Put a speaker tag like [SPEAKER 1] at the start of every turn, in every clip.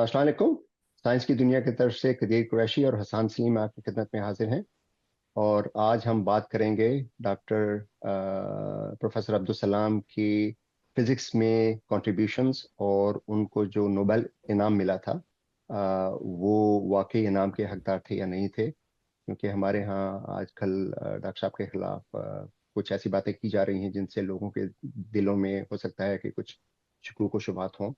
[SPEAKER 1] अस्सलाम वालेकुम। साइंस की दुनिया की तरफ से कदीर कुरैशी और हसन सलीम आपकी खिदमत में हाजिर हैं। और आज हम बात करेंगे डॉक्टर प्रोफेसर अब्दुल सलाम की फिज़िक्स में कंट्रीब्यूशंस और उनको जो नोबेल इनाम मिला था, वो वाकई इनाम के हकदार थे या नहीं थे। क्योंकि हमारे यहाँ आजकल डॉक्टर साहब के खिलाफ कुछ ऐसी बातें की जा रही हैं जिनसे लोगों के दिलों में हो सकता है कि कुछ शकूक व शुबहात हों।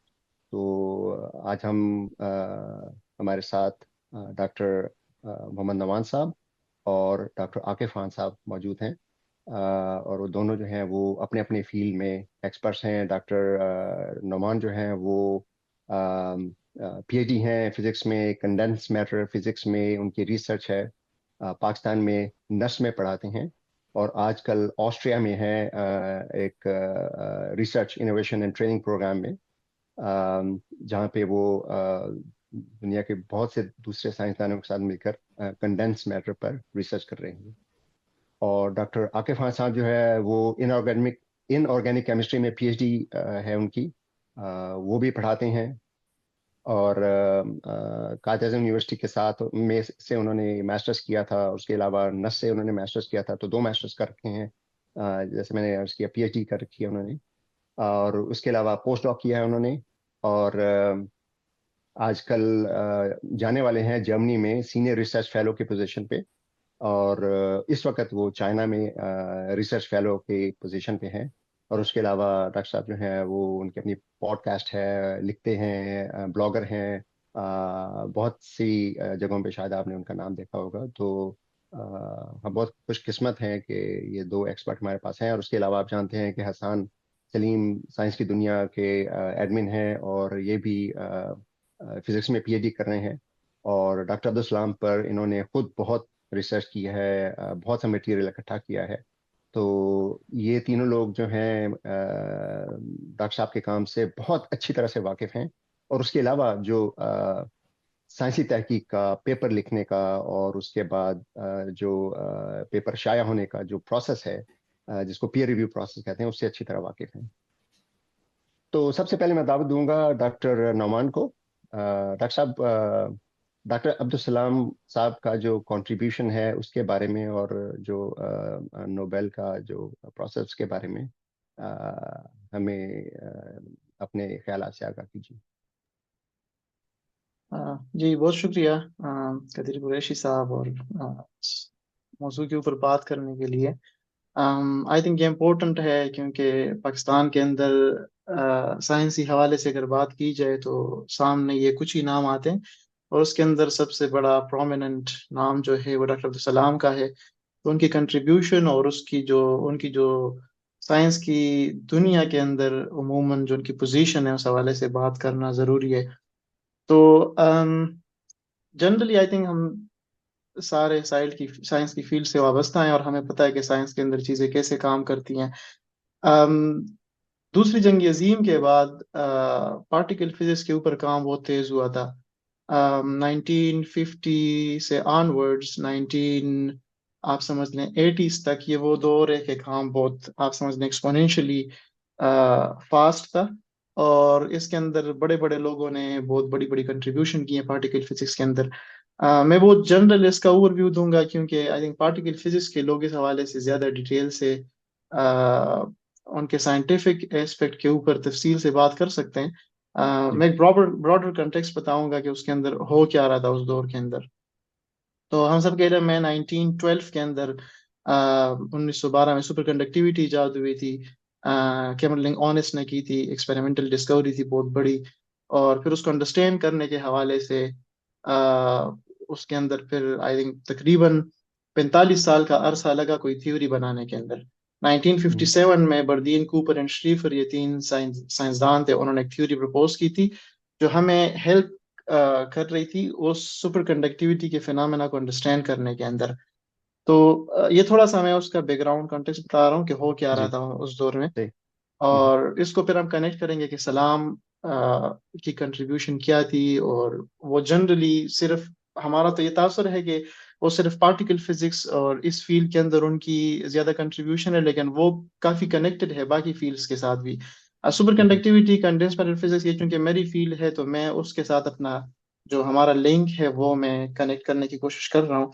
[SPEAKER 1] तो आज हम हमारे साथ डॉक्टर मोहम्मद नवान साहब और डॉक्टर आकिब खान साहब मौजूद हैं। और वो दोनों जो हैं वो अपने अपने फील्ड में एक्सपर्ट्स हैं। डॉक्टर नोमान जो हैं वो पीएचडी हैं फिजिक्स में, कंडेंस मैटर फिजिक्स में उनकी रिसर्च है। पाकिस्तान में नर्स में पढ़ाते हैं और आजकल ऑस्ट्रिया में है एक research innovation and training programme में, जहाँ पे वो दुनिया के बहुत से दूसरे साइंसदानों के साथ मिलकर कंडेंस मैटर पर रिसर्च कर रहे हैं। और डॉक्टर आकिब खान साहब जो है वो इनऑर्गेनिक केमिस्ट्री में पीएचडी है उनकी। वो भी पढ़ाते हैं। और कायद आज़म यूनिवर्सिटी के साथ में से उन्होंने मास्टर्स किया था। उसके अलावा नस से उन्होंने मास्टर्स किया था, तो दो मास्टर्स कर रखे हैं। जैसे मैंने अर्ज किया, पीएचडी कर रखी है उन्होंने। और उसके अलावा पोस्ट डॉक किया है उन्होंने। और आजकल जाने वाले हैं जर्मनी में सीनियर रिसर्च फेलो की पोजीशन पे। और इस वक्त वो चाइना में रिसर्च फेलो की पोजीशन पे हैं। और उसके अलावा डॉक्टर साहब जो हैं वो उनकी अपनी पॉडकास्ट है, लिखते हैं, ब्लॉगर हैं। बहुत सी जगहों पे शायद आपने उनका नाम देखा होगा। तो हम बहुत खुशकिस्मत हैं कि ये दो एक्सपर्ट हमारे पास हैं। और उसके अलावा आप जानते हैं कि हसन सलीम साइंस की दुनिया के एडमिन हैं और ये भी फिजिक्स में पीएचडी कर रहे हैं। और डॉक्टर अब्दुल सलाम पर इन्होंने खुद बहुत रिसर्च की है, बहुत सा मटेरियल इकट्ठा किया है। तो ये तीनों लोग जो हैं डॉक्टर साहब के काम से बहुत अच्छी तरह से वाकिफ़ हैं। और उसके अलावा जो साइंसी तहकीक का, पेपर लिखने का और उसके बाद जो पेपर शाया होने का जो प्रोसेस है, जिसको पीयर रिव्यू प्रोसेस कहते हैं, उससे अच्छी तरह वाकिफ़ हैं। तो सबसे पहले मैं दावत दूंगा डॉक्टर नौमान को। डॉक्टर साहब, डॉक्टर अब्दुल सलाम साहब का जो कंट्रीब्यूशन है उसके बारे में और जो नोबेल का जो प्रोसेस के बारे में हमें अपने ख्यालात से आगाह कीजिए।
[SPEAKER 2] जी बहुत शुक्रिया कदीर कुरैशी साहब और इस मौजू के ऊपर बात करने के लिए। आई थिंक ये इम्पोर्टेंट है क्योंकि पाकिस्तान के अंदर साइंसी हवाले से अगर बात की जाए तो सामने ये कुछ ही नाम आते हैं और उसके अंदर सबसे बड़ा प्रोमिनेंट नाम जो है वो डॉक्टर अब्दुल सलाम का है। तो उनकी कंट्रीब्यूशन और उनकी जो साइंस की दुनिया के अंदर उमूमन जो उनकी पोजीशन है उस हवाले से बात करना ज़रूरी है। तो जनरली आई थिंक हम सारे साइंस की फील्ड से वाबस्ता हैं और हमें पता है कि साइंस के अंदर चीज़ें कैसे काम करती हैं। अम, दूसरी जंग अजीम के बाद पार्टिकल फिजिक्स के ऊपर काम बहुत तेज हुआ था। 1950 से ऑनवर्ड्स 19 आप समझ लें 80s तक ये वो दौर है कि काम बहुत आप समझ लें एक्सपोनेंशियली फास्ट था। और इसके अंदर बड़े बड़े लोगों ने बहुत बड़ी बड़ी कंट्रीब्यूशन की है पार्टिकल फिजिक्स के अंदर। मैं बहुत जनरल इसका ओवरव्यू दूंगा क्योंकि आई थिंक पार्टिकल फिजिक्स के लोग इस हवाले से ज़्यादा डिटेल से उनके साइंटिफिक एस्पेक्ट के ऊपर तफसील से बात कर सकते हैं।
[SPEAKER 1] जी।
[SPEAKER 2] मैं एक ब्रॉडर ब्रॉडर कंटेक्स्ट बताऊंगा कि उसके अंदर हो क्या रहा था उस दौर के अंदर। तो हम सब कह रहे हैं मैं 1912 के अंदर 1912 में सुपर कंडक्टिविटी इजाद हुई थी। कैमरलिंग ऑनेस्ट ने की थी, एक्सपेरिमेंटल डिस्कवरी थी बहुत बड़ी। और फिर उसको अंडरस्टैंड करने के हवाले से उसके अंदर फिर आई थिंक तकरीबन 45 साल का अरसा लगा कोई थ्योरी बनाने के अंदर।
[SPEAKER 1] हम्म।
[SPEAKER 2] 1957 में बर्दीन, कूपर एंड श्रीफर ये तीन साइंसदान थे, उन्होंने एक थ्योरी प्रपोज की थी जो हमें हेल्प कर रही थी उस सुपर कंडक्टिविटी के फिनोमेना को अंडरस्टैंड करने के अंदर। तो ये थोड़ा सा मैं उसका बैकग्राउंड कॉन्टेक्स्ट बता रहा हूँ कि हो क्या रहा
[SPEAKER 1] जी।
[SPEAKER 2] था उस दौर में।
[SPEAKER 1] सही। हम्म।
[SPEAKER 2] और इसको फिर हम कनेक्ट करेंगे कि सलाम की कंट्रीब्यूशन क्या थी। और वो जनरली सिर्फ हमारा तो ये तासर है कि वो सिर्फ पार्टिकल फिजिक्स और इस फील्ड के अंदर उनकी ज्यादा कंट्रीब्यूशन है, लेकिन वो काफी कनेक्टेड है बाकी फील्ड्स के साथ भी। Super conductivity, condense matter physics, ये चूंकि मेरी फील्ड है तो मैं उसके साथ अपना जो हमारा लिंक है वो मैं कनेक्ट करने की कोशिश कर रहा हूँ।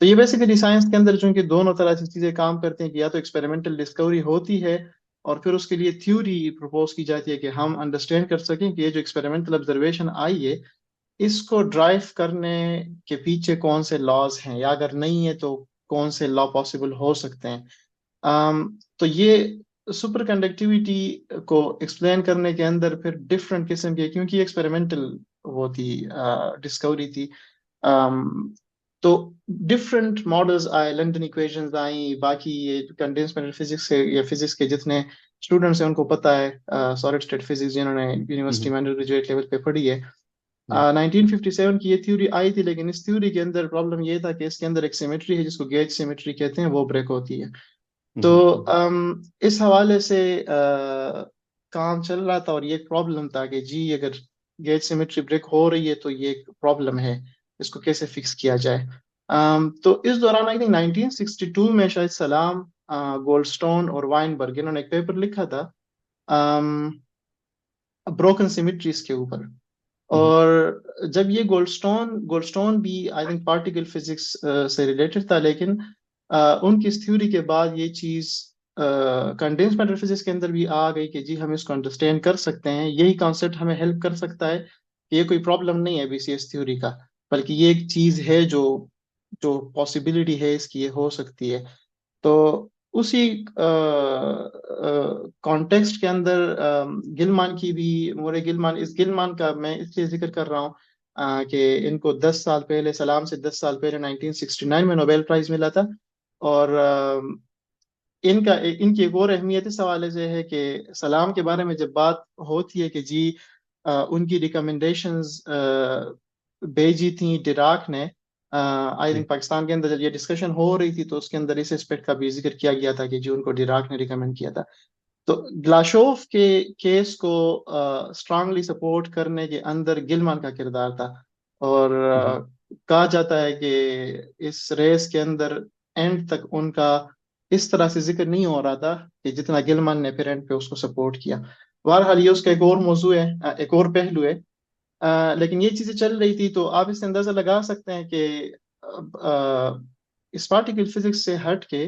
[SPEAKER 2] तो ये बेसिकली साइंस के अंदर चूंकि दोनों तरह से चीजें काम करते हैं कि या तो एक्सपेरिमेंटल डिस्कवरी होती है और फिर उसके लिए थ्योरी प्रपोज की जाती है कि हम अंडरस्टैंड कर सकें कि ये जो एक्सपेरिमेंटल ऑब्जर्वेशन आई है इसको ड्राइव करने के पीछे कौन से लॉज हैं, या अगर नहीं है तो कौन से लॉ पॉसिबल हो सकते हैं। तो ये सुपर कंडक्टिविटी को एक्सप्लेन करने के अंदर फिर डिफरेंट किस्म के, क्योंकि एक्सपेरिमेंटल वो थी, डिस्कवरी थी, तो डिफरेंट मॉडल्स आए, लंदन इक्वेशंस आई, बाकी ये कंडेंस मैटर फिजिक्स से या फिजिक्स के जितने स्टूडेंट्स हैं उनको पता है, सॉलिड स्टेट फिजिक्स जिन्होंने यूनिवर्सिटी में अंडर ग्रेजुएट लेवल पे पढ़ी है। 1957 की ये थ्योरी आई थी, लेकिन इस थ्योरी के अंदर प्रॉब्लम ये था कि इसके अंदर एक सिमेट्री है जिसको गेज सिमेट्री कहते हैं, वो ब्रेक होती है। तो इस हवाले से काम चल रहा था और ये एक प्रॉब्लम था कि जी अगर गेज सिमेट्री ब्रेक हो रही है तो ये एक प्रॉब्लम है, इसको कैसे फिक्स किया जाए। तो इस दौरान आई थिंक 1962 में शायद सलाम, गोल्डस्टोन और वाइनबर्ग इन्होंने एक पेपर लिखा था ब्रोकन सिमेट्रीज के ऊपर। और जब ये गोल्डस्टोन गोल्डस्टोन भी आई थिंक पार्टिकल फिजिक्स से रिलेटेड था, लेकिन उनकी इस थ्योरी के बाद ये चीज कंडेंस मैटर फिजिक्स के अंदर भी आ गई कि जी हम इसको अंडरस्टैंड कर सकते हैं, यही कॉन्सेप्ट हमें हेल्प कर सकता है कि ये कोई प्रॉब्लम नहीं है बीसीएस थ्योरी का, बल्कि ये एक चीज है जो जो पॉसिबिलिटी है इसकी, ये हो सकती है। तो उसी कॉन्टेक्स्ट के अंदर गिलमान की भी, मोरे गिलमान, इस गिलमान का मैं इसलिए जिक्र कर रहा हूँ कि इनको 10 साल पहले, सलाम से 10 साल पहले 1969 में नोबेल प्राइज मिला था। और इनका इनकी एक और अहमियत इस हवाले से है कि सलाम के बारे में जब बात होती है कि जी उनकी रिकमेंडेशंस भेजी थी डिराक ने, आई थिंक पाकिस्तान के अंदर जब ये डिस्कशन हो रही थी तो उसके अंदर इस एस्पेक्ट का भी जिक्र किया गया था कि जी उनको डिराक ने रिकमेंड किया था। तो ग्लाशोफ के केस को स्ट्रांगली सपोर्ट करने के अंदर गिलमान का किरदार था। और कहा जाता है कि इस रेस के अंदर एंड तक उनका इस तरह से जिक्र नहीं हो रहा था कि जितना गिलमान ने फिर एंड पे उसको सपोर्ट किया। बहरहाल ये उसका एक और मौजू है, एक और पहलू है। लेकिन ये चीजें चल रही थी तो आप इससे अंदाजा लगा सकते हैं कि इस पार्टिकल फिजिक्स से हट के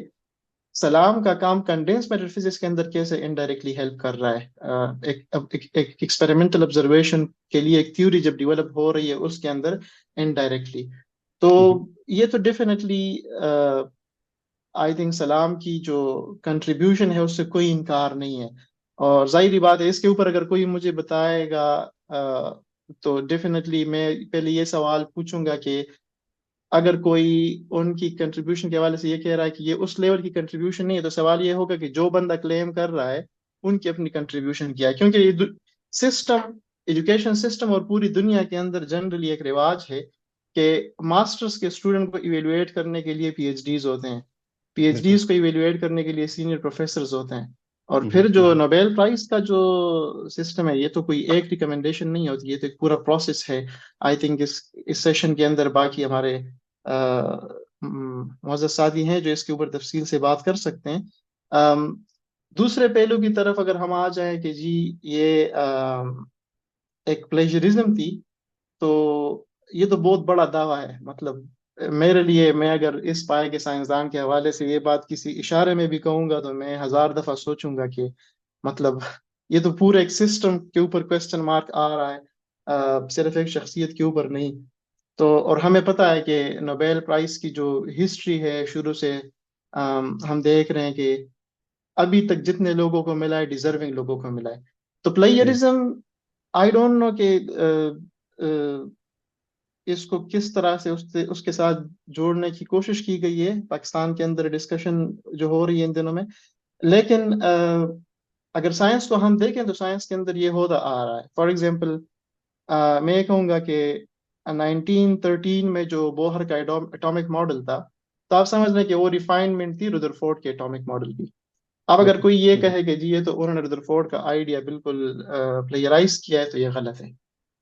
[SPEAKER 2] सलाम का काम कंडेंस मैटर फिजिक्स के अंदर कैसे इनडायरेक्टली हेल्प कर रहा है। एक एक्सपेरिमेंटल ऑब्जर्वेशन के लिए एक थ्योरी जब डेवलप हो रही है उसके अंदर इनडायरेक्टली, तो ये तो डेफिनेटली आई थिंक सलाम की जो कंट्रीब्यूशन है उससे कोई इनकार नहीं है। और जाहिर बात है इसके ऊपर अगर कोई मुझे बताएगा तो डेफिनेटली मैं पहले ये सवाल पूछूंगा कि अगर कोई उनकी कंट्रीब्यूशन के हवाले से ये कह रहा है कि ये उस लेवल की कंट्रीब्यूशन नहीं है, तो सवाल ये होगा कि जो बंदा क्लेम कर रहा है उनकी अपनी कंट्रीब्यूशन क्या है। क्योंकि ये सिस्टम, एजुकेशन सिस्टम और पूरी दुनिया के अंदर जनरली एक रिवाज है कि मास्टर्स के स्टूडेंट को इवेलुएट करने के लिए पीएचडीज होते हैं, पीएचडीज को इवेलुएट करने के लिए सीनियर प्रोफेसर होते हैं, और फिर जो नोबेल प्राइज का जो सिस्टम है ये तो कोई एक रिकमेंडेशन नहीं होती, ये तो एक पूरा प्रोसेस है। आई थिंक इस सेशन के अंदर बाकी हमारे मोअज़्ज़ज़ साथी हैं जो इसके ऊपर तफसील से बात कर सकते हैं। दूसरे पहलू की तरफ अगर हम आ जाएं कि जी ये एक प्लेजरिज्म थी, तो ये तो बहुत बड़ा दावा है। मतलब मेरे लिए, मैं अगर इस पाए के साइंसदान के हवाले से ये बात किसी इशारे में भी कहूंगा तो मैं 1000 दफा सोचूंगा कि मतलब ये तो पूरे एक सिस्टम के ऊपर क्वेश्चन मार्क आ रहा है, सिर्फ एक शख्सियत के ऊपर नहीं। तो और हमें पता है कि नोबेल प्राइज की जो हिस्ट्री है शुरू से हम देख रहे हैं कि अभी तक जितने लोगों को मिला है डिजर्विंग लोगों को मिला है। तो प्लेयरिज्म, आई डोंट नो कि इसको किस तरह से उसके साथ जोड़ने की कोशिश की गई है पाकिस्तान के अंदर डिस्कशन जो हो रही है इन दिनों में। लेकिन अगर साइंस को हम देखें तो साइंस के अंदर ये होता आ रहा है। फॉर एग्जांपल मैं ये कहूँगा कि 1913 में जो बोहर का एटॉमिक मॉडल था, तो आप समझ लें कि वो रिफाइनमेंट थी रुदरफोर्ड के एटॉमिक मॉडल की। अब अगर कोई ये कहे कि जी ये तो उन्होंने रुदरफोर्ड का आइडिया बिल्कुल प्लेयराइज किया है, तो ये गलत है।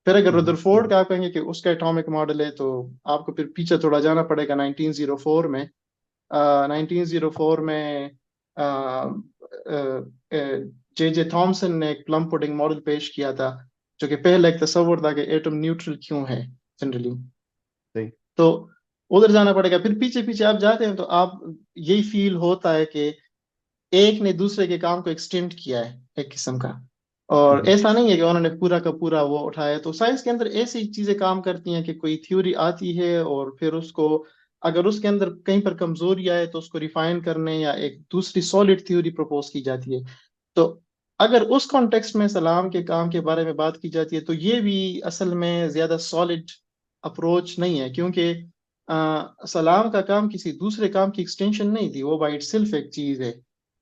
[SPEAKER 2] फिर अगर रुदरफोर्ड का आप कहेंगे कि उसका एटॉमिक मॉडल है, तो आपको फिर पीछे थोड़ा जाना पड़ेगा 1904 में। 1904 में जे थॉमसन ने एक प्लम पुडिंग मॉडल पेश किया था, जो कि पहले एक तस्वर था कि एटम न्यूट्रल क्यों है जनरली।
[SPEAKER 1] सही।
[SPEAKER 2] तो उधर जाना पड़ेगा, फिर पीछे पीछे आप जाते हैं तो आप यही फील होता है कि एक ने दूसरे के काम को एक्सटेंड किया है एक किस्म का। और
[SPEAKER 1] हम्म।
[SPEAKER 2] ऐसा नहीं है कि उन्होंने पूरा का पूरा वो उठाया। तो साइंस के अंदर ऐसी चीजें काम करती हैं कि कोई थ्योरी आती है और फिर उसको, अगर उसके अंदर कहीं पर कमजोरी आए तो उसको रिफाइन करने या एक दूसरी सॉलिड थ्योरी प्रपोज की जाती है। तो अगर उस कॉन्टेक्स्ट में सलाम के काम के बारे में बात की जाती है तो ये भी असल में ज्यादा सॉलिड अप्रोच नहीं है, क्योंकि सलाम का काम किसी दूसरे काम की एक्सटेंशन नहीं थी, वो बाई इटसेल्फ एक चीज है।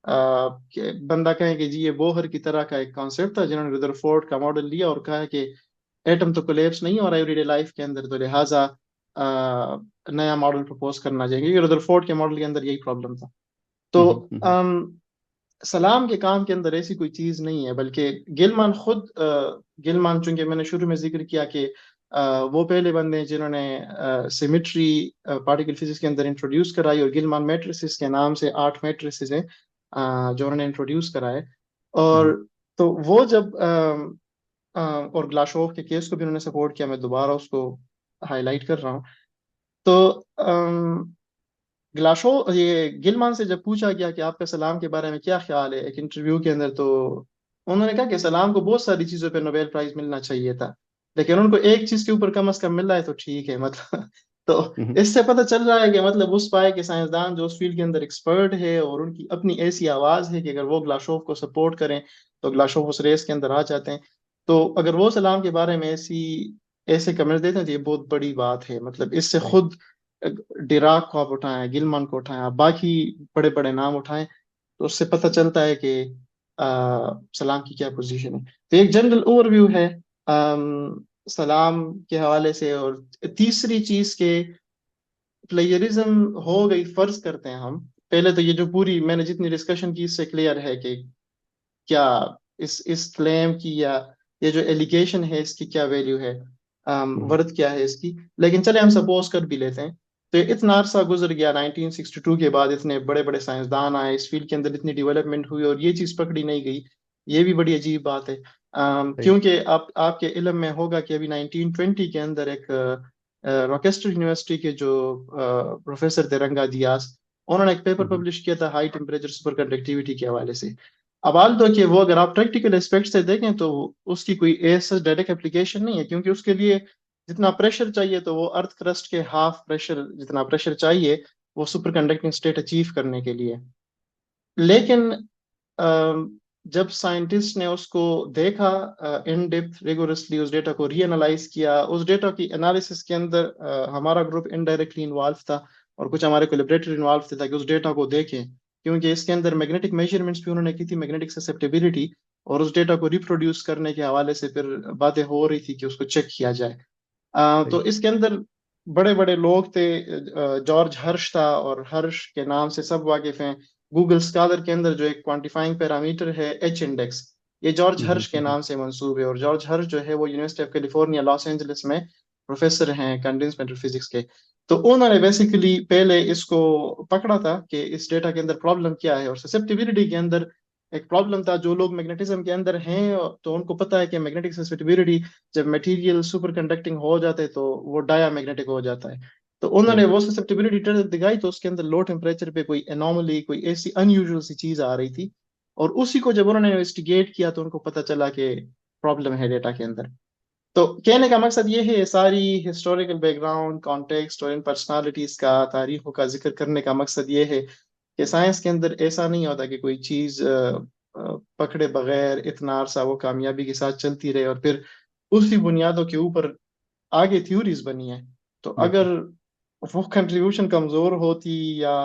[SPEAKER 2] कि बंदा कहे कि जी ये बोहर की तरह का एक कॉन्सेप्ट था, जिन्होंने रदरफोर्ड का मॉडल लिया और कहा कि एटम तो कोलेप्स नहीं हो रहा एवरीडे लाइफ के अंदर, तो लिहाजा नया मॉडल प्रपोज करना चाहिए, क्योंकि रदरफोर्ड के मॉडल के अंदर यही प्रॉब्लम था। तो सलाम के काम के अंदर ऐसी कोई चीज नहीं है, बल्कि गिलमान खुद, गिलमान चूंकि मैंने शुरू में जिक्र किया कि वो पहले बंदे हैं जिन्होंने सिमेट्री पार्टिकल फिजिक्स के अंदर इंट्रोड्यूस कराई, और गिलमान मैट्रिसेस के नाम से 8 मैट्रिसेस हैं जो उन्होंने इंट्रोड्यूस कराए। और तो वो जब और ग्लाशोव के केस को भी उन्होंने सपोर्ट किया, मैं दोबारा उसको हाईलाइट कर रहा हूँ। तो ग्लाशो ये गिलमान से जब पूछा गया कि आपका सलाम के बारे में क्या ख्याल है एक इंटरव्यू के अंदर, तो उन्होंने कहा कि सलाम को बहुत सारी चीजों पे नोबेल प्राइज मिलना चाहिए था, लेकिन उनको एक चीज के ऊपर कम से कम मिल रहा है तो ठीक है मतलब। तो इससे पता चल रहा है कि मतलब उस पाए के साइंसदान जो उस फील्ड के अंदर एक्सपर्ट है और उनकी अपनी ऐसी आवाज है कि अगर वो ग्लाशोव को सपोर्ट करें तो ग्लाशोव उस रेस के अंदर आ जाते हैं। तो अगर वो सलाम के बारे में ऐसी ऐसे कमेंट देते हैं तो ये बहुत बड़ी बात है। मतलब इससे खुद डिराक को आप उठाएं, गिलमान को उठाएं, आप बाकी बड़े बड़े नाम उठाएं, तो उससे पता चलता है कि सलाम की क्या पोजीशन है। तो एक जनरल ओवरव्यू है सलाम के हवाले से। और तीसरी चीज के प्लेयरिज्म हो गई, फर्ज करते हैं हम। पहले तो ये जो पूरी मैंने जितनी डिस्कशन की इससे क्लियर है कि क्या इस क्लेम की या ये जो एलिगेशन है इसकी क्या वैल्यू है, वर्थ क्या है इसकी। लेकिन चले हम सपोज कर भी लेते हैं, तो इतना अरसा गुजर गया, 1962 के बाद इतने बड़े बड़े साइंसदान आए, इस फील्ड के अंदर इतनी डेवलपमेंट हुई और ये चीज पकड़ी नहीं गई। ये भी बड़ी अजीब बात है। क्योंकि आप आपके इल्म में होगा कि अभी 1920 के अंदर एक रॉचेस्टर यूनिवर्सिटी के जो प्रोफेसर थे रंगा दियास, उन्होंने एक पेपर पब्लिश किया था हाई टेम्परेचर सुपर कंडक्टिविटी के हवाले से। अब हाल तो कि वो अगर आप प्रैक्टिकल एस्पेक्ट से देखें तो उसकी कोई ऐसा डायरेक्ट एप्लीकेशन नहीं है, क्योंकि उसके लिए जितना प्रेशर चाहिए तो वो अर्थ क्रस्ट के हाफ प्रेशर जितना प्रेशर चाहिए वो सुपर कंडक्टिंग स्टेट अचीव करने के लिए। लेकिन जब साइंटिस्ट ने उसको देखा इन डेप्थ रिगोरसली, उस डेटा को रीएनालाइज किया, उस डेटा की एनालिसिस के अंदर हमारा ग्रुप इनडायरेक्टली इन्वॉल्व था और कुछ हमारे कोलैबोरेटर इन्वॉल्व थे ताकि उस डेटा को देखें, क्योंकि इसके अंदर मैग्नेटिक मेजरमेंट्स भी उन्होंने की थी, मैग्नेटिक ससेप्टिबिलिटी, और उस डेटा को रिप्रोड्यूस करने के हवाले से फिर बातें हो रही थी कि उसको चेक किया जाए। तो इसके अंदर बड़े बड़े लोग थे, जॉर्ज हर्श था, और हर्श के नाम से सब वाकिफ हैं। गूगल स्कॉलर के अंदर जो एक क्वांटिफाइंग पैरामीटर है एच इंडेक्स, ये जॉर्ज हर्श के नाम से मंसूब है। और जॉर्ज हर्श जो है वो university of California Los Angeles में प्रोफेसर हैं कंडेंस्ड मैटर फिजिक्स के। तो उन्होंने बेसिकली पहले इसको पकड़ा था कि इस डेटा के अंदर प्रॉब्लम क्या है, और ससेप्टिबिलिटी के अंदर एक प्रॉब्लम था। जो लोग मैग्नेटिज्म के अंदर हैं तो उनको पता है कि मैग्नेटिक ससेप्टिबिलिटी, जब मटेरियल सुपर कंडक्टिंग हो जाते हैं तो वो डाया मैग्नेटिक हो जाता है। तो उन्होंने वो ससेप्टिबिलिटी टेस्ट दिखाई तो उसके अंदर लो टेम्परेचर पे कोई एनॉमली, कोई ऐसी अनयूजुअल सी चीज आ रही थी, और उसी को जब उन्होंने इन्वेस्टिगेट किया तो उनको पता चला कि प्रॉब्लम है डेटा के अंदर। तो कहने का मकसद ये है, सारी हिस्टोरिकल बैकग्राउंड, कॉन्टेक्स्ट और इन पर्सनालिटीज का, तारीखों का जिक्र करने का मकसद ये है कि साइंस के अंदर ऐसा नहीं होता कि कोई चीज पकड़े बगैर इतना अरसा वो कामयाबी के साथ चलती रहे और फिर उसी बुनियादों के ऊपर आगे थ्योरीज बनी है। तो अगर
[SPEAKER 1] बिल्कुल।
[SPEAKER 2] वो कंट्रीब्यूशन कमजोर होती या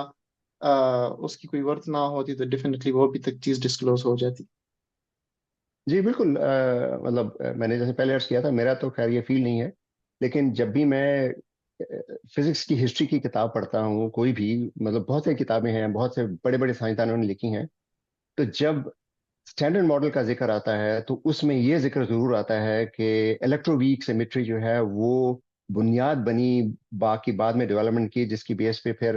[SPEAKER 2] उसकी कोई वर्थ ना होती तो डेफिनेटली वो अभी तक चीज डिस्क्लोज हो जाती।
[SPEAKER 1] जी बिल्कुल। मतलब मैंने जैसे पहले अर्ज किया था, मेरा तो खैर ये फील नहीं है, लेकिन जब भी मैं फिजिक्स की हिस्ट्री की किताब पढ़ता हूँ, कोई भी, मतलब बहुत सारी किताबें हैं, बहुत से बड़े बड़े साइंसदानों ने लिखी हैं, तो जब स्टैंडर्ड मॉडल का जिक्र आता है तो उसमें ये जिक्र जरूर आता है कि इलेक्ट्रोवीक सिमेट्री जो है वो बुनियाद बनी, बाकी बाद में डेवलपमेंट की, जिसकी बेस पे फिर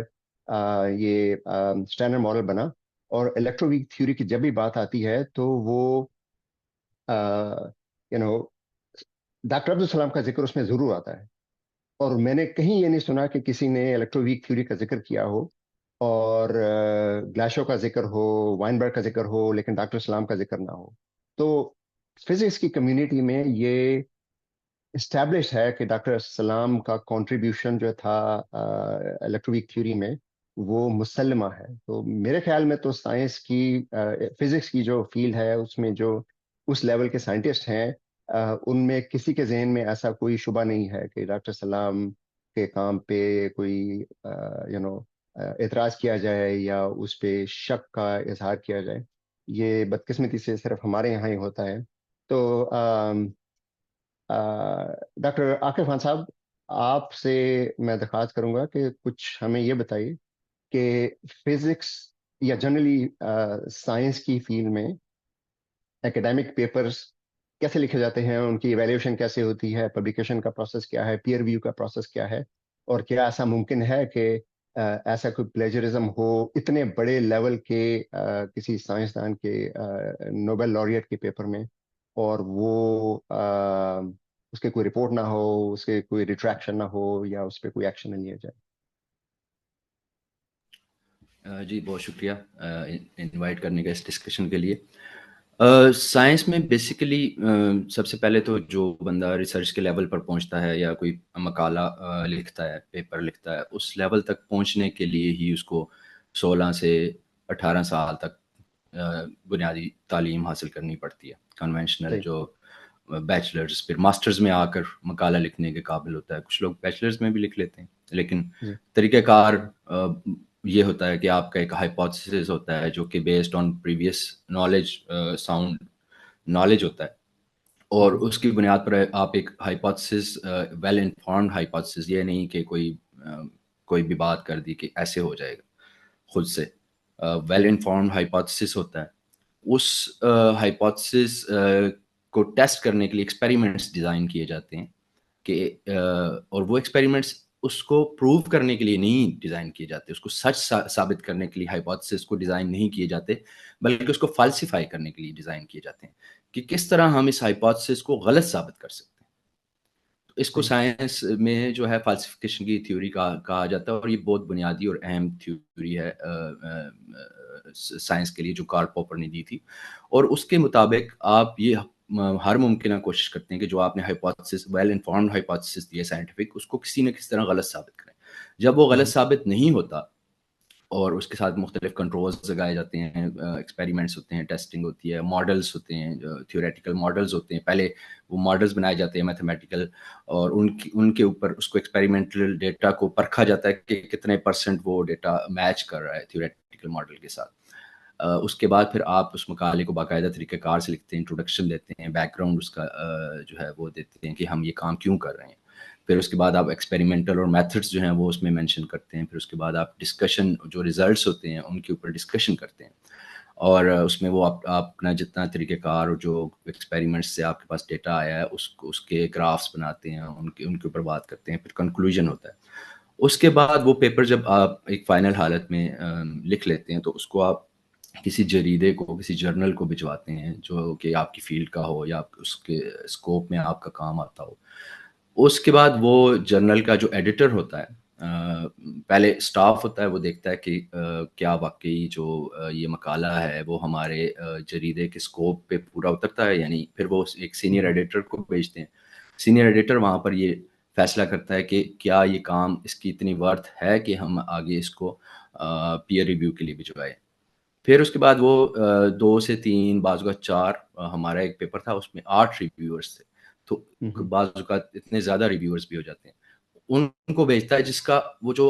[SPEAKER 1] ये स्टैंडर्ड मॉडल बना। और इलेक्ट्रोवीक थ्योरी की जब भी बात आती है तो वो you know doctor Abdul Salam का जिक्र उसमें जरूर आता है। और मैंने कहीं ये नहीं सुना कि किसी ने इलेक्ट्रोवीक थ्योरी का जिक्र किया हो और ग्लाशो का जिक्र हो, वाइनबर्ग का जिक्र हो, लेकिन डॉक्टर सलाम का जिक्र ना हो। तो फिजिक्स की कम्युनिटी में ये इस्टेब्लिश है कि डॉक्टर सलाम का कंट्रीब्यूशन जो था इलेक्ट्रोवीक थ्योरी में वो मुसल्लमा है। तो मेरे ख्याल में तो साइंस की फिजिक्स की जो फील्ड है उसमें जो उस लेवल के साइंटिस्ट हैं उनमें किसी के जहन में ऐसा कोई शुबा नहीं है कि डॉक्टर सलाम के काम पे कोई एतराज किया जाए या उस पे शक का इजहार किया जाए। ये बदकिस्मती से सिर्फ हमारे यहाँ ही होता है। तो डॉक्टर आकिब खान साहब, आपसे मैं दरख्वास्त करूंगा कि कुछ हमें ये बताइए कि फिजिक्स या जनरली साइंस की फील्ड में एकेडमिक पेपर्स कैसे लिखे जाते हैं, उनकी इवैल्यूएशन कैसे होती है, पब्लिकेशन का प्रोसेस क्या है, पीयर रिव्यू का प्रोसेस क्या है, और क्या ऐसा मुमकिन है कि ऐसा कोई प्लेजरिज्म हो इतने बड़े लेवल के किसी साइंसदान के नोबेल लॉरियट के पेपर में और वो उसके कोई रिपोर्ट ना हो, उसके कोई रिट्रैक्शन ना हो या उस पर कोई एक्शन ना लिया जाए।
[SPEAKER 3] जी बहुत शुक्रिया इनवाइट करने का इस डिस्कशन के लिए। साइंस में बेसिकली सबसे पहले तो जो बंदा रिसर्च के लेवल पर पहुंचता है या कोई मकाला लिखता है, पेपर लिखता है, उस लेवल तक पहुंचने के लिए ही उसको 16 से 18 साल तक बुनियादी तालीम हासिल करनी पड़ती है। कन्वेंशनल
[SPEAKER 1] सही।
[SPEAKER 3] जो बैचलर्स फिर मास्टर्स में आकर मकाला लिखने के काबिल होता है। कुछ लोग बैचलर्स में भी लिख लेते हैं, लेकिन
[SPEAKER 1] जी।
[SPEAKER 3] तरीक़ाकार ये होता है कि आपका एक हाइपोथेसिस होता है जो कि based on previous knowledge, sound knowledge होता है, और उसकी बुनियाद पर आप एक हाइपोथेसिस, वेल इन्फॉर्म्ड हाइपोथेसिस, ये नहीं कि कोई भी बात कर दी कि ऐसे हो जाएगा खुद से। वेल इन्फॉर्म्ड हाइपोथेसिस होता है। उस हाइपोथेसिस को टेस्ट करने के लिए एक्सपेरिमेंट्स डिज़ाइन किए जाते हैं कि और वो एक्सपेरिमेंट्स उसको प्रूव करने के लिए नहीं डिज़ाइन किए जाते, उसको सच साबित करने के लिए हाइपोथेसिस को डिज़ाइन नहीं किए जाते, बल्कि उसको फाल्सिफाई करने के लिए डिज़ाइन किए जाते हैं कि किस तरह हम इस हाइपोथेसिस को गलत साबित कर सकते हैं। तो इसको
[SPEAKER 1] सही।
[SPEAKER 3] साइंस में जो है फाल्सिफिकेशन की थ्योरी कहा जाता है, और ये बहुत बुनियादी और अहम थ्योरी है साइंस के लिए, जो कार्ल पॉपर ने दी थी। और उसके मुताबिक आप ये हर मुमकिन कोशिश करते हैं कि जो आपने हाइपोथेसिस, वेल इन्फॉर्म्ड हाइपोथेसिस दी है साइंटिफिक, उसको किसी न किसी तरह गलत साबित करें। जब वो गलत साबित नहीं होता और उसके साथ मुख्तलिफ कंट्रोल्स लगाए जाते हैं, एक्सपेरिमेंट्स होते हैं, टेस्टिंग होती है, मॉडल्स होते हैं, थियोरेटिकल मॉडल्स होते हैं। पहले वो मॉडल्स बनाए जाते हैं मैथमेटिकल, और उनके ऊपर उसको एक्सपेरिमेंटल डेटा को परखा जाता है कि कितने परसेंट वो डेटा मैच कर रहा है थियोरेटिकल मॉडल के साथ। उसके बाद फिर आप उस मकाले को बाकायदा तरीक़ेकार से लिखते हैं, इंट्रोडक्शन देते हैं, बैकग्राउंड उसका जो है वो देते हैं कि हम ये काम क्यों कर रहे हैं। फिर उसके बाद आप एक्सपेरिमेंटल और मेथड्स जो हैं वो उसमें मेंशन करते हैं। फिर उसके बाद आप डिस्कशन, जो रिजल्ट्स होते हैं उनके ऊपर डिस्कशन करते हैं, और उसमें वो आप अपना जितना तरीक़ेकार और जो एक्सपेरिमेंट्स से आपके पास डेटा आया है उसको, उसके ग्राफ्स बनाते हैं, उनके उनके ऊपर बात करते हैं, फिर कंक्लूजन होता है। उसके बाद वो पेपर जब आप एक फ़ाइनल हालत में लिख लेते हैं, तो उसको आप किसी जरीदे को, किसी जर्नल को भिजवाते हैं जो कि आपकी फ़ील्ड का हो या उसके स्कोप में आपका काम आता हो। उसके बाद वो जर्नल का जो एडिटर होता है, पहले स्टाफ होता है, वो देखता है कि क्या वाक़ई जो ये मकाला है वो हमारे जरीदे के स्कोप पे पूरा उतरता है या नहीं। फिर वो एक सीनियर एडिटर को भेजते हैं। सीनियर एडिटर वहाँ पर ये फ़ैसला करता है कि क्या ये काम इसकी इतनी वर्थ है कि हम आगे इसको पीयर रिव्यू के लिए भिजवाएँ। फिर उसके बाद वो 2 से 3 बाज़-औक़ात 4, हमारा एक पेपर था उसमें 8 रिव्यूअर्स थे। तो बाज़-औक़ात इतने ज़्यादा रिव्यूअर्स भी हो जाते हैं। उनको भेजता है जिसका वो जो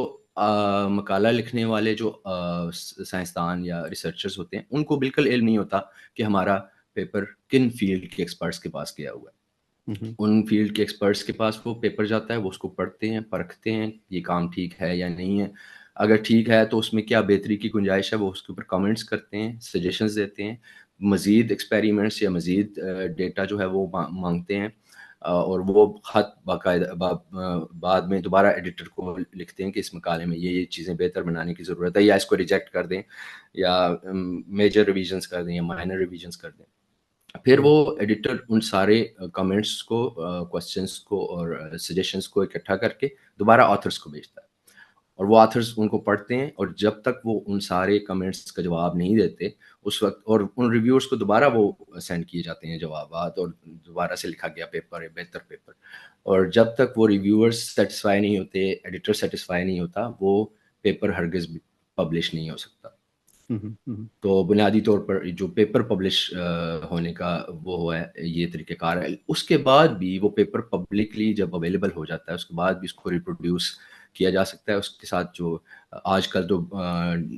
[SPEAKER 3] मकाला लिखने वाले जो साइंसदान या रिसर्चर्स होते हैं, उनको बिल्कुल इल्म नहीं होता कि हमारा पेपर किन फ़ील्ड के एक्सपर्ट्स के पास गया हुआ है। उन फ़ील्ड के एक्सपर्ट्स के पास वो पेपर जाता है, वो उसको पढ़ते हैं, परखते हैं, ये काम ठीक है या नहीं है। अगर ठीक है तो उसमें क्या बेहतरी की गुंजाइश है, वो उसके ऊपर कमेंट्स करते हैं, सजेशंस देते हैं, मज़ीद एक्सपेरिमेंट्स या मज़ीद डेटा जो है वो माँगते हैं। और वो ख़त बाकायदा बाद में दोबारा एडिटर को लिखते हैं कि इस मकाले में ये चीज़ें बेहतर बनाने की ज़रूरत है, या इसको रिजेक्ट कर दें, या मेजर रिविजन्स कर दें या माइनर रिविजन्स कर दें। फिर वो एडिटर उन सारे कमेंट्स को, क्वेश्चंस को और सजेशंस को इकट्ठा करके दोबारा ऑथर्स को भेजता है, और वो ऑथर्स उनको पढ़ते हैं, और जब तक वो उन सारे कमेंट्स का जवाब नहीं देते उस वक्त, और उन रिव्यूअर्स को दोबारा वो सेंड किए जाते हैं जवाबात, और दोबारा से लिखा गया पेपर है बेहतर पेपर, और जब तक वो रिव्यूअर्स सेटिस्फाई नहीं होते, एडिटर सेटिस्फाई नहीं होता, वो पेपर हरगिज़ भी पब्लिश नहीं हो सकता। तो बुनियादी तौर पर जो पेपर पब्लिश होने का वो है, ये तरीक़ेकार है। उसके बाद भी वो पेपर पब्लिकली जब अवेलेबल हो जाता है, उसके बाद भी उसको रिप्रोड्यूस किया जा सकता है। उसके साथ जो आजकल तो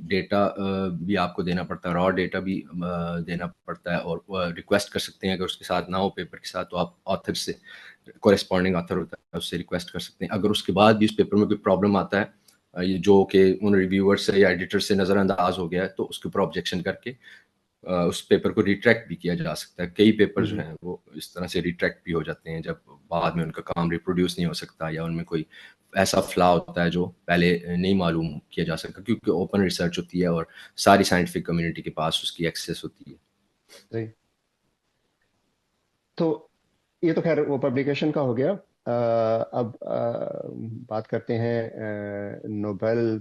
[SPEAKER 3] डेटा भी आपको देना पड़ता है, रॉ डेटा भी देना पड़ता है, और रिक्वेस्ट कर सकते हैं, अगर उसके साथ ना हो पेपर के साथ, तो आप ऑथर से, कॉरेस्पॉन्डिंग ऑथर होता है, उससे रिक्वेस्ट कर सकते हैं। अगर उसके बाद भी उस पेपर में कोई प्रॉब्लम आता है, ये जो कि उन रिव्यूअर से या एडिटर से नज़रअंदाज हो गया है, तो उसके ऊपर ऑब्जेक्शन करके उस पेपर को रिट्रैक्ट भी किया जा सकता है। कई पेपर जो हैं वो इस तरह से रिट्रैक्ट भी हो जाते हैं जब बाद में उनका काम रिप्रोड्यूस नहीं हो सकता, या उनमें कोई ऐसा फ्लॉ होता है जो पहले नहीं मालूम किया जा सकता, क्योंकि ओपन रिसर्च होती है और सारी साइंटिफिक कम्युनिटी के पास उसकी एक्सेस होती है।
[SPEAKER 1] सही। तो ये तो खैर वो पब्लिकेशन का हो गया। अब बात करते हैं नोबेल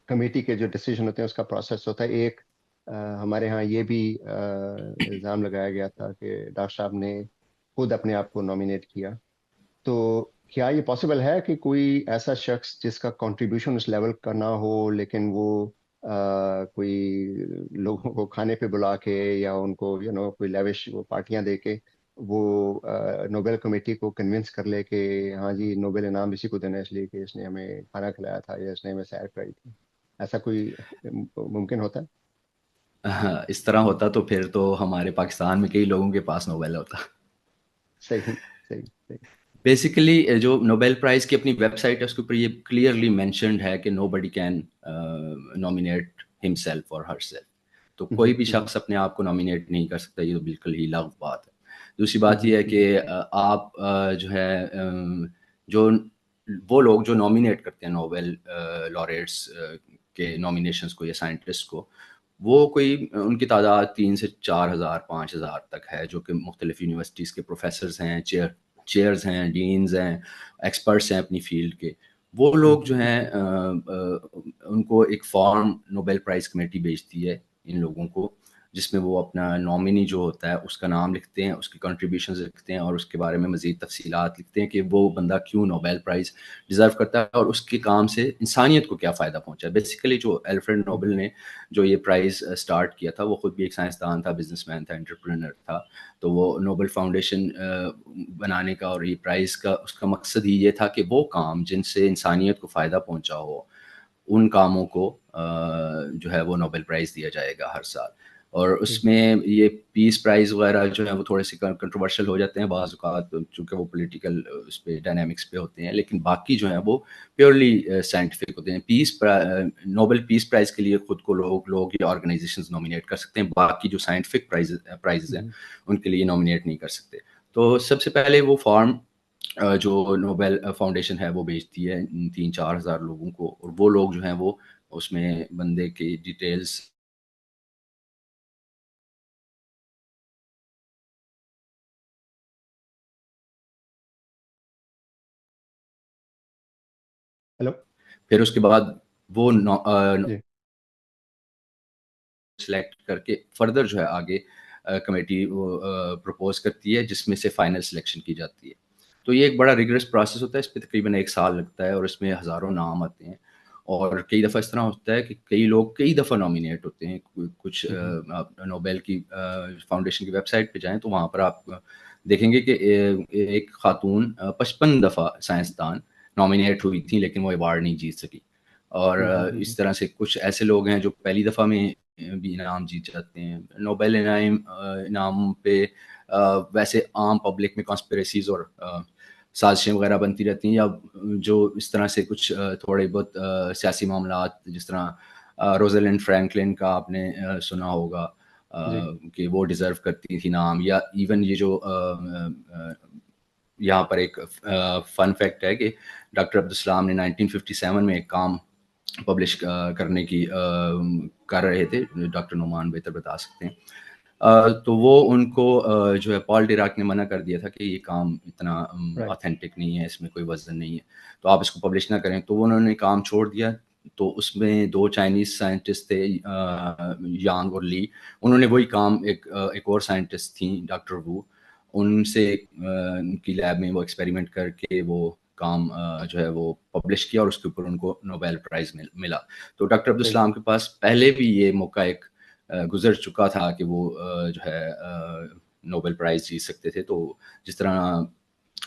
[SPEAKER 1] कमेटी के जो डिसीजन होते हैं उसका प्रोसेस होता है। एक हमारे यहाँ ये भी इल्ज़ाम लगाया गया था कि डॉक्टर साहब ने खुद अपने आप को नॉमिनेट किया। तो क्या ये पॉसिबल है कि कोई ऐसा शख्स जिसका कंट्रीब्यूशन उस लेवल का ना हो, लेकिन वो कोई लोगों को खाने पे बुला के या उनको कोई लेविश वो पार्टियां दे के वो नोबेल कमेटी को कन्विंस कर ले कि हाँ जी नोबेल इनाम इसी को देना है इसलिए कि इसने हमें खाना खिलाया था या इसने हमें सैर कराई थी? ऐसा कोई मुमकिन होता है?
[SPEAKER 3] हाँ, इस तरह होता तो फिर तो हमारे पाकिस्तान में कई लोगों के पास नोबेल होता।
[SPEAKER 1] सही सही सही।
[SPEAKER 3] बेसिकली जो नोबेल प्राइज़ की अपनी वेबसाइट है, उसके ऊपर ये क्लियरली मेंशन्ड है कि नोबडी कैन नॉमिनेट हिमसेल्फ और हरसेल्फ। तो कोई भी शख्स अपने आप को नॉमिनेट नहीं कर सकता, ये तो बिल्कुल ही लग़व बात है। दूसरी बात ये है कि आप जो है जो वो लोग जो नॉमिनेट करते हैं नोबेल लॉरेट्स के नॉमिनेशंस को या साइंटिस्ट को, वो कोई उनकी तादाद 3 से 4,000 5,000 तक है, जो कि मुख्तलिफ यूनिवर्सिटीज़ के प्रोफेसर्स हैं, चेयर्स हैं, डीन्स हैं, एक्सपर्ट्स हैं अपनी फ़ील्ड के। वो लोग जो हैं उनको एक फॉर्म नोबेल प्राइज़ कमेटी भेजती है इन लोगों को, जिसमें वो अपना नॉमिनी जो होता है उसका नाम लिखते हैं, उसकी कंट्रीब्यूशंस लिखते हैं, और उसके बारे में मज़ीद तफ़सीलात लिखते हैं कि वो बंदा क्यों नोबेल प्राइज़ डिज़र्व करता है और उसके काम से इंसानियत को क्या फ़ायदा पहुँचा है। बेसिकली जो अल्फ्रेड नोबेल ने जो ये प्राइज़ स्टार्ट किया था, वो खुद भी एक साइंसदान था, बिज़नेसमैन था, एंटरप्रेन्योर था। तो वो नोबेल फाउंडेशन बनाने का और ये प्राइज़ का उसका मकसद ही ये था कि वो काम जिनसे इंसानियत को फ़ायदा पहुँचा हो, उन कामों को जो है वो नोबेल प्राइज़ दिया जाएगा हर साल। और उसमें ये पीस प्राइज़ वगैरह जो है वो थोड़े से कंट्रोवर्शियल हो जाते हैं बाज़ औक़ात, चूँकि वो पॉलिटिकल उस पे डायनामिक्स पे होते हैं, लेकिन बाकी जो हैं वो प्योरली साइंटिफिक होते हैं। नोबेल पीस प्राइज़ के लिए खुद को लोग या ऑर्गेनाइज़ेशंस नॉमिनेट कर सकते हैं, बाकी जो साइंटिफिक प्राइज़ेज़ हैं उनके लिए नॉमिनेट नहीं कर सकते। तो सबसे पहले वो फॉर्म जो नोबेल फाउंडेशन है वो भेजती है 3-4 हज़ार लोगों को, और वो लोग जो हैं वो उसमें बंदे की डिटेल्स
[SPEAKER 1] हेलो।
[SPEAKER 3] फिर उसके बाद वो
[SPEAKER 1] जी।
[SPEAKER 3] सेलेक्ट करके फर्दर जो है आगे कमेटी वो प्रपोज़ करती है, जिसमें से फाइनल सिलेक्शन की जाती है। तो ये एक बड़ा रिगरस प्रोसेस होता है, इस पे तकरीबन 1 साल लगता है, और इसमें हज़ारों नाम आते हैं, और कई दफ़ा इस तरह होता है कि कई लोग कई दफ़ा नॉमिनेट होते हैं। कुछ आप नोबेल की फाउंडेशन की वेबसाइट पे जाएँ तो वहाँ पर आप देखेंगे कि एक खातून 55 दफ़ा साइंसदान नॉमिनेट हुई थी, लेकिन वो अवार्ड नहीं जीत सकी। और इस तरह से कुछ ऐसे लोग हैं जो पहली दफ़ा में भी इनाम जीत जाते हैं। नोबेल इनाम पे वैसे आम पब्लिक में कॉन्स्पिरेसीज़ और साज़िशें वग़ैरह बनती रहती हैं, या जो इस तरह से कुछ थोड़े बहुत सियासी मामलात, जिस तरह रोज़ालिंड फ्रैंकलिन का आपने सुना होगा
[SPEAKER 1] जी।
[SPEAKER 3] कि वो डिज़र्व करती थी इनाम, या इवन ये जो यहाँ पर एक फन फैक्ट है कि डॉक्टर अब्दुल सलाम ने 1957 में एक काम पब्लिश करने की कर रहे थे, डॉक्टर नुमान बेहतर बता सकते हैं। तो वो उनको जो है पॉल डिराक ने मना कर दिया था कि ये काम इतना
[SPEAKER 1] राइट
[SPEAKER 3] ऑथेंटिक नहीं है, इसमें कोई वजन नहीं है, तो आप इसको पब्लिश ना करें। तो उन्होंने काम छोड़ दिया। तो उसमें दो चाइनीज़ साइंटिस्ट थे, यांग और ली। उन्होंने वही काम एक और साइंटिस्ट थी डॉक्टर वू, उनसे उनकी लैब में वो एक्सपेरिमेंट करके वो काम जो है वो पब्लिश किया और उसके ऊपर उनको नोबेल प्राइज़ मिला। तो डॉक्टर अब्दुल
[SPEAKER 1] सही
[SPEAKER 3] सलाम के पास पहले भी ये मौका एक गुज़र चुका था कि वो जो है नोबेल प्राइज़ जीत सकते थे। तो जिस तरह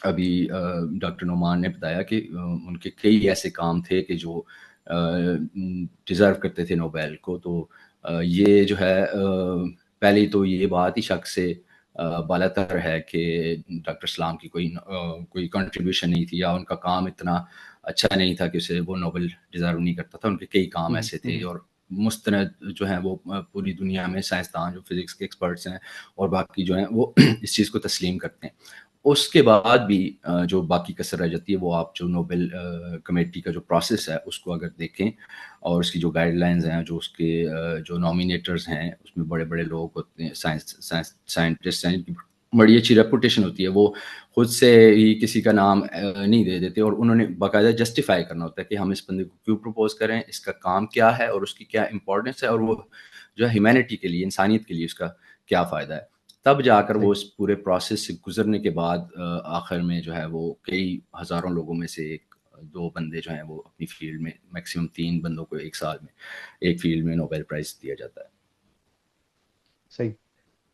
[SPEAKER 3] अभी डॉक्टर नुमान ने बताया कि उनके कई ऐसे काम थे कि जो डिज़र्व करते थे नोबेल को। तो ये जो है पहले तो ये बात ही शक से बालातर है कि डॉक्टर सलाम की कोई कंट्रीब्यूशन नहीं थी या उनका काम इतना अच्छा नहीं था कि उसे वो नोबेल डिज़र्व नहीं करता था। उनके कई काम ऐसे थे और मुस्तनद जो हैं वो पूरी दुनिया में साइंसदान जो फिज़िक्स के एक्सपर्ट्स हैं और बाकी जो हैं वो इस चीज़ को तस्लीम करते हैं। उसके बाद भी जो बाकी कसर रह जाती है वो आप जो नोबेल कमेटी का जो प्रोसेस है उसको अगर देखें और उसकी जो गाइडलाइंस हैं, जो उसके जो नॉमिनेटर्स हैं, उसमें बड़े-बड़े लोग होते हैं, साइंटिस्ट हैं जिनकी बड़ी अच्छी रेपुटेशन होती है। वो खुद से ही किसी का नाम नहीं दे देते और उन्होंने बाकायदा जस्टिफ़ाई करना होता है कि हम इस बंदे को क्यों प्रपोज़ करें, इसका काम क्या है और उसकी क्या इम्पोर्टेंस है और वो जो है ह्यूमैनिटी के लिए, इंसानियत के लिए उसका क्या फ़ायदा है। तब जाकर वो
[SPEAKER 1] सही
[SPEAKER 3] इस पूरे प्रोसेस से गुज़रने के बाद आखिर में जो है वो कई हज़ारों लोगों में से 1-2 बंदे जो हैं वो अपनी फ़ील्ड में, मैक्सिमम 3 बंदों को 1 साल में एक फ़ील्ड में नोबेल प्राइज़ दिया जाता है।
[SPEAKER 1] सही।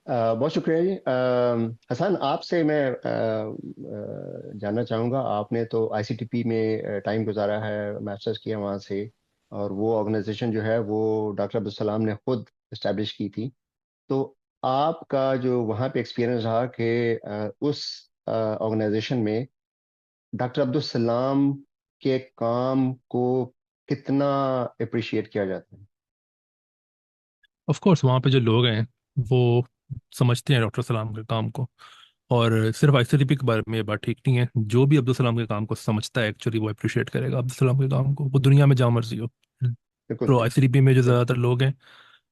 [SPEAKER 1] बहुत शुक्रिया जी। हसन, आपसे मैं जानना चाहूँगा, आपने तो आईसीटीपी में टाइम गुजारा है, मास्टर्स किया वहाँ से, और वो ऑर्गेनाइजेशन जो है वो डॉक्टर अब्दुल सलाम ने खुद इस्टेब्लिश की थी। तो आपका जो वहाँ पे एक्सपीरियंस रहा कि उस ऑर्गेनाइजेशन में डॉक्टर अब्दुल सलाम के काम को कितना अप्रिशिएट किया जाता है?
[SPEAKER 4] ऑफ कोर्स वहाँ पे जो लोग हैं वो समझते हैं डॉक्टर सलाम के काम को। और सिर्फ आईसीटीपी के बारे में ये बात ठीक नहीं है, जो भी अब्दुल सलाम के काम को समझता है एक्चुअली वो अप्रिशिएट करेगा अब्दुल सलाम के काम को, वो दुनिया में जहाँ मर्जी हो।
[SPEAKER 1] बिल्कुल
[SPEAKER 4] तो
[SPEAKER 1] सही।
[SPEAKER 4] आईसीटीपी में जो
[SPEAKER 1] सही।
[SPEAKER 4] ज़्यादातर लोग हैं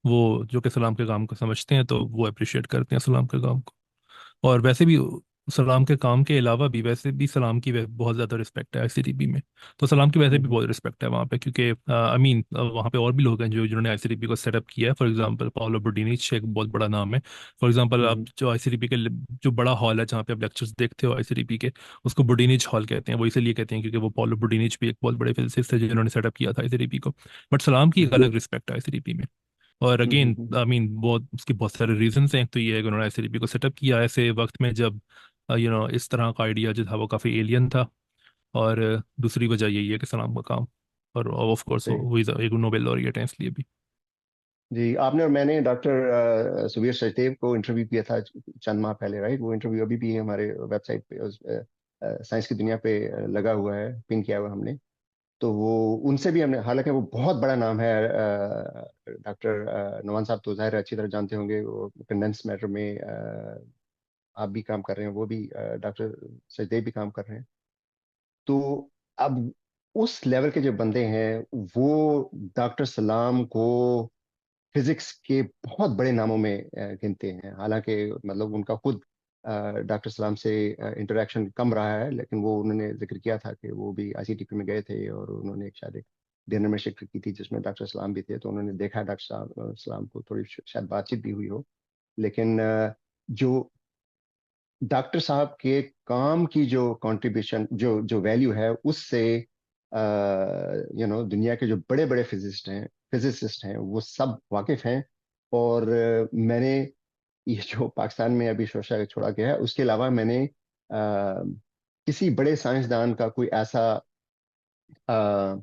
[SPEAKER 4] वो जो कि सलाम के काम को समझते हैं तो वो अप्रिशिएट करते हैं सलाम के काम को। और वैसे भी सलाम के काम के अलावा भी वैसे भी सलाम की बहुत ज़्यादा रिस्पेक्ट है आईसीटीपी में। तो सलाम की वैसे भी
[SPEAKER 1] हम्म।
[SPEAKER 4] बहुत रिस्पेक्ट है वहाँ पे, क्योंकि आई मीन वहाँ पे और भी लोग हैं जो जिन्होंने आईसीटीपी को सेटअप किया है। फॉर एग्जांपल पाओलो बोर्डिनिच एक बहुत बड़ा नाम है। फॉर एग्जांपल आप
[SPEAKER 1] हम्म।
[SPEAKER 4] जो आईसीटीपी के जो बड़ा हॉल है जहाँ पे आप लेक्चर्स देखते हो आईसीटीपी के, उसको बोर्डिनिच हॉल कहते हैं। वो इसलिए कहते हैं क्योंकि वो पाओलो बोर्डिनिच भी एक बहुत बड़े फिजिसिस्ट थे जिन्होंने सेटअप किया था आईसीटीपी को। बट सलाम की एक
[SPEAKER 1] हम्म।
[SPEAKER 4] अलग रिस्पेक्ट है आईसीटीपी में। और
[SPEAKER 1] हम्म।
[SPEAKER 4] अगेन आई मीन बहुत उसकी बहुत सारे रीजंस हैं। तो ये है कि उन्होंने एसएलपी को सेटअप किया ऐसे वक्त में जब इस तरह का आइडिया जो था वो काफ़ी एलियन था। और दूसरी वजह यही है कि सलाम का काम, और ऑफ कोर्स
[SPEAKER 1] सही।
[SPEAKER 4] वो एक नोबेल लॉरिएट है इसलिए भी।
[SPEAKER 1] जी, आपने और मैंने डॉक्टर सुबीर सचदेव को इंटरव्यू किया था चंद माह पहले, राइट? वो इंटरव्यू अभी भी हमारे वेबसाइट पे, उस साइंस की दुनिया पे लगा हुआ है, पिन किया हुआ हमने। तो वो उनसे भी हमने, हालांकि वो बहुत बड़ा नाम है, डॉक्टर नवान साहब तो जाहिर है अच्छी तरह जानते होंगे, वो कंडेंस मैटर में आप भी काम कर रहे हैं, वो भी डॉक्टर सचदेव भी काम कर रहे हैं। तो अब उस लेवल के जो बंदे हैं वो डॉक्टर सलाम को फिजिक्स के बहुत बड़े नामों में गिनते हैं। हालांकि मतलब उनका खुद डॉक्टर सलाम से इंटरेक्शन कम रहा है, लेकिन वो उन्होंने जिक्र किया था कि वो भी आईसीटीपी में गए थे और उन्होंने एक शायद एक डिनर में शिरकत की थी जिसमें डॉक्टर सलाम भी थे, तो उन्होंने देखा डॉक्टर सलाम को, थोड़ी शायद बातचीत भी हुई हो। लेकिन जो डॉक्टर साहब के काम की जो कंट्रीब्यूशन, जो जो वैल्यू है, उससे दुनिया के जो बड़े बड़े फिजिसिस्ट हैं वो सब वाकिफ हैं। और मैंने ये जो पाकिस्तान में अभी शोशा छोड़ा गया है, उसके अलावा मैंने किसी बड़े साइंसदान का कोई ऐसा अ,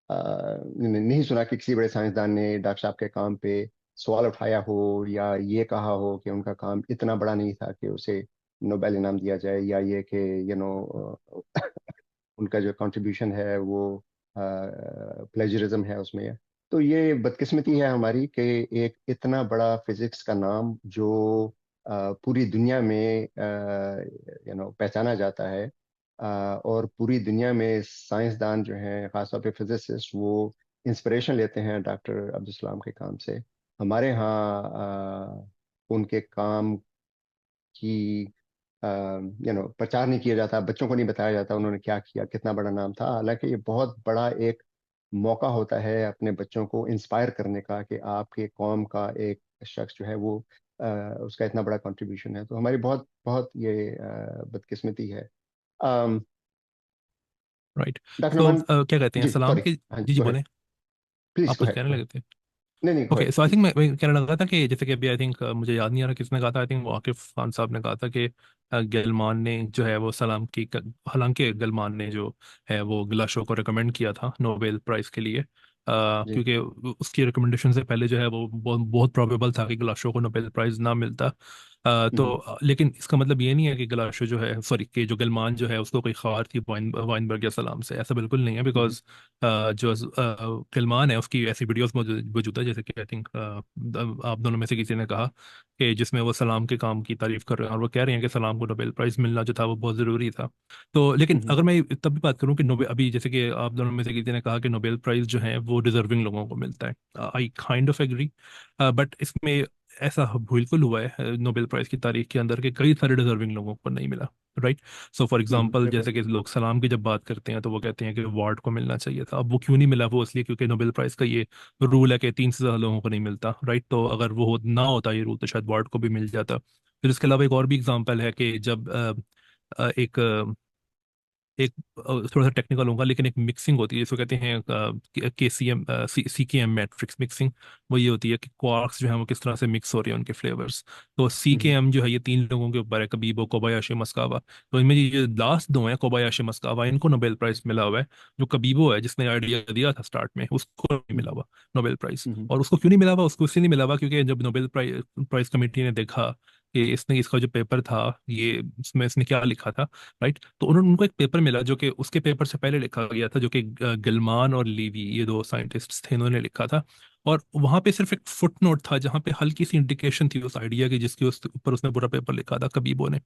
[SPEAKER 1] नहीं सुना कि किसी बड़े साइंसदान ने डॉक्टर साहब के काम पे सवाल उठाया हो या ये कहा हो कि उनका काम इतना बड़ा नहीं था कि उसे नोबेल इनाम दिया जाए, या ये कि उनका जो कंट्रीब्यूशन है वो प्लेजरिज्म है उसमें। तो ये बदकिस्मती है हमारी कि एक इतना बड़ा फिजिक्स का नाम जो पूरी दुनिया में पहचाना जाता है। और पूरी दुनिया में साइंसदान जो हैं, खासतौर पे फिजिसिस्ट, वो इंस्पिरेशन लेते हैं डॉक्टर अब्दुल सलाम के काम से। हमारे यहाँ उनके काम की प्रचार नहीं किया जाता, बच्चों को नहीं बताया जाता उन्होंने क्या किया, कितना बड़ा नाम था। हालांकि ये बहुत बड़ा एक मौका होता है अपने बच्चों को इंस्पायर करने का कि आपके कौम का एक शख्स जो है वो उसका इतना बड़ा कंट्रीब्यूशन है। तो हमारी बहुत बहुत ये बदकिस्मती है।
[SPEAKER 4] राइट।
[SPEAKER 1] डॉक्टर
[SPEAKER 4] तो
[SPEAKER 1] नुमान।
[SPEAKER 4] क्या कहते हैं
[SPEAKER 1] जी
[SPEAKER 4] सलाम
[SPEAKER 1] सॉरी।
[SPEAKER 4] के,
[SPEAKER 1] हाँ जी,
[SPEAKER 4] जी जी
[SPEAKER 1] गो अहेड।
[SPEAKER 4] बोलें।
[SPEAKER 1] प्लीज
[SPEAKER 4] आप
[SPEAKER 1] गो
[SPEAKER 4] कुछ
[SPEAKER 1] अहेड,
[SPEAKER 4] कहने
[SPEAKER 1] गो
[SPEAKER 4] लगे
[SPEAKER 1] अहेड।
[SPEAKER 4] थे।
[SPEAKER 1] नहीं नहीं, go
[SPEAKER 4] okay,
[SPEAKER 1] ahead
[SPEAKER 4] so I think
[SPEAKER 1] please.
[SPEAKER 4] मैं कहने लगा था कि जैसे कि अभी आई थिंक मुझे याद नहीं आ रहा किसने कहा था, आई थिंक वाकिफ खान साहब ने कहा था कि गलमान ने जो है वो सलाम की हालांकि गलमान ने जो है वो ग्लाशो को रिकमेंड किया था नोबेल प्राइज़ के लिए,
[SPEAKER 1] जी।
[SPEAKER 4] क्योंकि उसकी रिकमेंडेशन से पहले जो है वो बहुत प्रोबेबल था कि ग्लाशो को नोबेल प्राइज़ ना मिलता।
[SPEAKER 1] हम्म
[SPEAKER 4] लेकिन इसका मतलब ये नहीं है कि ग्लाशो जो है, सॉरी, कि जो गलमान जो है उसको कोई खार थी वाइनबर्ग या सलाम से, ऐसा बिल्कुल नहीं है।
[SPEAKER 1] हम्म
[SPEAKER 4] बिकॉज जो सलमान है उसकी ऐसी वीडियोस मौजूद है, जैसे कि आई थिंक आप दोनों में से किसी ने कहा कि जिसमें वो सलाम के काम की तारीफ कर रहे हैं और वो कह रहे हैं कि सलाम को नोबेल प्राइज़ मिलना जो था वो बहुत ज़रूरी था। तो लेकिन
[SPEAKER 1] हम्म
[SPEAKER 4] अगर मैं तब भी बात करूं कि नोबेल, अभी जैसे कि आप दोनों में से किसी ने कहा कि नोबेल प्राइज़ जो है वो डिजर्विंग लोगों को मिलता है, I kind of agree. But इसमें ऐसा बिल्कुल हुआ है नोबेल प्राइज की तारीख के अंदर कि कई सारे डिजर्विंग लोगों को नहीं मिला। राइट। सो फॉर एग्जांपल,
[SPEAKER 1] बिल्कुल।
[SPEAKER 4] जैसे कि लोग सलाम की जब बात करते हैं तो वो कहते हैं कि वार्ड को मिलना चाहिए था। अब वो क्यों नहीं मिला? वो इसलिए क्योंकि नोबेल प्राइज का ये रूल है कि 3 से ज़्यादा लोगों को नहीं मिलता। राइट। तो अगर वो ना होता ये रूल तो शायद वार्ड को भी मिल जाता। फिर इसके अलावा एक और भी एग्जाम्पल है कि जब एक थोड़ा सा टेक्निकल होगा, लेकिन एक मिक्सिंग होती है जिसको कहते हैं KCM CKM मैट्रिक्स मिक्सिंग। वो ये होती है कि क्वार्क्स जो है वो किस तरह से मिक्स हो रहे हैं उनके फ्लेवर्स। तो
[SPEAKER 1] हम्म
[SPEAKER 4] CKM जो है ये 3 लोगों के ऊपर है, कबीबो, कोबायाशी, मस्कावा। तो इनमें ये लास्ट 2 हैं, कोबायाशी, मस्कावा, इनको नोबेल प्राइज मिला हुआ है। जो कबीबो है जिसने आइडिया दिया था स्टार्ट में, उसको नहीं मिला हुआ नोबेल प्राइज।
[SPEAKER 1] हम्म
[SPEAKER 4] और उसको क्यों नहीं मिला हुआ? उसको इसलिए नहीं मिला हुआ क्योंकि जब नोबेल प्राइज प्राइज कमेटी ने देखा कि इसने, इसका जो पेपर था, ये इसमें इसने क्या लिखा था। राइट। तो उन्होंने, उनको एक पेपर मिला जो कि उसके पेपर से पहले लिखा गया था, जो कि गिलमान और लीवी, ये 2 साइंटिस्ट थे, इन्होंने लिखा था। और वहां पे सिर्फ एक फुट नोट था जहां पे हल्की सी इंडिकेशन थी उस आइडिया की, जिसके उस ऊपर उसने पूरा पेपर लिखा था कबीबो ने।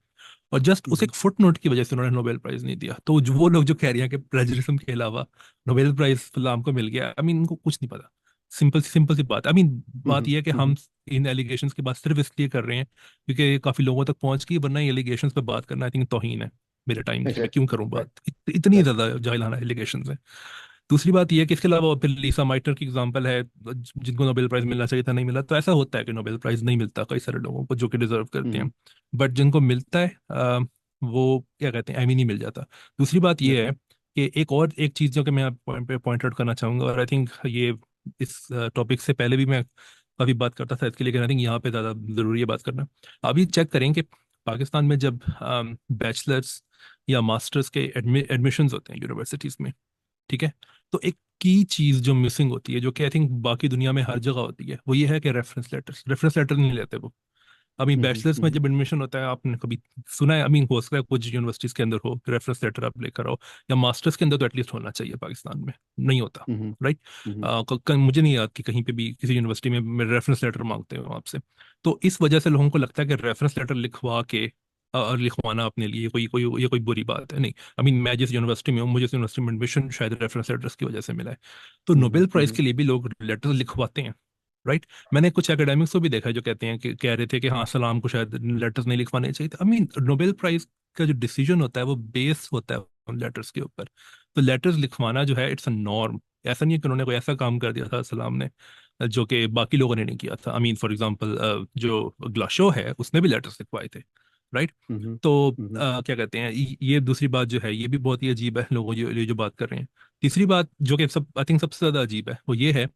[SPEAKER 4] और जस्ट उस एक फुट नोट की वजह से उन्होंने नोबेल प्राइज नहीं दिया। तो वो लोग जो कह रहे हैं कि प्लेजरिज्म के अलावा नोबेल प्राइज फलाम को मिल गया, आई मीन उनको कुछ नहीं पता। सिंपल सी बात, आई मीन बात यह है कि हम इन एलिगेशंस की बात सिर्फ इसलिए कर रहे हैं क्योंकि काफी लोगों तक पहुंच गई, वरना ये एलिगेशंस पे बात करना आई थिंक तौहीन है मेरे टाइम की। मैं क्यों
[SPEAKER 1] एग्जैक्टली।
[SPEAKER 4] करूं
[SPEAKER 1] राइट।
[SPEAKER 4] बात, इतनी
[SPEAKER 1] राइट।
[SPEAKER 4] ज्यादा जाहिलाना एलिगेशंस है। दूसरी बात यह है कि इसके अलावा फिर लीसा माइटर की एग्जांपल है, जिनको नोबेल प्राइज मिलना चाहिए था नहीं मिला। तो ऐसा होता है कि नोबेल प्राइज नहीं मिलता कई सारे लोगों को जो कि डिजर्व करते हैं। बट जिनको मिलता है वो क्या कहते हैं, एम ही नहीं मिल जाता। दूसरी बात यह है
[SPEAKER 1] बिल्कुल।
[SPEAKER 4] कि एक चीज जो कि मैं पॉइंट पे पॉइंट आउट करना चाहूंगा, और आई थिंक ये इस टॉपिक से पहले भी मैं काफी बात करता था इसके, लेकिन आई थिंक यहाँ पे ज़्यादा ज़रूरी है बात करना। अभी चेक करें कि पाकिस्तान में जब बैचलर्स या मास्टर्स के एडमिशन्स होते हैं यूनिवर्सिटीज़ में, ठीक है, तो एक की चीज़ जो मिसिंग होती है, जो कि आई थिंक बाकी दुनिया में हर जगह होती है, वो ये है कि रेफरेंस लेटर नहीं लेते वो। अभी बैचलर्स में
[SPEAKER 1] हम्म
[SPEAKER 4] जब एडमिशन होता है, आपने कभी सुना है? आई मीन हो सकता है कुछ यूनिवर्सिटीज़ के अंदर हो रेफरेंस लेटर आप लेकर आओ, या मास्टर्स के अंदर तो एटलीस्ट होना चाहिए, पाकिस्तान में नहीं होता।
[SPEAKER 1] हम्म
[SPEAKER 4] राइट। मुझे नहीं याद कि कहीं पे भी किसी यूनिवर्सिटी में रेफरेंस लेटर मांगते हो आपसे। तो इस वजह से लोगों को लगता है कि रेफरेंस लेटर लिखवा के और लिखवाना अपने लिए कोई कोई ये कोई बुरी बात है। नहीं, आई मीन मैं जिस यूनिवर्सिटी में हूँ, मुझे इस यूनिवर्सिटी में एडमिशन शायद रेफरेंस लेटर्स की वजह से मिला है। तो नोबेल प्राइज
[SPEAKER 1] हम्म
[SPEAKER 4] के लिए भी लोग लेटर्स लिखवाते हैं। राइट। मैंने कुछ एकेडमिक्स को भी देखा है जो कहते हैं कि कह रहे थे कि हाँ, सलाम को शायद लेटर्स नहीं लिखवाने चाहिए थे। आई मीन नोबेल प्राइज का जो डिसीजन होता है वो बेस होता है उन लेटर्स के ऊपर। तो लेटर्स लिखवाना जो है इट्स अ नॉर्म। ऐसा नहीं है कि उन्होंने कोई ऐसा काम कर दिया था सलाम ने जो कि बाकी लोगों ने नहीं किया था। आई मीन फॉर एग्जांपल जो ग्लाशो है उसने भी लेटर्स लिखवाए थे। राइट।
[SPEAKER 1] हम्म
[SPEAKER 4] तो
[SPEAKER 1] हम्म
[SPEAKER 4] क्या कहते हैं, ये दूसरी बात जो है ये भी बहुत ही अजीब है, लोगों जो बात कर रहे हैं। तीसरी बात जो कि सब आई थिंक सबसे ज्यादा अजीब है वो ये है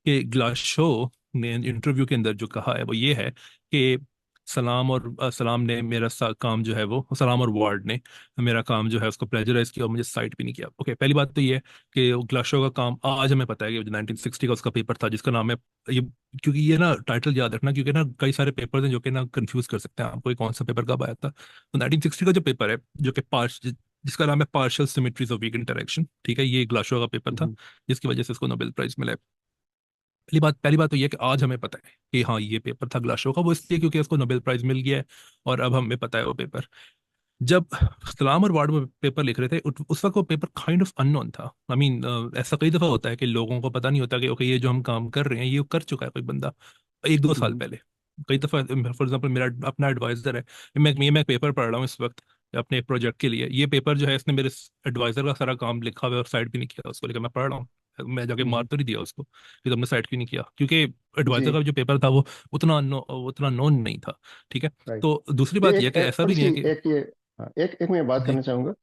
[SPEAKER 4] कि ग्लाशो ने इंटरव्यू के अंदर जो कहा है वो ये है कि सलाम और सलाम ने मेरा काम जो है वो, सलाम और वार्ड ने मेरा काम जो है उसको प्लेजराइज किया और मुझे साइट भी नहीं किया। ओके, पहली बात तो ये है कि ग्लाशो का काम आज हमें पता है कि जो 1960 का उसका पेपर था जिसका नाम है ये, क्योंकि ये ना टाइटल याद रखना, क्योंकि ना कई सारे पेपर हैं जो कि ना कंफ्यूज कर सकते हैं आपको कि कौन सा पेपर कब आया था। तो 1960 का जो पेपर है जो कि जिसका नाम है partial symmetries of weak interaction, ठीक है, ये ग्लाशो का पेपर था
[SPEAKER 1] हम्म
[SPEAKER 4] जिसकी वजह से उसको नोबेल प्राइज मिला है। पहली बात तो ये है कि आज हमें पता है कि हाँ ये पेपर था ग्लाशो का, वो इसलिए क्योंकि उसको नोबेल प्राइज मिल गया है और अब हमें पता है वो पेपर। जब सलाम और वार्ड में पेपर लिख रहे थे उस वक्त वो पेपर काइंड ऑफ अननोन था। आई मीन ऐसा कई दफा होता है कि लोगों को पता नहीं होता कि ओके ये जो हम काम कर रहे हैं ये कर चुका है कोई बंदा 1-2 साल
[SPEAKER 1] हम्म,
[SPEAKER 4] पहले। कई दफा फॉर एग्जांपल मेरा अपना एडवाइजर है, मैं पेपर पढ़ रहा हूँ इस वक्त अपने प्रोजेक्ट के लिए। ये पेपर जो है इसने मेरे एडवाइजर का सारा काम लिखा हुआ है और साइड भी नहीं किया उसको, लेकिन मैं पढ़ रहा हूँ। मैं जाके मार
[SPEAKER 1] हम्म,
[SPEAKER 4] तो नहीं दिया उसको कि तुमने साइड क्यों नहीं किया, क्योंकि एडवाइजर
[SPEAKER 1] जी,
[SPEAKER 4] का जो पेपर था वो उतना नोन नहीं था। ठीक है।
[SPEAKER 1] राइट।
[SPEAKER 4] तो दूसरी
[SPEAKER 1] ये
[SPEAKER 4] बात यह है कि
[SPEAKER 1] एक
[SPEAKER 4] ऐसा
[SPEAKER 1] थोड़ी
[SPEAKER 4] भी नहीं
[SPEAKER 1] सी
[SPEAKER 4] है कि
[SPEAKER 1] एक ये, हाँ, एक मैं बात
[SPEAKER 4] जी।
[SPEAKER 1] करना चाहूंगा।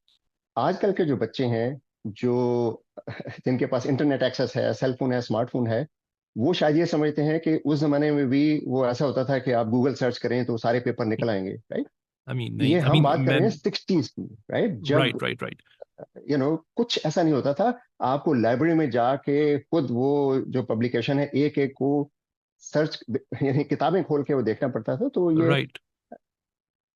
[SPEAKER 1] आजकल के जो बच्चे हैं, जो जिनके पास इंटरनेट एक्सेस है, सेल फोन है, स्मार्टफोन है, वो शायद ये समझते हैं कि उस जमाने में भी वो ऐसा होता था कि आप गूगल सर्च करें तो सारे पेपर निकल आएंगे, राइट।
[SPEAKER 4] आई मीन नहीं,
[SPEAKER 1] ये
[SPEAKER 4] आई
[SPEAKER 1] हम
[SPEAKER 4] मीन
[SPEAKER 1] बात कर
[SPEAKER 4] मैं
[SPEAKER 1] रहे हैं 60s की, राइट, जब
[SPEAKER 4] राइट राइट राइट।
[SPEAKER 1] कुछ ऐसा नहीं होता था। आपको लाइब्रेरी में जाके खुद वो जो पब्लिकेशन है एक एक को सर्च, यानी किताबें खोल के वो देखना पड़ता था। तो ये,
[SPEAKER 4] right.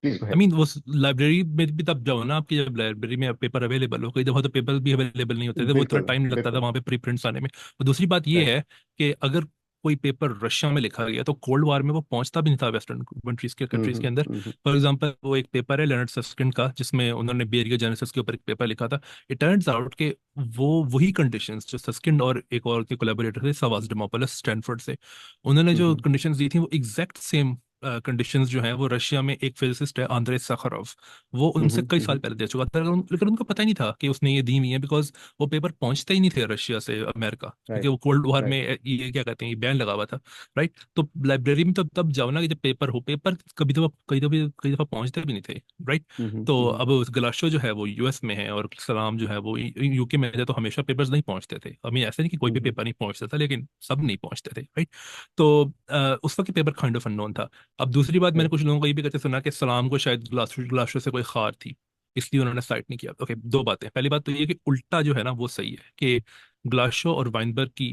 [SPEAKER 1] Please go
[SPEAKER 4] I
[SPEAKER 1] ahead.
[SPEAKER 4] Mean वो लाइब्रेरी में भी तब जाओ ना, आपकी जब लाइब्रेरी में पेपर अवेलेबल हो, कई दफा तो पेपर भी अवेलेबल नहीं होते थे, वो इतना
[SPEAKER 1] बिल्कुल,
[SPEAKER 4] टाइम लगता था
[SPEAKER 1] बिल्कुल,
[SPEAKER 4] वहां पे प्री प्रिंट्स आने में। और दूसरी बात ये
[SPEAKER 1] राइट।
[SPEAKER 4] है कि अगर कोई पेपर रशिया में लिखा गया तो कोल्ड वॉर में वो पहुंचता भी नहीं था वेस्टर्न कंट्रीज के अंदर। फॉर एग्जांपल वो एक पेपर है लेonard सस्किंड का जिसमें उन्होंने बेरियोजेनेसिस के ऊपर एक पेपर लिखा था। इट टर्न्स आउट के वो वही कंडीशंस जो सस्किंड और एक और के कोलैबोरेटर थे सवास डेमोपोलिस स्टैनफोर्ड से, उन्होंने जो कंडीशंस दी थी वो एग्जैक्ट सेम कंडीशंस जो हैं वो रशिया में एक फिजिसिस्ट है आंद्रे साखरोव, वो उनसे कई साल पहले दे चुका था, लेकिन उनको पता ही नहीं था कि उसने ये दी हुई है, बिकॉज वो पेपर पहुंचते ही नहीं थे रशिया से अमेरिका, क्योंकि
[SPEAKER 1] राइट,
[SPEAKER 4] वो कोल्ड वॉर में
[SPEAKER 1] राइट।
[SPEAKER 4] ये क्या कहते हैं ये बैन लगा हुआ था। राइट। तो लाइब्रेरी में तो तब जाओ ना कि जब पेपर हो, पेपर कई दफा पहुंचते भी नहीं थे। राइट। तो अब गलाशो जो है वो यूएस में है और सलाम जो है वो यूके में है, तो हमेशा पेपर्स नहीं पहुंचते थे। आई मीन ऐसे नहीं कि कोई भी पेपर नहीं पहुंचता था, लेकिन सब नहीं पहुंचते थे। राइट। तो उस वक्त पेपर काइंड ऑफ अननोन था। अब दूसरी बात, मैंने
[SPEAKER 1] राइट।
[SPEAKER 4] कुछ लोगों को ये भी कहते सुना कि सलाम को शायद ग्लाशो से कोई खार थी, इसलिए उन्होंने साइट नहीं किया। ओके, दो बातें। पहली बात तो ये कि उल्टा जो है ना वो सही है कि ग्लाशो और वाइनबर्ग की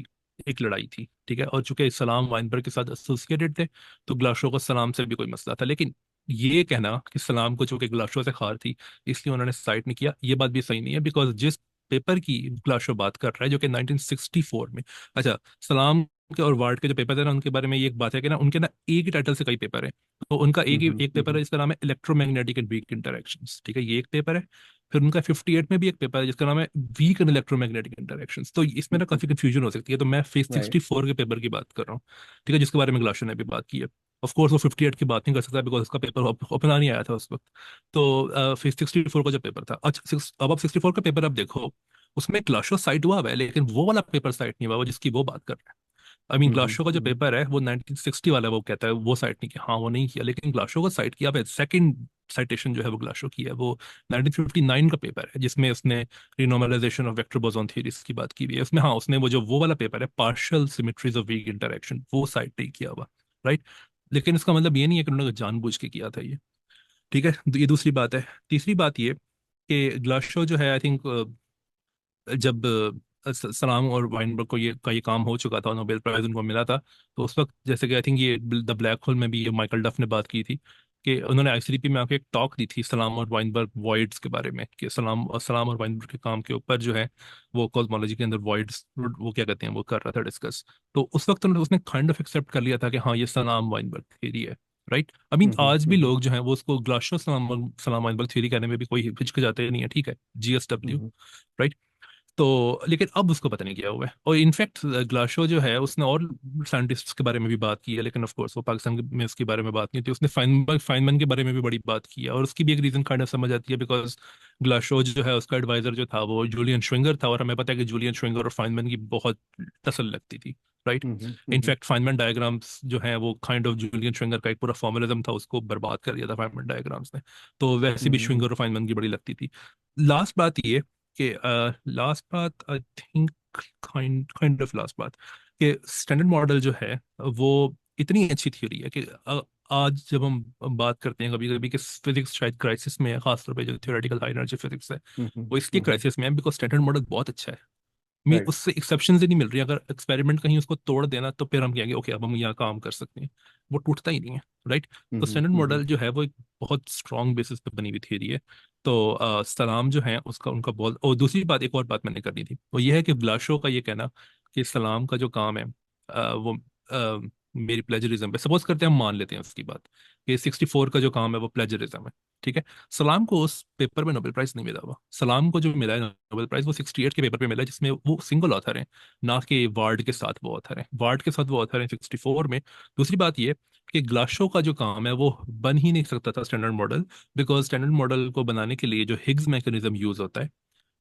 [SPEAKER 4] एक लड़ाई थी। ठीक है। और चूंकि सलाम वाइनबर्ग के साथ एसोसिएटेड थे तो ग्लाशो को सलाम से भी कोई मसला था, लेकिन ये कहना कि सलाम को चूंकि ग्लाशो से खार थी इसलिए उन्होंने साइट नहीं किया, ये बात भी सही नहीं है। बिकॉज जिस पेपर की ग्लाशो बात कर रहा है जो कि 1964 में, अच्छा, सलाम के और वार्ड के जो पेपर थे ना उनके बारे में ये एक बात है कि ना उनके ना एक ही टाइटल से कई पेपर हैं। तो उनका एक पेपर है जिसका नाम है इलेक्ट्रोमैग्नेटिक एंड वीक इंटरेक्शंस। ठीक है, ये एक पेपर है। फिर उनका 58 में भी एक पेपर है जिसका नाम है वीक एंड इलेक्ट्रोमैग्नेटिक इंटरेक्शंस। तो इसमें ना काफी कंफ्यूजन हो सकती है, तो मैं फेज
[SPEAKER 1] राइट।
[SPEAKER 4] 64 के पेपर की बात कर रहा हूँ। ठीक है, जिसके बारे में ग्लाशो ने भी बात की है। ऑफ कोर्स वो 58 की बात नहीं कर सकता बिकॉज उसका पेपर ओपन नहीं आया था उस वक्त। तो फेज 64 का जो पेपर था, अच्छा अब आप 64 का पेपर आप देखो, उसमें ग्लाशो साइट हुआ है लेकिन वो वाला पेपर साइट नहीं हुआ वो जिसकी वो बात कर रहे हैं। आई मीन ग्लाशो का जो पेपर है वो 1960 वाला है, वो कहता है वो साइट नहीं किया, हाँ वो नहीं किया, लेकिन ग्लाशो का साइट किया है। सेकंड साइटेशन जो है वो ग्लाशो की है, वो 1959 का पेपर है जिसमें उसने रिनॉर्मलाइजेशन ऑफ वेक्टर बोसॉन थ्योरीज की बात की हुई है उसमें। हाँ, उसने वो वाला पेपर है partial symmetries of weak interaction, वो साइट नहीं किया हुआ। राइट। लेकिन इसका मतलब ये नहीं है कि उन्होंने जानबूझ के किया था ये। ठीक है, ये दूसरी बात है। तीसरी बात ये कि ग्लाशो जो है आई थिंक जब सलाम और वाइनबर्ग को ये काम हो चुका था, नोबेल प्राइज उनको मिला था, तो उस वक्त जैसे कि आई थिंक ये द ब्लैक होल में भी ये माइकल डफ ने बात की थी कि उन्होंने आईसीडीपी में आके एक टॉक दी थी सलाम और वाइनबर्ग वॉइड्स के बारे में, कि सलाम और वाइनबर्ग के काम के ऊपर जो है वो कॉस्मोलॉजी के अंदर वॉइड्स वो क्या कहते हैं वो कर रहा था डिस्कस। तो उस वक्त उसने काइंड ऑफ एक्सेप्ट कर लिया था कि हाँ ये सलाम वाइनबर्ग थ्योरी है। राइट। आई मीन आज भी लोग जो हैं वो उसको ग्लाशो सलाम सलाम वाइनबर्ग थ्योरी कहने में भी कोई हिचकिचाते नहीं है। ठीक है, जीएसडब्ल्यू। राइट। तो लेकिन अब उसको पता नहीं क्या हुआ है। और इनफैक्ट ग्लाशो जो है उसने और साइंटिस्ट्स के बारे में भी बात की है, लेकिन ऑफ कोर्स वो पाकिस्तान में उसके बारे में बात नहीं थी। उसने फाइनमैन के बारे में भी बड़ी बात की है और उसकी भी एक रीजन काइंड ऑफ समझ आती है, बिकॉज ग्लाशो जो है उसका एडवाइजर जो था वो जूलियन श्विंगर था, और हमें पता है कि जूलियन श्विंगर और फाइनमैन की बहुत टसल लगती थी। राइट। इनफैक्ट फाइनमैन डायग्राम्स जो है वो काइंड ऑफ जूलियन श्विंगर का एक पूरा फॉर्मुलिज्म था, उसको बर्बाद कर दिया था फाइनमैन डायग्राम्स ने। तो वैसे भी श्विंगर और फाइनमैन की बड़ी लगती थी। लास्ट बात ये कि लास्ट बात I think kind kind of last बात कि स्टैंडर्ड मॉडल जो है वो इतनी अच्छी थ्योरी है कि आज जब हम बात करते हैं कभी कभी कि फिजिक्स शायद क्राइसिस में है, खासतौर पे जो थ्योरेटिकल हाई एनर्जी फिजिक्स है वो इसलिए क्राइसिस में है बिकॉज स्टैंडर्ड मॉडल बहुत अच्छा है। मी
[SPEAKER 1] राइट।
[SPEAKER 4] उससे एक्सेप्शन ही नहीं मिल रही, अगर एक्सपेरिमेंट कहीं उसको तोड़ देना तो फिर हम कहेंगे ओके अब हम यहाँ काम कर सकते हैं, वो टूटता ही नहीं है। राइट। तो स्टैंडर्ड मॉडल जो है वो एक बहुत स्ट्रॉन्ग बेसिस पे बनी हुई थियरी है। तो सलाम जो है उसका उनका बहुत, और दूसरी बात एक और बात मैंने करनी थी वो ये है कि ग्लाशो का ये कहना कि सलाम का जो काम है वो मेरी प्लेजरिज्म पे, सपोज करते हैं हम मान लेते हैं उसकी बात कि 64 का जो काम है वो प्लेजरिज्म है, ठीक है। सलाम को उस पेपर में नोबेल प्राइज नहीं मिला हुआ। सलाम को जो मिला है नोबेल प्राइज वो 68 के पेपर पे मिला है, जिसमें वो सिंगल ऑथर है, ना कि वार्ड के साथ वो ऑथर है। वार्ड के साथ वो ऑथर है 64 में। दूसरी बात ये कि ग्लाशो का जो काम है वो बन ही नहीं सकता था standard model, because standard model को बनाने के लिए जो हिग्स मैकेनिज्म यूज होता है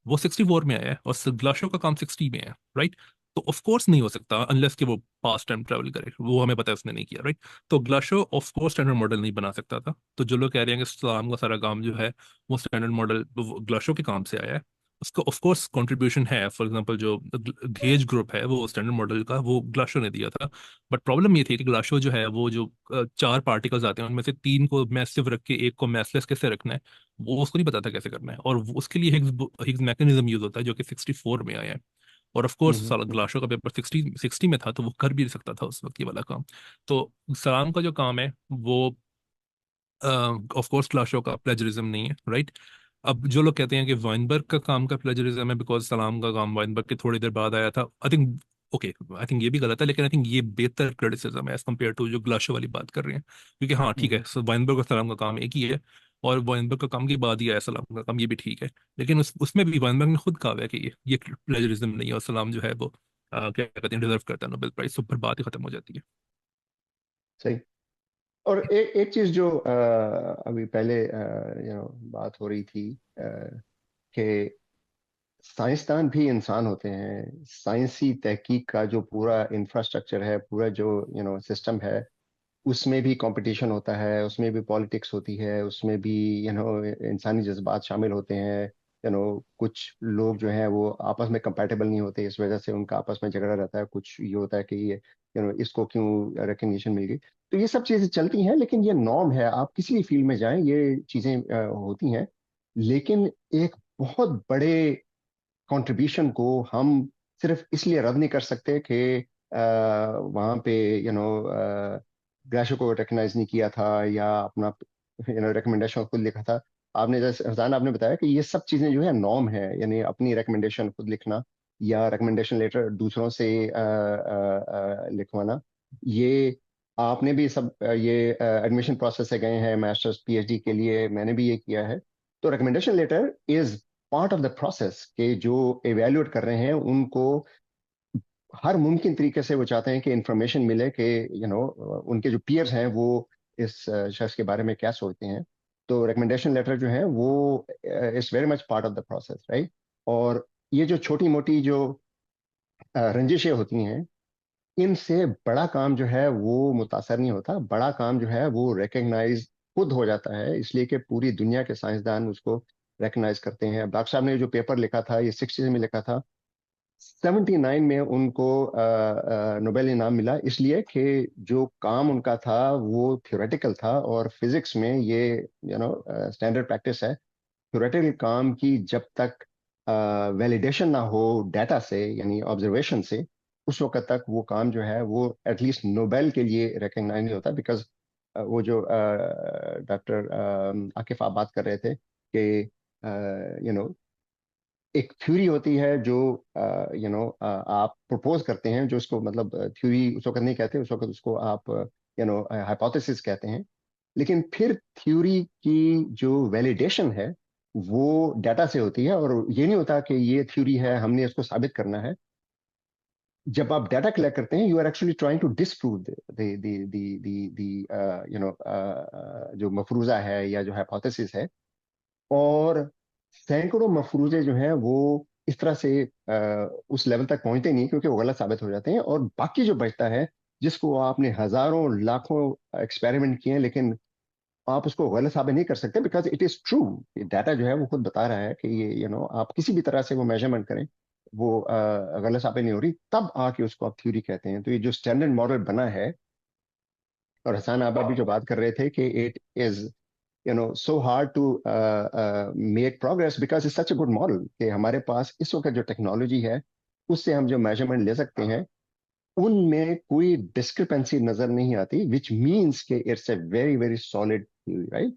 [SPEAKER 4] वो 64 में आया है और ग्लाशो का काम 60 में है, राइट। तो ऑफ कोर्स नहीं हो सकता अनलेस कि वो पास्ट टाइम ट्रैवल करे, वो हमें पता है उसने नहीं किया, राइट। तो ग्लाशो ऑफ कोर्स स्टैंडर्ड मॉडल नहीं बना सकता था। तो जो लोग कह रहे हैं कि सलाम का सारा काम जो है वो स्टैंडर्ड मॉडल ग्लाशो के काम से आया है, उसका ऑफ कोर्स कंट्रीब्यूशन है। फॉर एग्जांपल जो गेज ग्रुप है वो स्टैंडर्ड मॉडल का वो ग्लाशो ने दिया था। बट प्रॉब्लम ये थी कि ग्लाशो जो है वो जो चार पार्टिकल्स आते हैं उनमें से तीन को मैसिव रख के एक को मैसलेस कैसे रखना है वो उसको नहीं पता था कैसे करना है, और उसके लिए हिग्स मैकेनिज्म यूज होता है जो कि 64 में आया है। और ऑफ कोर्स ग्लाशो का पेपर 60 में था, तो वो कर भी नहीं सकता था उस वक्त ये वाला काम। तो सलाम का जो काम है वो ऑफ कोर्स ग्लाशो का प्लेजरिज्म नहीं है, राइट। अब जो लोग कहते हैं कि वाइनबर्ग का काम का प्लेजरिज्म है बिकॉज सलाम का काम वाइनबर्ग के थोड़ी देर बाद आया था, I think okay, I think ये भी गलत है, लेकिन आई थिंक ये बेहतर क्रिटिसिज्म है एज कम्पेयर टू जो ग्लाशो वाली बात कर रहे हैं। क्योंकि हाँ ठीक है, वाइनबर्ग और सलाम का काम एक ही है, और वाइनबर्ग का काम के बाद ही आया सलाम का काम, ये भी ठीक है। लेकिन उसमें भी वाइनबर्ग ने खुद कहा हुआ है कि ये प्लेजरिज्म नहीं है और सलाम जो है वो क्या कहते हैं डिजर्व करता है नोबेल प्राइज, तो फिर बात ही खत्म हो जाती है।
[SPEAKER 1] सही। और एक चीज जो अभी पहले बात हो रही थी कि साइंसदान भी इंसान होते हैं। साइंसी तहकीक का जो पूरा इंफ्रास्ट्रक्चर है, पूरा जो सिस्टम है, उसमें भी कंपटीशन होता है, उसमें भी पॉलिटिक्स होती है, उसमें भी इंसानी जज्बात शामिल होते हैं। कुछ लोग जो हैं वो आपस में कंपैटिबल नहीं होते, इस वजह से उनका आपस में झगड़ा रहता है। कुछ ये होता है कि ये इसको क्यों रिकग्निशन मिल गई। तो ये सब चीजें चलती हैं, लेकिन ये नॉर्म है। आप किसी भी फील्ड में जाएं ये चीजें होती हैं। लेकिन एक बहुत बड़े कंट्रीब्यूशन को हम सिर्फ इसलिए रद्द नहीं कर सकते कि वहाँ पे ग्राशो को रिकग्नाइज नहीं किया था या अपना रिकमेंडेशन खुद लिखा था। आपने जैसे हजान आपने बताया कि ये सब चीजें जो है नॉर्म है, यानी अपनी रिकमेंडेशन खुद लिखना या रिकमेंडेशन लेटर दूसरों से लिखवाना। ये आपने भी सब ये एडमिशन प्रोसेस से गए हैं मास्टर्स पीएचडी के लिए, मैंने भी ये किया है। तो recommendation letter is part of the process के जो एवेल्युएट कर रहे हैं उनको हर मुमकिन तरीके से वो चाहते हैं कि इंफॉर्मेशन मिले कि उनके जो पीयर्स हैं वो इस शख्स के बारे में क्या सोचते हैं। तो रिकमेंडेशन लेटर जो है वो is very much part of the process, right. और ये जो छोटी मोटी जो रंजिशें होती हैं, इनसे बड़ा काम जो है वो मुतासर नहीं होता। बड़ा काम जो है वो रिकग्नाइज खुद हो जाता है, इसलिए कि पूरी दुनिया के साइंसदान उसको रिकग्नाइज करते हैं। अब डॉक्टर साहब ने जो पेपर लिखा था ये 60 में लिखा था, 79 में उनको नोबेल इनाम मिला, इसलिए कि जो काम उनका था वो थ्योरेटिकल था। और फिजिक्स में ये स्टैंडर्ड प्रैक्टिस है, थ्योरेटिकल काम की जब तक वैलिडेशन ना हो डाटा से यानी ऑब्जर्वेशन से, उस वक्त तक वो काम जो है वो एटलीस्ट नोबेल के लिए रिकग्नाइज नहीं होता। बिकॉज वो जो डॉक्टर आकिफ आप बात कर रहे थे कि एक थ्योरी होती है जो आप प्रपोज करते हैं, जो उसको मतलब थ्योरी उस वक्त नहीं कहते, उस वक्त उसको आप हाइपोथेसिस कहते हैं। लेकिन फिर थ्योरी की जो वैलिडेशन है वो डाटा से होती है, और ये नहीं होता कि ये थ्योरी है हमने इसको साबित करना है। जब आप डाटा कलेक्ट करते हैं you are actually trying to disprove जो मफरूजा है या जो हाइपोथेसिस है। और सैकड़ों मफरूजे जो हैं वो इस तरह से उस लेवल तक पहुंचते नहीं, क्योंकि वो गलत साबित हो जाते हैं। और बाकी जो बचता है, जिसको आपने हजारों लाखों एक्सपेरिमेंट किए हैं लेकिन आप उसको गलत साबित नहीं कर सकते, because it is true. Data जो है वो खुद बता रहा है कि ये आप किसी भी तरह से वो मेजरमेंट करें वो गलत साबित नहीं हो रही, तब आके उसको आप थ्योरी कहते हैं। तो ये जो स्टैंडर्ड मॉडल बना है, और हसन आप अभी जो बात कर रहे थे कि it is so hard to make progress because it's such a good model कि हमारे पास इस वक्त जो टेक्नोलॉजी है उससे हम जो मेजरमेंट ले सकते हैं उनमें कोई डिस्क्रिपेंसी नजर नहीं आती, विच मीन्स कि it's a very very solid theory, right.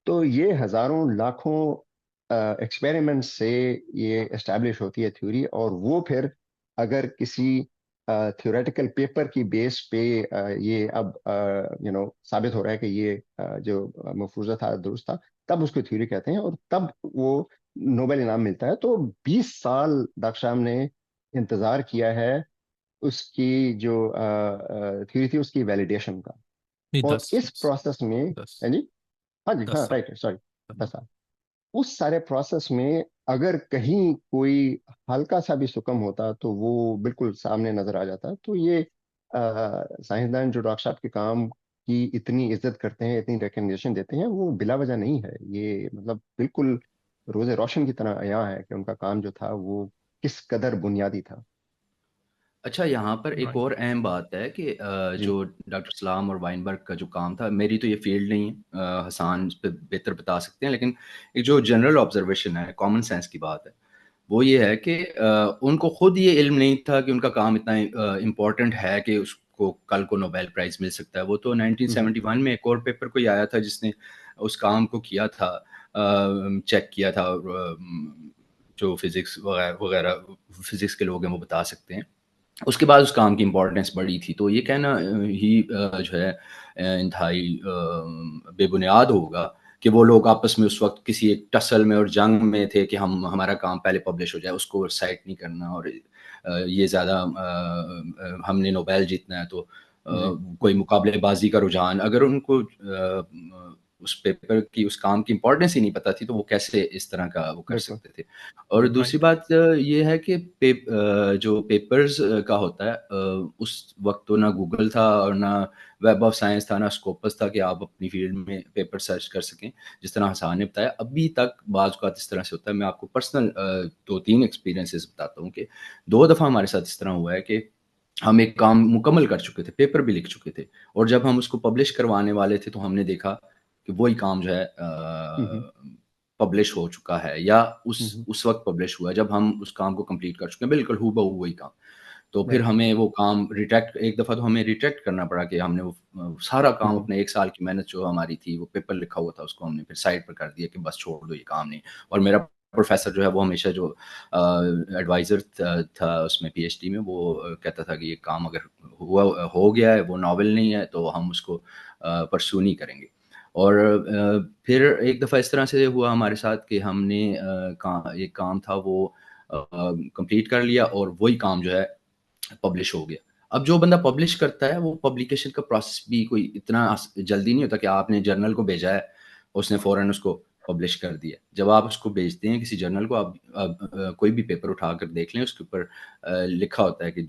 [SPEAKER 1] तो ये हजारों लाखों एक्सपेरिमेंट से ये एस्टैब्लिश होती है थ्योरी, और वो फिर अगर किसी थ्योरेटिकल पेपर की बेस पे ये अब साबित हो रहा है कि ये जो मफरूज़ा था दुरुस्त था, तब उसको थ्योरी कहते हैं और तब वो नोबेल इनाम मिलता है। तो 20 साल डॉक्टर साहब ने इंतजार किया है उसकी जो थ्योरी थी उसकी वैलिडेशन का।
[SPEAKER 4] नहीं,
[SPEAKER 1] और
[SPEAKER 4] 10
[SPEAKER 1] इस प्रोसेस में,
[SPEAKER 4] दस
[SPEAKER 1] हाँ जी, हाँ जी, हाँ
[SPEAKER 4] 10 साल।
[SPEAKER 1] राइट, सॉरी, 10 साल। उस सारे प्रोसेस में अगर कहीं कोई हल्का सा भी सुकम होता तो वो बिल्कुल सामने नजर आ जाता। तो ये साइंसदान जो डॉक्टर साहब के काम की इतनी इज्जत करते हैं, इतनी रिकग्निशन देते हैं, वो बिला वजह नहीं है। ये मतलब बिल्कुल रोज़े रोशन की तरह अयां है कि उनका काम जो था वो किस कदर बुनियादी था।
[SPEAKER 3] अच्छा, यहाँ पर एक
[SPEAKER 4] राइट।
[SPEAKER 3] और अहम बात है कि
[SPEAKER 1] जी
[SPEAKER 3] जो डॉक्टर सलाम और वाइनबर्ग का जो काम था, मेरी तो ये फील्ड नहीं है, हसान इस पे बेहतर बता सकते हैं, लेकिन एक जो जनरल ऑब्जर्वेशन है, कॉमन सेंस की बात है, वो ये है कि उनको खुद ये इल्म नहीं था कि उनका काम इतना इम्पोर्टेंट है कि उसको कल को नोबेल प्राइज़ मिल सकता है। वो तो
[SPEAKER 1] हम्म
[SPEAKER 3] 1971 में एक और पेपर कोई आया था जिसने उस काम को किया था, चेक किया था, जो फिज़िक्स वगैरह वगैरह फिज़िक्स के लोग हैं वो बता सकते हैं। उसके बाद उस काम की इम्पोर्टेंस बढ़ी थी। तो ये कहना ही जो है इंतहाई बेबुनियाद होगा कि वो लोग आपस में उस वक़्त किसी एक टसल में और जंग में थे कि हम हमारा काम पहले पब्लिश हो जाए, उसको साइट नहीं करना, और ये ज़्यादा हमने नोबेल जीतना है तो
[SPEAKER 1] जी
[SPEAKER 3] कोई मुकाबलेबाज़ी का रुझान, अगर उनको उस पेपर की, उस काम की इम्पोर्टेंस ही नहीं पता थी, तो वो कैसे इस तरह का वो कर
[SPEAKER 1] बिल्कुल
[SPEAKER 3] सकते थे। और
[SPEAKER 1] बिल्कुल।
[SPEAKER 3] दूसरी
[SPEAKER 4] राइट।
[SPEAKER 3] बात ये है कि जो पेपर्स का होता है, उस वक़्त तो ना गूगल था और ना वेब ऑफ साइंस था, ना स्कोपस था कि आप अपनी फ़ील्ड में पेपर सर्च कर सकें, जिस तरह हसन ने बताया। अभी तक बाज़ औक़ात इस तरह से होता है। मैं आपको पर्सनल 2-3 एक्सपीरियंसेस बताता हूँ कि 2 दफ़ा हमारे साथ इस तरह हुआ है कि हम एक काम मुकम्मल कर चुके थे, पेपर भी लिख चुके थे, और जब हम उसको पब्लिश करवाने वाले थे, तो हमने देखा कि वही काम जो है
[SPEAKER 1] हम्म
[SPEAKER 3] पब्लिश हो चुका है, या
[SPEAKER 1] हम्म
[SPEAKER 3] उस वक़्त पब्लिश हुआ है जब हम उस काम को कंप्लीट कर चुके हैं, बिल्कुल हूबहू वही काम। तो फिर
[SPEAKER 1] राइट
[SPEAKER 3] हमें वो काम रिट्रैक्ट, एक दफ़ा तो हमें रिट्रैक्ट करना पड़ा कि हमने वो सारा काम,
[SPEAKER 1] हम्म
[SPEAKER 3] अपने 1 साल की मेहनत जो हमारी थी, वो पेपर लिखा हुआ था, उसको हमने फिर साइड पर कर दिया कि बस छोड़ दो, ये काम नहीं। और मेरा प्रोफ़ेसर जो है वो हमेशा जो एडवाइज़र था उसमें पीएचडी में, वो कहता था कि ये काम अगर हो गया है, वो नॉवेल नहीं है, तो हम उसको परस्यू नहीं करेंगे। और फिर एक दफ़ा इस तरह से हुआ हमारे साथ कि हमने एक काम था वो कंप्लीट कर लिया, और वही काम जो है पब्लिश हो गया। अब जो बंदा पब्लिश करता है, वो पब्लिकेशन का प्रोसेस भी कोई इतना जल्दी नहीं होता कि आपने जर्नल को भेजा है, उसने फ़ौरन उसको पब्लिश कर दिया। जब आप उसको भेजते हैं किसी जर्नल को, आप कोई भी पेपर उठाकर देख लें, उसके ऊपर लिखा होता है कि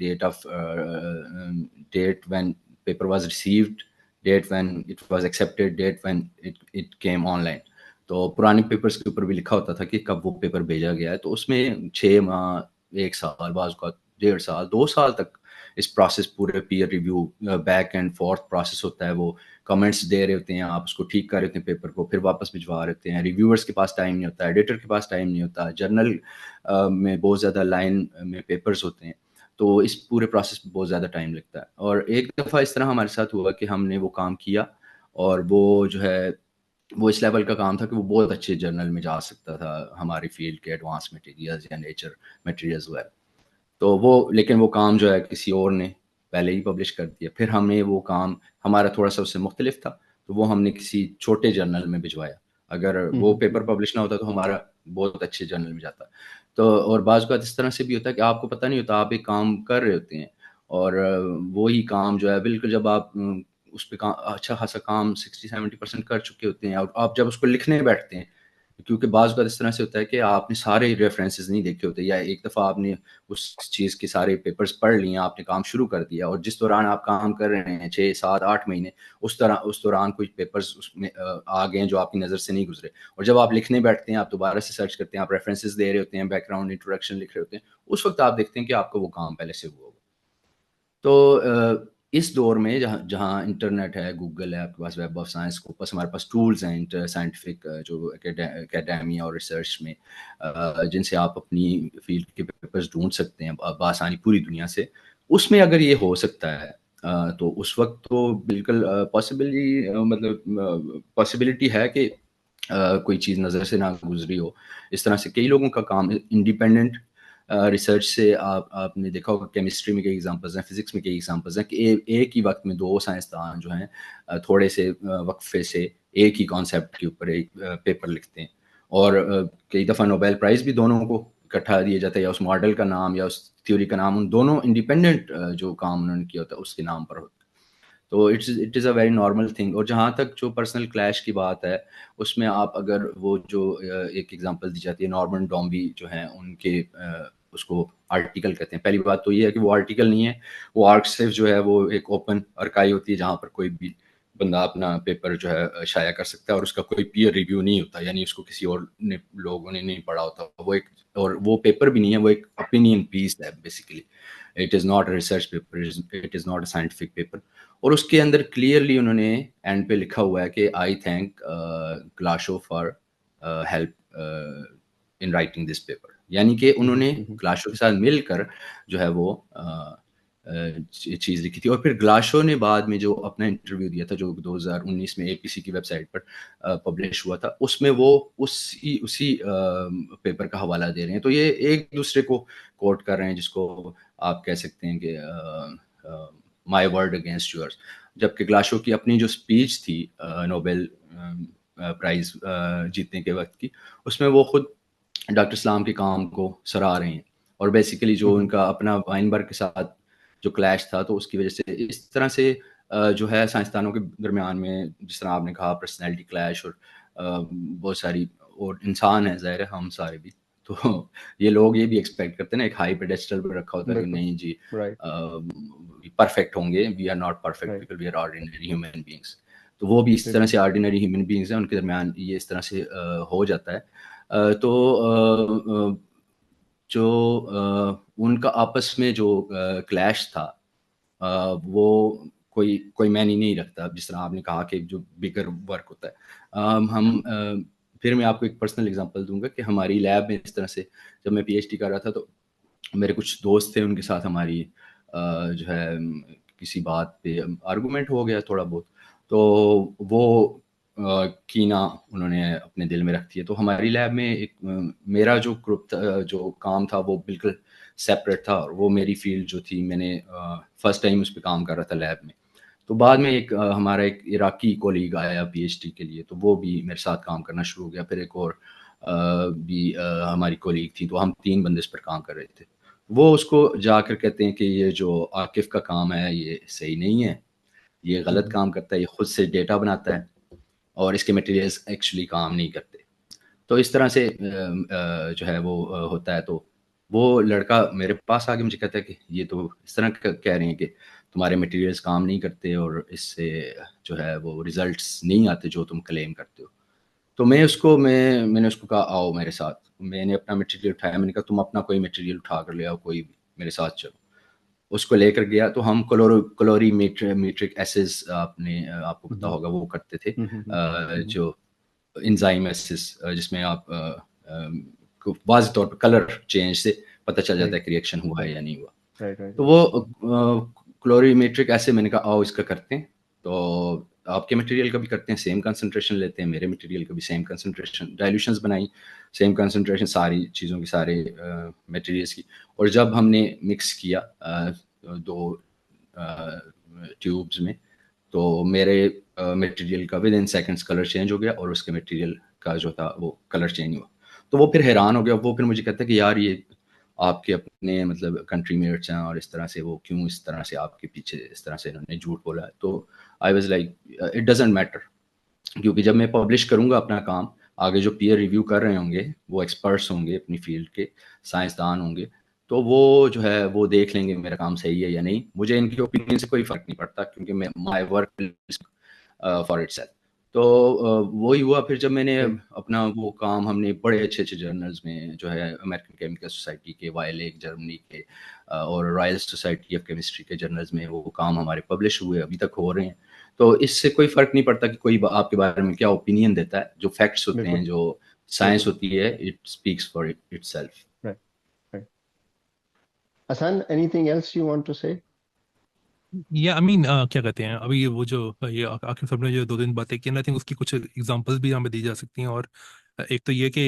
[SPEAKER 3] date when paper was received, date when it was accepted, date when it came online. तो पुराने पेपर्स के ऊपर भी लिखा होता था कि कब वो पेपर भेजा गया है। तो उसमें 6 माह, 1 साल, बाज़ औक़ात 1.5 साल, 2 साल तक इस प्रोसेस, पूरे peer review, back and fourth process होता है। वो कमेंट्स दे रहे होते हैं, आप उसको ठीक कर रहे होते हैं पेपर को, फिर वापस भिजवा रहे होते हैं। रिव्यूअर्स के पास टाइम नहीं होता, एडिटर के पास टाइम नहीं होता, जर्नल में बहुत ज़्यादा लाइन में पेपर्स होते हैं। तो इस पूरे प्रोसेस में बहुत ज़्यादा टाइम लगता है। और एक दफ़ा इस तरह हमारे साथ हुआ कि हमने वो काम किया, और वो जो है, वो इस लेवल का काम था कि वो बहुत अच्छे जर्नल में जा सकता था, हमारी फील्ड के एडवांस मटेरियल्स या नेचर मटेरियल्स वगैरह। तो वो, लेकिन वो काम जो है किसी और ने पहले ही पब्लिश कर दिया। फिर हमने वो काम, हमारा थोड़ा-सा उससे मुख्तलिफ था, तो वो हमने किसी छोटे जर्नल में भिजवाया। अगर वो पेपर
[SPEAKER 1] हम्म।
[SPEAKER 3] पब्लिश ना होता, तो हमारा बहुत अच्छे जर्नल में जाता। तो और बाज़ औक़ात इस तरह से भी होता है कि आपको पता नहीं होता, आप एक काम कर रहे होते हैं, और वही काम जो है, बिल्कुल जब आप उस पे अच्छा खासा काम 60-70% कर चुके होते हैं, और आप जब उसको लिखने बैठते हैं, क्योंकि बाज़ बार इस तरह से होता है कि आपने सारे रेफरेंसेस नहीं देखे होते, या एक दफ़ा आपने उस चीज़ के सारे पेपर्स पढ़ लिए, आपने काम शुरू कर दिया, और जिस दौरान आप काम कर रहे हैं 6, 7, 8 महीने, उस दौरान कुछ पेपर्स उसमें आ गए हैं जो आपकी नज़र से नहीं गुजरे, और जब आप लिखने बैठते हैं, आप दोबारा से सर्च करते हैं, आप रेफरेंसेस दे रहे होते हैं, बैकग्राउंड इंट्रोडक्शन लिख रहे होते हैं, उस वक्त आप देखते हैं कि आपका वो काम पहले से हुआ हुआ। तो इस दौर में जहाँ जहाँ इंटरनेट है, गूगल है, आपके पास वेब ऑफ साइंस, स्कोपस, हमारे पास टूल्स हैं इंटर साइंटिफिक, जो एकेडेमिया और रिसर्च में, जिनसे आप अपनी फील्ड के पेपर्स ढूँढ सकते हैं बआसानी पूरी दुनिया से। उसमें अगर ये हो सकता है, तो उस वक़्त तो बिल्कुल पॉसिबिलिटी है कि कोई चीज़ नज़र से ना गुज़री हो। इस तरह से कई लोगों का काम इंडिपेंडेंट रिसर्च से आपने देखा होगा केमिस्ट्री में कई एग्जांपल्स हैं, फिजिक्स में कई एग्जांपल्स हैं कि एक ही वक्त में दो साइंसदान जो हैं थोड़े से वक्फे से एक ही कॉन्सेप्ट के ऊपर एक पेपर लिखते हैं, और कई दफ़ा नोबेल प्राइज़ भी दोनों को इकट्ठा दिया जाता है, या उस मॉडल का नाम या उस थ्योरी का नाम उन दोनों इंडिपेंडेंट जो काम उन्होंने किया होता है उसके नाम पर होता है। तो it is a very normal thing. और जहाँ तक जो पर्सनल क्लैश की बात है, उसमें आप अगर वो जो एक एग्जांपल दी जाती है, नॉर्मन डॉम्बी जो हैं उनके उसको आर्टिकल कहते हैं। पहली बात तो ये है कि वो आर्टिकल नहीं है, वो आर्कसिव जो है वो एक ओपन आर्काइव होती है जहाँ पर कोई भी बंदा अपना पेपर जो है शाया कर सकता है, और उसका कोई पीयर रिव्यू नहीं होता, यानी उसको किसी और ने लोगों ने नहीं पढ़ा होता। वो एक, और वो पेपर भी नहीं है, वो एक ओपिनियन पीस है basically. It is not a research paper, it is not a scientific paper. और उसके अंदर क्लियरली उन्होंने एंड पे लिखा हुआ है कि I thank Glashow for help in writing this paper, यानी कि उन्होंने ग्लाशो के साथ मिलकर जो है वो चीज़ लिखी थी। और फिर ग्लाशो ने बाद में जो अपना इंटरव्यू दिया था, जो 2019 में एपीसी की वेबसाइट पर पब्लिश हुआ था, उसमें वो उसी पेपर का हवाला दे रहे हैं। तो ये एक दूसरे को कोट कर रहे हैं, जिसको आप कह सकते हैं कि माय वर्ड अगेंस्ट योर्स। जबकि ग्लाशो की अपनी जो स्पीच थी नोबेल प्राइज जीतने के वक्त की, उसमें वो खुद डॉक्टर सलाम के काम को सराह रहे हैं, और बेसिकली जो उनका अपना वाइनबर्ग के साथ जो क्लैश था, तो उसकी वजह से इस तरह से जो है साइंसदानों के दरमियान में, जिस तरह आपने कहा, पर्सनैलिटी क्लैश और बहुत सारी, और इंसान है ज़ाहिर है, हम सारे भी, तो ये लोग ये भी एक्सपेक्ट करते हैं ना, एक हाई पेडेस्टल पर रखा होता है कि
[SPEAKER 1] बिल्कुल
[SPEAKER 3] नहीं जी
[SPEAKER 1] राइट
[SPEAKER 3] परफेक्ट होंगे, we are not perfect
[SPEAKER 1] right
[SPEAKER 3] people, we are ordinary human beings. तो वो भी इस तरह से ऑर्डिनरी ह्यूमन बीइंग्स हैं, उनके दरमियान ये इस तरह से हो जाता है। तो जो उनका आपस में जो क्लैश था, वो कोई कोई मायने नहीं रखता, जिस तरह आपने कहा कि जो बिगर वर्क होता है। फिर मैं आपको एक पर्सनल एग्जांपल दूंगा कि हमारी लैब में इस तरह से, जब मैं पीएचडी कर रहा था, तो मेरे कुछ दोस्त थे, उनके साथ हमारी जो है किसी बात पे आर्गुमेंट हो गया थोड़ा बहुत, तो वो कीना उन्होंने अपने दिल में रख दिया। तो हमारी लैब में एक मेरा जो ग्रुप था, जो काम था, वो बिल्कुल सेपरेट था, और वो मेरी फील्ड जो थी, मैंने फर्स्ट टाइम उस पर काम कर रहा था लैब में। तो बाद में एक हमारा एक इराकी कोलीग आया पीएचडी के लिए, तो वो भी मेरे साथ काम करना शुरू हो गया। फिर एक और भी हमारी कोलीग थी, तो हम 3 बंदे इस पर काम कर रहे थे। वो उसको जाकर कहते हैं कि ये जो आकिफ का काम है ये सही नहीं है, ये गलत काम करता है, ये खुद से डेटा बनाता है, और इसके मटेरियल्स एक्चुअली काम नहीं करते। तो इस तरह से जो है वो होता है। तो वो लड़का मेरे पास आके मुझे कहता है कि ये तो इस तरह कह रहे हैं कि तुम्हारे मटेरियल्स काम नहीं करते, और इससे जो है वो रिजल्ट्स नहीं आते जो तुम क्लेम करते हो। तो मैंने उसको कहा आओ मेरे साथ। मैंने अपना मटेरियल उठाया, मैंने कहा तुम अपना कोई मटेरियल उठा कर ले आओ, कोई भी, मेरे साथ चलो। उसको लेकर गया, तो हम क्लोरीमेट्रिक एसिड्स, आपको पता होगा वो करते थे, जो एंजाइम एसिस, जिसमें आप को वाज़ेह तौर पे कलर चेंज से पता चल जाता है
[SPEAKER 1] राइट
[SPEAKER 3] कि रिएक्शन हुआ है या नहीं हुआ।
[SPEAKER 1] राइट राइट
[SPEAKER 3] तो वो क्लोरीमेट्रिक एसिड, मैंने कहा आओ इसका करते हैं। तो आपके मटेरियल का भी करते हैं, सेम कंसंट्रेशन लेते हैं, मेरे मटेरियल का भी सेम कंसंट्रेशन, डाइल्यूशंस बनाई, सेम कंसंट्रेशन सारी चीज़ों की, सारे मटेरियल्स की। और जब हमने मिक्स किया 2 ट्यूब्स में, तो मेरे मटेरियल का with in seconds colour change हो गया, और उसके मटेरियल का जो था वो कलर चेंज हुआ। तो वो फिर हैरान हो गया। वो फिर मुझे कहता है कि यार ये आपके अपने मतलब कंट्री मेट्स हैं, और इस तरह से वो क्यों इस तरह से आपके पीछे इस तरह से इन्होंने झूठ बोला है। तो I was like it doesn't matter, क्योंकि जब मैं पब्लिश करूँगा अपना काम, आगे जो पीयर रिव्यू कर रहे होंगे वो एक्सपर्ट्स होंगे, अपनी फील्ड के साइंसदान होंगे, तो वो जो है वो देख लेंगे मेरा काम सही है या नहीं। मुझे इनकी ओपिनियन से कोई फ़र्क नहीं पड़ता, क्योंकि मैं माय वर्क फॉर इटसेल्फ। तो वही हुआ। फिर जब मैंने
[SPEAKER 1] राइट
[SPEAKER 3] अपना वो काम, हमने बड़े अच्छे-अच्छे जर्नल्स में जो है अमेरिकन केमिकल सोसाइटी के, वाइलेक जर्मनी के और रॉयल सोसाइटी ऑफ केमिस्ट्री के जर्नल्स में वो काम हमारे पब्लिश हुए, अभी तक हो रहे हैं। तो इससे कोई फ़र्क नहीं पड़ता कि कोई आपके बारे में क्या ओपिनियन देता है। जो फैक्ट्स होते हैं,
[SPEAKER 1] बिल्कुल
[SPEAKER 3] जो साइंस
[SPEAKER 1] बिल्कुल
[SPEAKER 3] होती है, it speaks for itself.
[SPEAKER 1] Right right Hassan, anything else you want to say?
[SPEAKER 4] या आई मीन क्या कहते हैं, अभी ये वो जो ये आखिर सबने जो 2 दिन बातें की, आई थिंक उसकी कुछ एग्जांपल्स भी हमें दी जा सकती हैं। और एक तो ये कि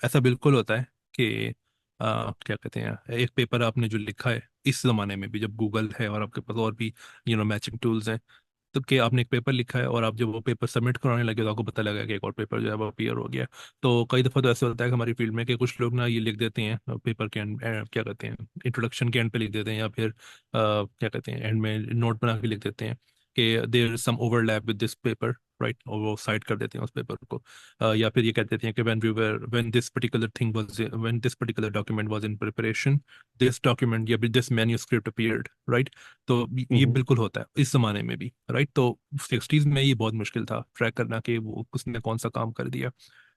[SPEAKER 4] ऐसा बिल्कुल होता है कि क्या कहते हैं, एक पेपर आपने जो लिखा है इस जमाने में भी जब गूगल है और आपके पास और भी मैचिंग टूल्स हैं, तो कि आपने एक पेपर लिखा है और आप जब वो पेपर सबमिट कराने लगे तो आपको पता लगा कि एक और पेपर जो है वो अपीयर हो गया। तो कई दफ़ा तो ऐसे होता है कि हमारी फील्ड में कि कुछ लोग ना ये लिख देते हैं पेपर के एंड, क्या कहते हैं, इंट्रोडक्शन के एंड पे लिख देते हैं, या फिर क्या कहते हैं एंड में नोट बना के लिख देते हैं कि there is some overlap with this paper, right, और वो साइड कर देते हैं उस पेपर को। या फिर ये कह देते हैं कि when this particular document was in preparation, this document या दिस मैन्यूस्क्रिप्ट अपीयर्ड, राइट। तो ये
[SPEAKER 1] हम्म
[SPEAKER 4] बिल्कुल होता है इस जमाने में भी, राइट। तो 60s में ये बहुत मुश्किल था ट्रैक करना कि वो उसने कौन सा काम कर दिया।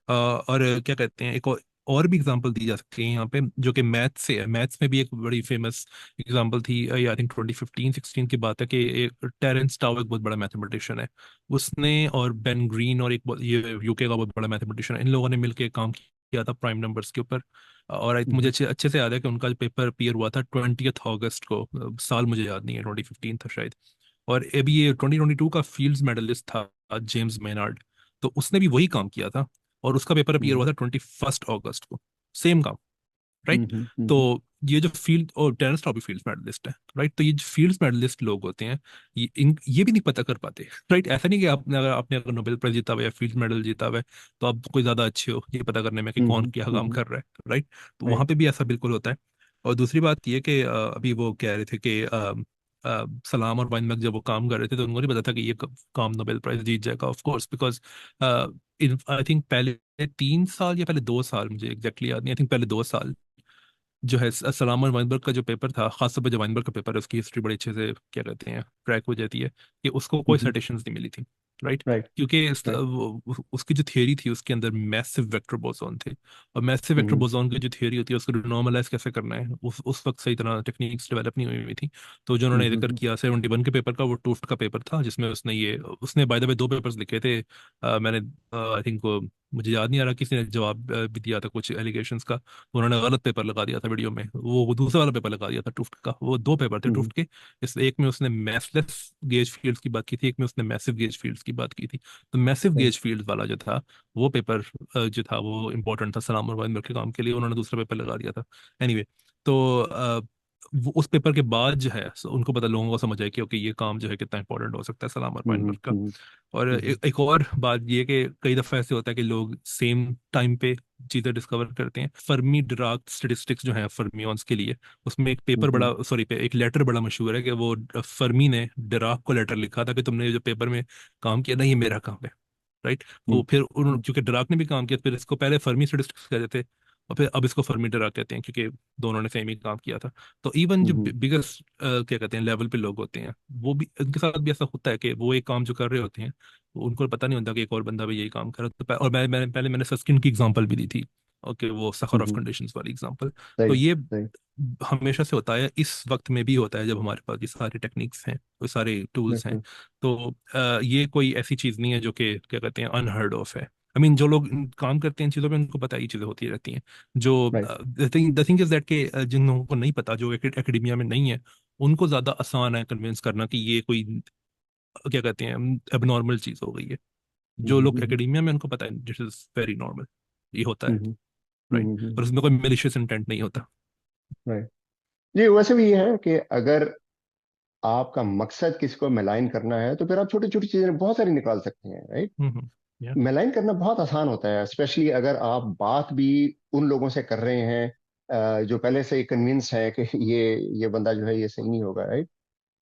[SPEAKER 4] और क्या कहते हैं, एक और भी एग्जांपल दी जा सकती है यहाँ पे जो कि मैथ्स से है। मैथ्स में भी एक बड़ी फेमस एग्जांपल थी, आई थिंक 2015-16 की बात है, कि एक टेरेंस टाउ एक बहुत बड़ा मैथमेटिशियन है, उसने और बेन ग्रीन और ये यूके का बहुत बड़ा मैथमेटिशियन है, इन लोगों ने मिलकर काम किया था प्राइम नंबर्स के ऊपर। और मुझे
[SPEAKER 1] हम्म
[SPEAKER 4] अच्छे अच्छे से याद है कि उनका जो पेपर अपीयर हुआ था 20 अगस्त को, साल मुझे याद नहीं है, 2015 था शायद। और अभी ये 2022 का फील्ड्स मेडलिस्ट था जेम्स मेनार्ड, तो उसने भी वही काम किया था और उसका पेपर अपीयर हुआ
[SPEAKER 1] हम्म
[SPEAKER 4] था 21 अगस्त को, सेम काम, राइट।
[SPEAKER 1] हम्म
[SPEAKER 4] तो
[SPEAKER 1] हम्म
[SPEAKER 4] ये जो फील्ड, और टेरेंस टॉप भी फील्ड्स मेडलिस्ट है, राइट। तो ये जो फील्ड्स मेडलिस्ट लोग होते हैं, ये भी नहीं पता कर पाते, राइट। ऐसा नहीं कि आपने अगर नोबेल प्राइज जीता हुआ या फील्ड मेडल जीता हुआ है तो आप कोई ज्यादा अच्छे हो ये पता करने में कि कौन क्या काम
[SPEAKER 1] हम्म
[SPEAKER 4] कर रहा है, राइट। तो वहां
[SPEAKER 1] राइट
[SPEAKER 4] पे भी ऐसा बिल्कुल होता है। और दूसरी बात ये कि अभी वो कह रहे थे कि सलाम और वाइनबर्ग जब वो काम कर रहे थे तो उनको नहीं पता था कि ये काम नोबेल प्राइज जीत जाएगा, of course, because I think पहले 3 साल या पहले 2 साल, मुझे एग्जैक्टली याद नहीं, आई थिंक पहले 2 साल जो है सलाम और वाइनबर्ग का जो पेपर था, खासतौर पर जो वाइनबर्ग का पेपर है उसकी हिस्ट्री बड़ी अच्छे से क्या कहते हैं ट्रैक हो जाती है कि उसको कोई
[SPEAKER 1] हम्म
[SPEAKER 4] साइटेशंस नहीं मिली थी, राइट।
[SPEAKER 1] राइट
[SPEAKER 4] क्योंकि
[SPEAKER 1] राइट
[SPEAKER 4] उसकी जो थियरी थी उसके अंदर मैसिव वेक्टर बोसॉन थे, और मैसिव वेक्टर
[SPEAKER 1] हम्म
[SPEAKER 4] बोसॉन की जो थियरी होती है उसको नॉर्मलाइज कैसे करना है, उस वक्त सही तरह टेक्निक्स डेवलप नहीं हुई थी। तो जो उन्होंने जिक्र
[SPEAKER 1] हम्म
[SPEAKER 4] किया 71 के पेपर का, वो टूफ्ट का पेपर था जिसमें उसने बाय द वे 2 पेपर्स लिखे थे। मैंने आई थिंक मुझे याद नहीं आ रहा किसी ने जवाब भी दिया था कुछ एलिगेशंस का, तो उन्होंने गलत पेपर लगा दिया था वीडियो में, वो दूसरा वाला पेपर लगा दिया था टुफ्ट का। वो 2 पेपर थे
[SPEAKER 1] हम्म
[SPEAKER 4] टुफ्ट के, इस एक में उसने मैसलेस गेज फील्ड्स की बात की थी, एक में उसने मैसिव गेज फील्ड्स की बात की थी। तो मैसिव
[SPEAKER 1] राइट
[SPEAKER 4] गेज फील्ड वाला जो था वो पेपर जो था वो इंपॉर्टेंट था सलाम और वाइनबर्ग के काम के लिए, उन्होंने दूसरा पेपर लगा दिया था। एनीवे, तो वो उस पेपर के बाद जो है उनको पता, लोगों को समझ आया कि ओके ये काम जो है कितना इंपॉर्टेंट हो सकता है सलाम और वाइनबर्ग का।
[SPEAKER 1] हम्म
[SPEAKER 4] और एक और बात ये कि कई दफ़ा ऐसे होता है कि लोग सेम टाइम पे चीज़ें डिस्कवर करते हैं। फर्मी डिराक स्टेटिस्टिक्स जो है फर्मियंस के लिए, उसमें एक पेपर
[SPEAKER 1] हम्म
[SPEAKER 4] बड़ा, सॉरी, एक लेटर बड़ा मशहूर है कि वो फर्मी ने डिराक को लेटर लिखा था कि तुमने जो पेपर में काम किया ना ये मेरा काम है, राइट। तो फिर क्योंकि डिराक ने भी काम किया, फिर इसको पहले फर्मी स्टेटिस्टिक्स कहते थे और फिर अब इसको फर्मी डिराक कहते हैं क्योंकि दोनों ने सेम ही काम किया था। तो इवन जो
[SPEAKER 1] हम्म
[SPEAKER 4] बिगेस्ट क्या कहते हैं लेवल पे लोग होते हैं, वो भी उनके साथ भी ऐसा होता है कि वो एक काम जो कर रहे होते हैं उनको पता नहीं होता कि एक और बंदा भी यही काम कर रहा है। तो और मैंने सस्किन की एग्जांपल भी दी थी, ओके, वो सखर ऑफ
[SPEAKER 1] हम्म
[SPEAKER 4] कंडीशंस वाली एग्जांपल। तो
[SPEAKER 1] सही
[SPEAKER 4] ये
[SPEAKER 1] सही
[SPEAKER 4] हमेशा से होता है, इस वक्त में भी होता है जब हमारे पास ये सारे टेक्निक्स हैं, ये सारे टूल्स हैं।
[SPEAKER 1] बिल्कुल
[SPEAKER 4] तो ये कोई ऐसी चीज़ नहीं है जो कि क्या कहते हैं अनहर्ड ऑफ है। आई मीन जो लोग काम करते हैं इन चीज़ों पे उनको पता है ये चीज़ें होती रहती हैं। जो
[SPEAKER 1] right
[SPEAKER 4] the thing is that के जिन लोगों को नहीं पता, जो एकेडमिया में नहीं है, उनको ज़्यादा आसान है कन्विंस करना कि ये कोई क्या कहते हैं एबनॉर्मल चीज़ हो गई है। जो लोग एकेडमिया में उनको पता है दिस इज वेरी नॉर्मल, ये होता है, राइट। और उसमें कोई मेलिशियस इंटेंट नहीं होता।
[SPEAKER 1] राइट जी वैसे भी ये है कि अगर आपका मकसद किसी को मेलाइन करना है तो फिर आप छोटी छोटी चीजें बहुत सारी निकाल सकते हैं राइट।
[SPEAKER 4] या
[SPEAKER 1] मेलाइन करना बहुत आसान होता है स्पेशली अगर आप बात भी उन लोगों से कर रहे हैं जो पहले से कन्विंस है कि ये बंदा जो है ये सही नहीं होगा राइट।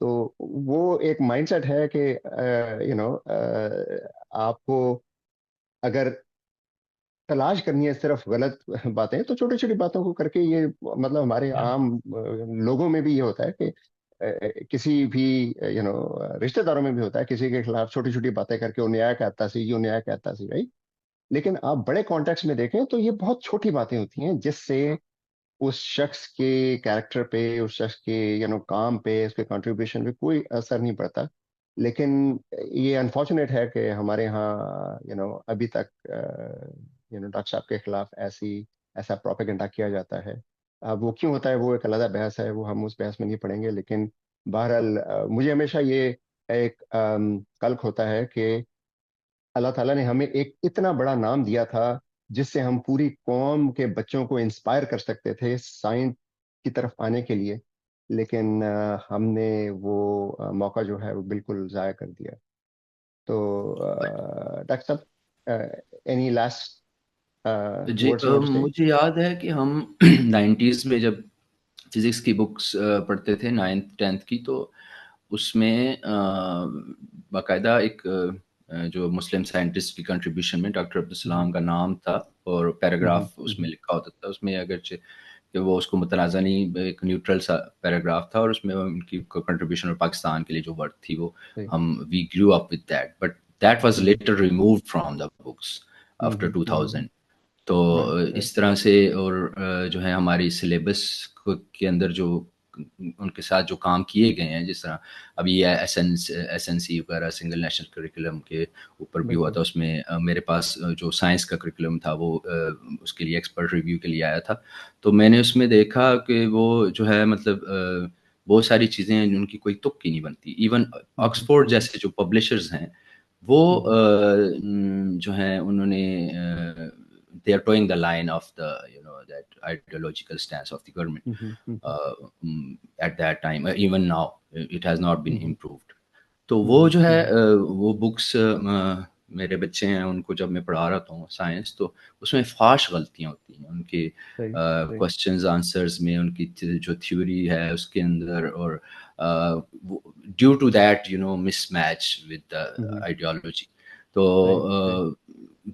[SPEAKER 1] तो वो एक माइंडसेट है कि आपको अगर तलाश करनी है सिर्फ गलत बातें तो छोटी छोटी बातों को करके ये मतलब हमारे
[SPEAKER 4] या
[SPEAKER 1] आम लोगों में भी ये होता है कि किसी भी रिश्तेदारों में भी होता है किसी के खिलाफ छोटी छोटी बातें करके वो न्याय कहता सी यो न्याय कहता सी राइट। लेकिन आप बड़े कॉन्टेक्स्ट में देखें तो ये बहुत छोटी बातें होती हैं जिससे उस शख्स के कैरेक्टर पे उस शख्स के काम पे उसके कंट्रीब्यूशन पे कोई असर नहीं पड़ता। लेकिन ये अनफॉर्चुनेट है कि हमारे यहाँ अभी तक डॉक्टर साहब के खिलाफ ऐसा प्रोपेगेंडा किया जाता है। अब वो क्यों होता है वो एक अलग बहस है वो हम उस बहस में नहीं पड़ेंगे। लेकिन बहरहाल मुझे हमेशा ये एक कल्क होता है कि अल्लाह ताला ने हमें एक इतना बड़ा नाम दिया था जिससे हम पूरी कौम के बच्चों को इंस्पायर कर सकते थे साइंस की तरफ आने के लिए, लेकिन हमने वो मौका जो है वो बिल्कुल ज़ाया कर दिया। तो डॉक्टर साहब, एनी लास्ट
[SPEAKER 3] जी
[SPEAKER 1] words you want to say?
[SPEAKER 3] मुझे याद है कि हम 90s में जब फिजिक्स की बुक्स पढ़ते थे 9th 10th की, तो उसमें बाकायदा एक जो मुस्लिम साइंटिस्ट की कंट्रीब्यूशन में डॉक्टर अब्दुल सलाम का नाम था और पैराग्राफ उसमें लिखा होता था। उसमें अगरचे कि वो उसको मुतनाज़ा नहीं, एक न्यूट्रल सा पैराग्राफ था और उसमें उनकी कंट्रीब्यूशन और पाकिस्तान के लिए जो वर्ड थी वो हम we grew up with that, but that was later removed from the books after 2000। तो इस तरह से और जो है हमारी सिलेबस के अंदर जो उनके साथ जो काम किए गए हैं, जिस तरह अभी एसएनसी वगैरह सिंगल नेशनल करिकुलम के ऊपर भी हुआ था, उसमें मेरे पास जो साइंस का करिकुलम था वो उसके लिए एक्सपर्ट रिव्यू के लिए आया था। तो मैंने उसमें देखा कि वो जो है मतलब बहुत सारी चीज़ें हैं उनकी कोई तुक की नहीं बनती। इवन ऑक्सफोर्ड जैसे जो पब्लिशर्स हैं वो जो हैं उन्होंने they are towing the line of the that ideological stance of the government at that time. Even now it has not been improved. तो वो जो है वो बुक्स मेरे बच्चे हैं उनको जब मैं पढ़ा रहा हूँ साइंस, तो उसमें फाश गलतियाँ होती हैं उनके क्वेश्चंस आंसर्स में, उनकी जो थ्योरी है उसके अंदर, और due to that mismatch with the ideology. तो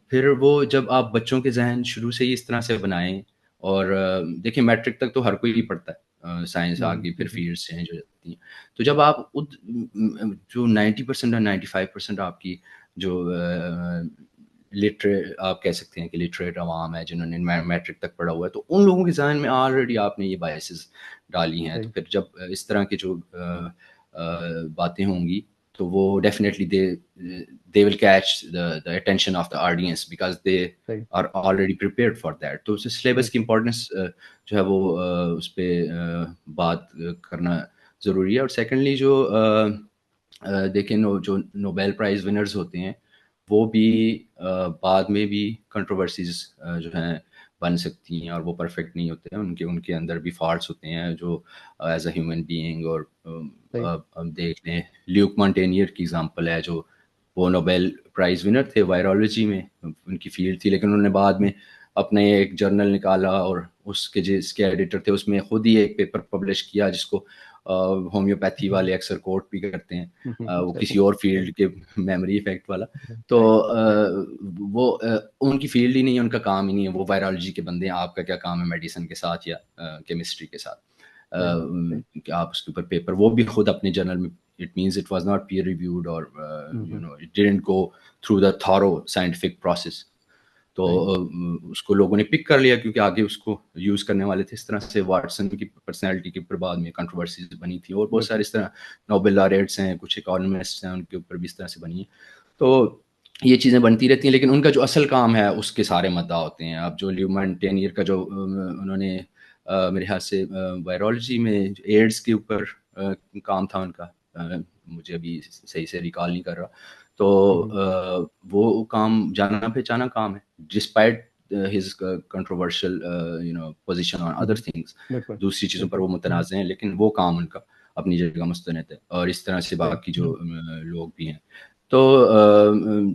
[SPEAKER 3] फिर वो जब आप बच्चों के जहन शुरू से ही इस तरह से बनाएं, और देखिए मैट्रिक तक तो हर कोई ही पढ़ता है साइंस, आगे फिर फील्ड्स चेंज हो जाती हैं। तो जब आप जो 90% और 95% आपकी जो लिटरेट आप कह सकते हैं कि लिटरेट अवाम है जिन्होंने मैट्रिक तक पढ़ा हुआ है, तो उन लोगों के जहन में ऑलरेडी आपने ये बायसेस डाली हैं। तो फिर जब इस तरह की जो बातें होंगी तो वो definitely they will catch the attention of the audience because they are already prepared for that. तो सिलेबस की इम्पोर्टेंस जो है वो उस पर बात करना ज़रूरी है। और सेकेंडली जो देखें जो नोबेल प्राइज़ विनर्स होते हैं वो भी बाद में भी कंट्रोवर्सीज जो हैं बन सकती हैं, और वो परफेक्ट नहीं होते हैं, उनके अंदर भी फॉल्ट्स होते हैं जो एज अ ह्यूमन बीइंग। और हम देख लें ल्यूक मॉन्टेनियर की एग्जांपल है, जो वो नोबेल प्राइज़ विनर थे वायरोलॉजी में, उनकी फील्ड थी, लेकिन उन्होंने बाद में अपने एक जर्नल निकाला और उसके जिसके एडिटर थे उसमें खुद ही एक पेपर पब्लिश किया जिसको होम्योपैथी वाले अक्सर कोट भी करते हैं, वो किसी और फील्ड के मेमोरी इफेक्ट वाला। तो वो उनकी फील्ड ही नहीं है, उनका काम ही नहीं है, वो वायरोलॉजी के बंदे हैं। आपका क्या काम है मेडिसिन के साथ या केमिस्ट्री के साथ? कि आप उसके ऊपर पेपर, वो भी खुद अपने जर्नल में, it means it was not peer reviewed और it didn't go through the thorough scientific process. तो उसको लोगों ने पिक कर लिया क्योंकि आगे उसको यूज़ करने वाले थे। इस तरह से वाटसन की पर्सनैलिटी के ऊपर बाद में कंट्रोवर्सीज बनी थी, और बहुत सारे इस तरह नोबेल लॉरेट्स हैं, कुछ इकोनॉमिस्ट हैं, उनके ऊपर भी इस तरह से बनी है। तो ये चीज़ें बनती रहती हैं, लेकिन उनका जो असल काम है उसके सारे मुद्दा होते हैं। अब जो ल्यूक मॉन्टेनियर का जो उन्होंने मेरे ख्याल से वायरोलॉजी में एड्स के ऊपर काम था उनका, मुझे अभी सही से रिकॉल नहीं कर रहा। तो वो काम जाना पहचाना काम है, despite his controversial position on other things. दूसरी चीज़ों पर वो मुतनाज़ हैं, लेकिन वो काम उनका अपनी जगह मुस्तनद है। और इस तरह से बाकी जो लोग भी हैं, तो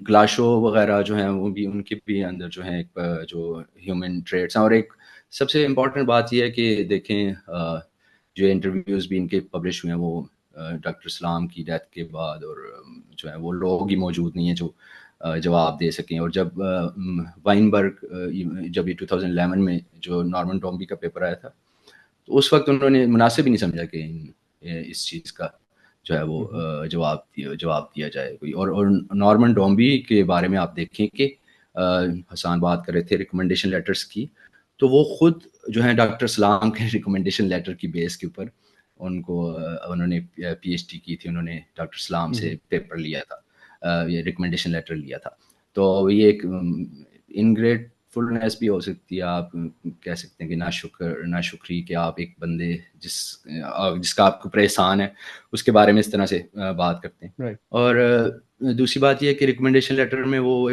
[SPEAKER 3] ग्लाशो वगैरह जो हैं वो भी, उनके भी अंदर जो है एक जो ह्यूमन ट्रेट्स हैं। और एक सबसे इम्पॉर्टेंट बात यह है कि देखें जो इंटरव्यूज़ भी इनके पब्लिश हुए हैं वो डॉक्टर सलाम की डेथ के बाद, और जो है वो लोग ही मौजूद नहीं है जो जवाब दे सकें। और जब वाइनबर्ग जब ये 2011 में जो नॉर्मन टॉम्बी का पेपर आया था, तो उस वक्त उन्होंने मुनासिब ही नहीं समझा कि इस चीज़ का जो है वो जवाब दिया जाए कोई। और नॉर्मन टॉम्बी के बारे में आप देखें कि हसन बात कर रहे थे रिकमेंडेशन लेटर्स की, तो वो खुद जो है डॉक्टर सलाम के रिकमेंडेशन लेटर की बेस के ऊपर उन्होंने पीएचडी की थी, उन्होंने डॉक्टर सलाम से पेपर लिया था, ये रिकमेंडेशन लेटर लिया था। तो ये एक इनग्रेटफुलनेस भी हो सकती है, आप कह सकते हैं कि नाशुक्री कि आप एक बंदे जिसका आपको ऊपर एहसान है उसके बारे में इस तरह से बात करते हैं। और दूसरी बात यह है कि रिकमेंडेशन लेटर में वो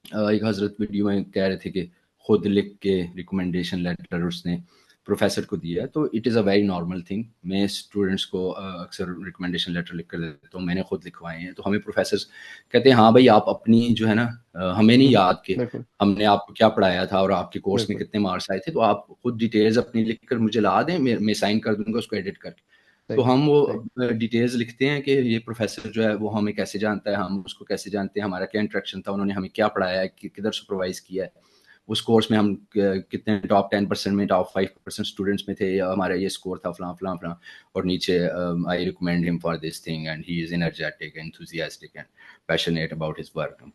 [SPEAKER 3] एक हजरत वीडियो में कह रहे थे कि खुद लिख के रिकमेंडेशन लेटर उसने प्रोफेसर को दिया, तो it is a very normal thing. मैं स्टूडेंट्स को अक्सर रिकमेंडेशन लेटर लिख कर देता हूँ, मैंने खुद लिखवाए हैं। तो हमें प्रोफेसर्स कहते हैं हाँ भाई आप अपनी जो है ना हमें नहीं याद कि
[SPEAKER 1] बिल्कुल
[SPEAKER 3] हमने आपको क्या पढ़ाया था और आपके कोर्स में
[SPEAKER 1] बिल्कुल
[SPEAKER 3] कितने मार्क्स आए थे, तो आप खुद डिटेल्स अपनी लिख कर मुझे ला दें, मैं साइन कर दूंगा उसको एडिट करके। तो
[SPEAKER 1] सही
[SPEAKER 3] हम
[SPEAKER 1] सही
[SPEAKER 3] वो डिटेल्स लिखते हैं कि ये प्रोफेसर जो है वो हमें कैसे जानता है, हम उसको कैसे जानते हैं, हमारा क्या इंटरेक्शन था, उन्होंने हमें क्या पढ़ाया है, किधर सुपरवाइज किया है, उस कोर्स में हम कितने टॉप 10% में, टॉप 5% स्टूडेंट्स में थे, या हमारा ये स्कोर था फलां फलां फलां, और नीचे I recommend him for this thing and he is energetic enthusiastic and passionate about his work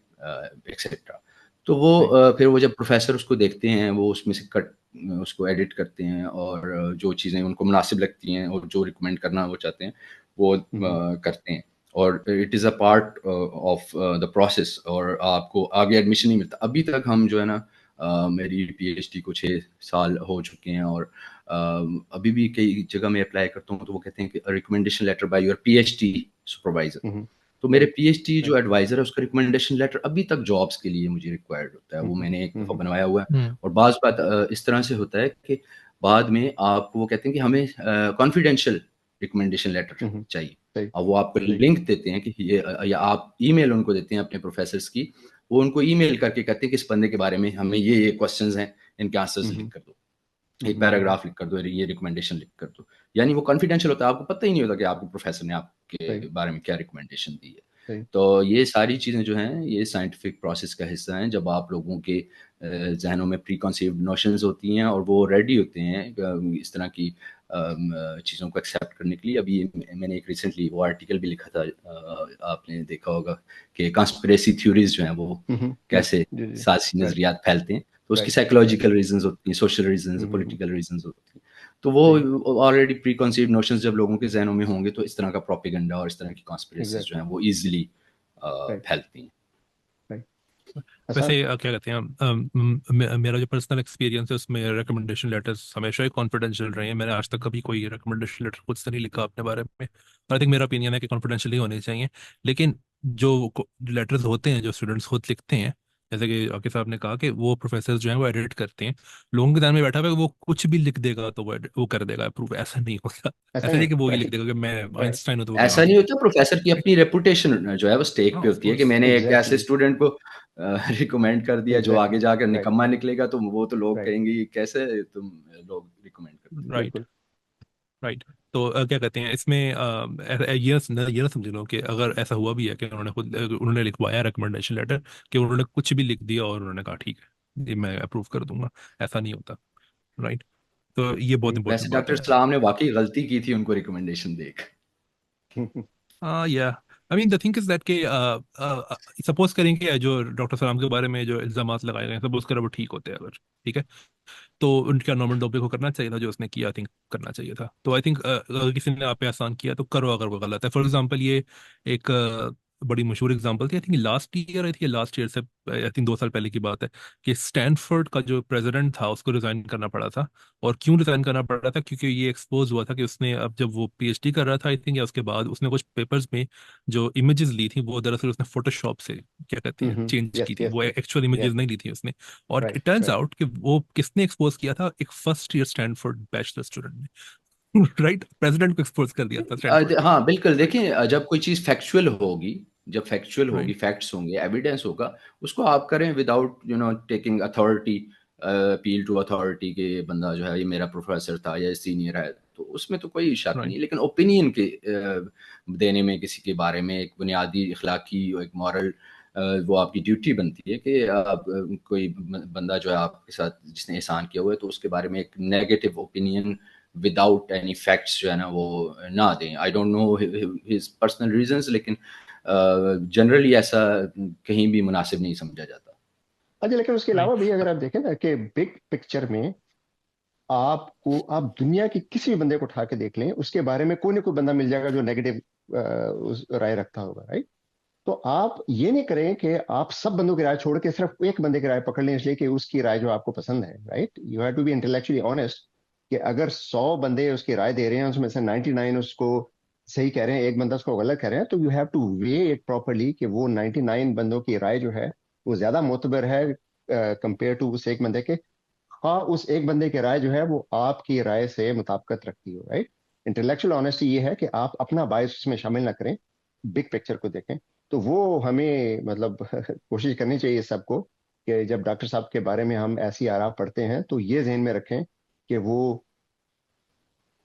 [SPEAKER 3] etcetera. तो वो
[SPEAKER 1] सही
[SPEAKER 3] फिर वो जब प्रोफेसर उसको देखते हैं वो उसमें से कट उसको एडिट करते हैं, और जो चीज़ें उनको मुनासिब लगती हैं और जो रिकमेंड करना वो चाहते हैं वो करते हैं, और it is a part of the process, और आपको आगे एडमिशन नहीं मिलता। अभी तक हम जो है ना मेरी पीएचडी को 6 साल हो चुके हैं, और अभी भी कई जगह मैं अप्लाई करता हूँ तो वो कहते हैं कि recommendation letter by your PhD supervisor. तो मेरे
[SPEAKER 1] राइट
[SPEAKER 3] पीएचडी जो
[SPEAKER 1] राइट
[SPEAKER 3] एडवाइजर है उसका रिकमेंडेशन लेटर अभी तक जॉब्स के लिए मुझे रिक्वायर्ड होता है, वो मैंने एक दफ़ा बनवाया हुआ है।
[SPEAKER 4] हम्म
[SPEAKER 3] और बाज़ बात इस तरह से होता है कि बाद में आपको वो कहते हैं कि हमें कॉन्फिडेंशियल रिकमेंडेशन लेटर चाहिए,
[SPEAKER 1] सही
[SPEAKER 3] और वो आपको
[SPEAKER 1] सही
[SPEAKER 3] लिंक देते हैं कि ये या आप ईमेल उनको देते हैं अपने प्रोफेसर्स की, वो उनको ईमेल करके कहते हैं कि इस बंदे के बारे में हमें ये क्वेश्चंस हैं, इनके आंसर्स लिख कर दो, एक पैराग्राफ लिख कर दो, ये रिकमेंडेशन लिख कर दो। यानी वो कॉन्फिडेंशियल होता है, आपको पता ही नहीं होता कि आपके प्रोफेसर ने
[SPEAKER 1] सही
[SPEAKER 3] आपके बारे में क्या रिकमेंडेशन दी है।
[SPEAKER 1] सही
[SPEAKER 3] तो ये सारी चीज़ें जो हैं ये साइंटिफिक प्रोसेस का हिस्सा हैं, जब आप लोगों के जहनों में प्री कंसीव्ड नोशंस होती हैं और वो रेडी होते हैं इस तरह की चीज़ों को एक्सेप्ट करने के लिए। अभी मैंने एक रिसेंटली वो आर्टिकल भी लिखा था, आपने देखा होगा कि कंस्पिरेसी थ्योरीज जो हैं वो कैसे
[SPEAKER 1] जी जी
[SPEAKER 3] साजिशी
[SPEAKER 1] राइट
[SPEAKER 3] नज़रियात फैलते हैं, तो उसकी
[SPEAKER 1] राइट राइट
[SPEAKER 3] साइकोलॉजिकल रीजंस होती हैं, सोशल रीजंस, पॉलिटिकल रीजंस होती हैं। तो वो
[SPEAKER 1] सही
[SPEAKER 3] ऑलरेडी प्री कंसीव्ड नोशंस जब लोगों के जहनों में होंगे तो इस तरह का प्रोपेगेंडा और इस तरह की कॉन्स्पिरेसीज जो
[SPEAKER 1] एग्जैक्टली
[SPEAKER 3] हैं वो ईजिली
[SPEAKER 1] राइट
[SPEAKER 3] फैलती हैं।
[SPEAKER 1] राइट
[SPEAKER 4] वैसे
[SPEAKER 1] आसान
[SPEAKER 4] क्या कहते हैं मेरा जो पर्सनल एक्सपीरियंस है उसमें रिकमेंडेशन लेटर्स हमेशा ही कॉन्फिडेंशियल रहे हैं। मैंने आज तक कभी कोई रिकमेंडेशन लेटर खुद से नहीं लिखा अपने बारे में। आई थिंक मेरा ओपिनियन है कि कॉन्फिडेंशियल ही होने चाहिए। लेकिन जो लेटर्स होते हैं जो स्टूडेंट्स खुद लिखते हैं, जैसे कि आपके साहब ने कहा कि वो प्रोफेसर जो हैं वो एडिट करते हैं, लोगों के ध्यान में बैठा हुआ है कि वो कुछ भी लिख देगा तो वो कर देगा अप्रूव। ऐसा नहीं होता।
[SPEAKER 1] ऐसा
[SPEAKER 4] ऐसा
[SPEAKER 1] नहीं
[SPEAKER 4] नहीं कि वो ही लिख
[SPEAKER 1] राइट
[SPEAKER 4] देगा कि मैं
[SPEAKER 1] राइट
[SPEAKER 4] आइंस्टाइन हूं तो वो भी
[SPEAKER 3] ऐसा
[SPEAKER 4] हाँ
[SPEAKER 3] नहीं
[SPEAKER 4] ठीक
[SPEAKER 3] होता, प्रोफेसर की
[SPEAKER 4] है।
[SPEAKER 3] अपनी रेपुटेशन जो है वो स्टेक
[SPEAKER 4] हाँ
[SPEAKER 3] पे
[SPEAKER 4] ऑफ
[SPEAKER 3] होती है कि
[SPEAKER 4] कोर्स।
[SPEAKER 3] मैंने एक ऐसे
[SPEAKER 1] एग्जैक्टली
[SPEAKER 3] स्टूडेंट को रिकमेंड कर दिया जो
[SPEAKER 1] एग्जैक्टली
[SPEAKER 3] आगे जाकर
[SPEAKER 1] राइट
[SPEAKER 3] निकम्मा निकलेगा, तो वो तो लोग
[SPEAKER 1] राइट
[SPEAKER 3] कहेंगे "ये कैसे तुम लोग रिकमेंड करते हो"।
[SPEAKER 4] राइट
[SPEAKER 1] बिल्कुल
[SPEAKER 4] राइट। तो क्या कहते हैं इसमें ये ना समझ लो कि अगर ऐसा हुआ भी है कि उन्होंने खुद उन्होंने लिखवाया रिकमेंडेशन लेटर कि उन्होंने कुछ भी लिख दिया और उन्होंने कहा ठीक है ये मैं अप्रूव कर दूंगा, ऐसा नहीं होता। राइट। तो ये बहुत
[SPEAKER 1] सही
[SPEAKER 4] इंपॉर्टेंट
[SPEAKER 3] वैसे
[SPEAKER 4] बात
[SPEAKER 3] डॉक्टर
[SPEAKER 4] है।
[SPEAKER 3] सलाम ने वाकई गलती की थी उनको रिकमेंडेशन देकर।
[SPEAKER 4] हाँ या I mean the thing is that कि सपोज करेंगे जो डॉक्टर सलाम के बारे में जो इल्जामात लगाए गए हैं, सपोज करें वो ठीक होते हैं अगर, ठीक है, तो उनका नॉर्मल टॉपिक को करना चाहिए था जो उसने किया। आई थिंक करना चाहिए था। तो आई थिंक अगर किसी ने आप पे आसान किया तो करो अगर वो गलत है। फॉर एग्जांपल ये एक बड़ी मशहूर एग्जांपल थी, I think last year, I think last year से आई थिंक 2 साल पहले की बात है, कि स्टैनफोर्ड का जो प्रेसिडेंट था उसको रिजाइन करना पड़ा था। और क्यों रिजाइन करना पड़ा था? क्योंकि ये एक्सपोज हुआ था कि उसने अब जब वो पीएचडी कर रहा था आई थिंक, या उसके बाद उसने कुछ पेपर्स में जो इमेजेस ली थी वो दरअसल उसने फोटोशॉप से क्या कहते हैं चेंज
[SPEAKER 1] यस
[SPEAKER 4] की थी,
[SPEAKER 1] यस
[SPEAKER 4] वो
[SPEAKER 1] यस
[SPEAKER 4] एक्चुअल इमेजेस
[SPEAKER 1] यस
[SPEAKER 4] नहीं ली थी उसने। और
[SPEAKER 1] right
[SPEAKER 4] it turns
[SPEAKER 1] right
[SPEAKER 4] out कि वो किसने एक्सपोज किया था? एक first year Stanford bachelor student ने। राइट, प्रेसिडेंट को एक्सपोज कर दिया था स्टैनफोर्ड ने।
[SPEAKER 3] हाँ बिल्कुल,
[SPEAKER 4] राइट।
[SPEAKER 3] देखिए जब कोई चीज़ फैक्चुअल होगी, जब फैक्चुअल होगी,
[SPEAKER 4] राइट।
[SPEAKER 3] फैक्ट्स होंगे, एविडेंस होगा, उसको आप करें without taking authority, appeal to authority के बंदा जो है ये मेरा प्रोफेसर था या सीनियर है, तो उसमें तो कोई शक
[SPEAKER 4] राइट।
[SPEAKER 3] नहीं। लेकिन ओपिनियन के देने में किसी के बारे में एक बुनियादी अखलाकी एक मॉरल वो आपकी ड्यूटी बनती है कि आप कोई बंदा जो है आपके साथ जिसने एहसान किया हुआ है तो उसके बारे में एक negative opinion without any facts जो है ना वो ना दें। I don't know his personal reasons, लेकिन जनरली ऐसा कहीं भी मुनासिब नहीं समझा जाता।
[SPEAKER 1] अच्छा लेकिन उसके
[SPEAKER 4] राइट।
[SPEAKER 1] अलावा भी अगर आप देखें ना कि बिग पिक्चर में आपको आप दुनिया की किसी भी बंदे को उठा के देख लें उसके बारे में कोई ना कोई बंदा मिल जाएगा जो नेगेटिव राय रखता होगा राइट। तो आप ये नहीं करें कि आप सब बंदों की राय छोड़ के सिर्फ एक बंदे की राय पकड़ लें इसलिए कि उसकी राय जो आपको पसंद है right. You have to be intellectually honest कि अगर 100 बंदे उसकी राय दे रहे हैं उसमें से 99 उसको सही कह रहे हैं एक बंदा उसको गलत कह रहे हैं तो you have two way it properly कि वो 99 बंदों की राय जो है वो ज्यादा मोतबर है कंपेयर टू उस एक बंदे के। हाँ, उस एक बंदे की राय जो है वो आपकी राय से मुताबिकत रखती हो, राइट। इंटेलेक्चुअल ऑनेस्टी ये है कि आप अपना बायस उसमें शामिल ना करें, बिग पिक्चर को देखें। तो वो हमें मतलब कोशिश करनी चाहिए सबको कि जब डॉक्टर साहब के बारे में हम ऐसी आरा पढ़ते हैं तो ये जहन में रखें कि वो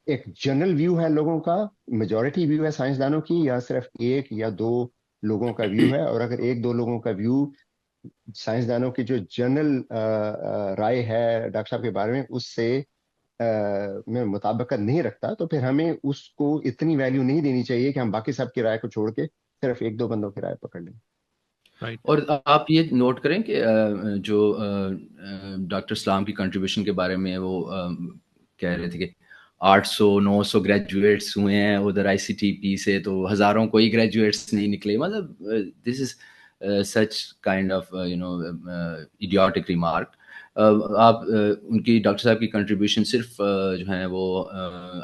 [SPEAKER 1] एक जनरल व्यू है लोगों का, मेजॉरिटी व्यू है साइंसदानों की, या सिर्फ एक या दो लोगों का व्यू है। और अगर एक दो लोगों का व्यू साइंसदानों की जो जनरल राय है डॉक्टर साहब के बारे में उससे में मुताबिकत नहीं रखता, तो फिर हमें उसको इतनी वैल्यू नहीं देनी चाहिए कि हम बाकी सब की राय को छोड़ के सिर्फ एक दो बंदों की राय पकड़ लें।
[SPEAKER 4] राइट।
[SPEAKER 3] और आप ये नोट करें कि जो डॉक्टर सलाम की कंट्रीब्यूशन के बारे में वो कह रहे थे कि 800-900 ग्रेजुएट्स हुए हैं उधर आईसीटीपी से, तो हज़ारों कोई ग्रेजुएट्स नहीं निकले। मतलब this is such kind of idiotic remark. आप उनकी डॉक्टर साहब की कंट्रीब्यूशन सिर्फ जो है वो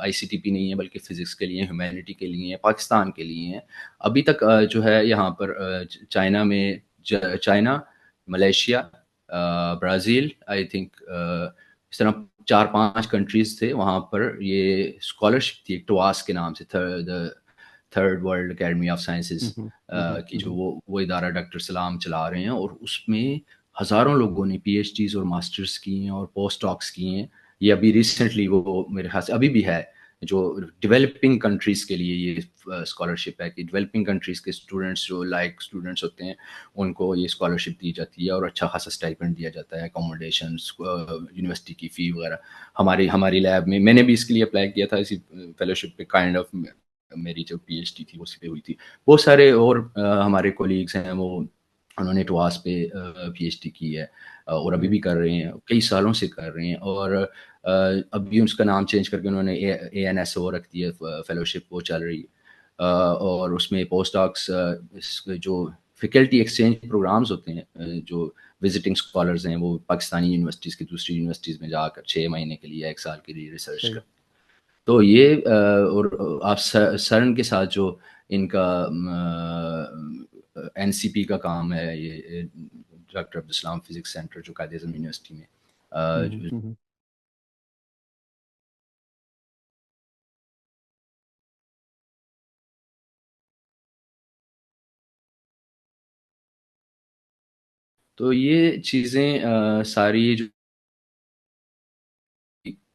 [SPEAKER 3] आईसीटीपी नहीं है, बल्कि फिजिक्स के लिए, ह्यूमैनिटी के लिए है, पाकिस्तान के लिए है। अभी तक जो है यहाँ पर चाइना में, China, Malaysia, Brazil, I think इस तरह 4-5 कंट्रीज़ थे वहाँ पर ये स्कॉलरशिप थी, एक टोआस के नाम से, third world academy of sciences की जो वो इदारा डॉक्टर सलाम चला रहे हैं, और उसमें हज़ारों लोगों ने पीएचडीज़ और मास्टर्स की हैं और पोस्ट डॉक्स की हैं। ये अभी रिसेंटली वो मेरे ख्याल से अभी भी है, जो डेवलपिंग कंट्रीज़ के लिए ये स्कॉलरशिप है कि डेवलपिंग कंट्रीज़ के स्टूडेंट्स जो लाइक स्टूडेंट्स होते हैं उनको ये स्कॉलरशिप दी जाती है और अच्छा खासा स्टाइपेंड दिया जाता है, अकोमोडेशन, यूनिवर्सिटी की फ़ी वगैरह। हमारी लैब में मैंने भी इसके लिए अप्लाई किया था, इसी फेलोशिप पे काइंड ऑफ मेरी जो पीएचडी थी उसी पे हुई थी। बहुत सारे और हमारे कोलीग्स हैं वो उन्होंने टवास पे पीएचडी की है और अभी भी कर रहे हैं, कई सालों से कर रहे हैं। और अभी उसका नाम चेंज करके उन्होंने ANSO रख दिया, फेलोशिप वो चल रही है। और उसमें पोस्ट डॉक्स जो फैकल्टी एक्सचेंज प्रोग्राम्स होते हैं, जो विजिटिंग स्कॉलर्स हैं वो पाकिस्तानी यूनिवर्सिटीज़ की दूसरी यूनिवर्सिटीज़ में जाकर 6 महीने के लिए, 1 साल के लिए रिसर्च
[SPEAKER 1] सही।
[SPEAKER 3] करते हैं। तो ये और आप सरन के साथ जो इनका एनसीपी का काम है, ये doctor Abdul Salam physics centre जो कायद आज़म यूनिवर्सिटी में तो ये चीज़ें सारी जो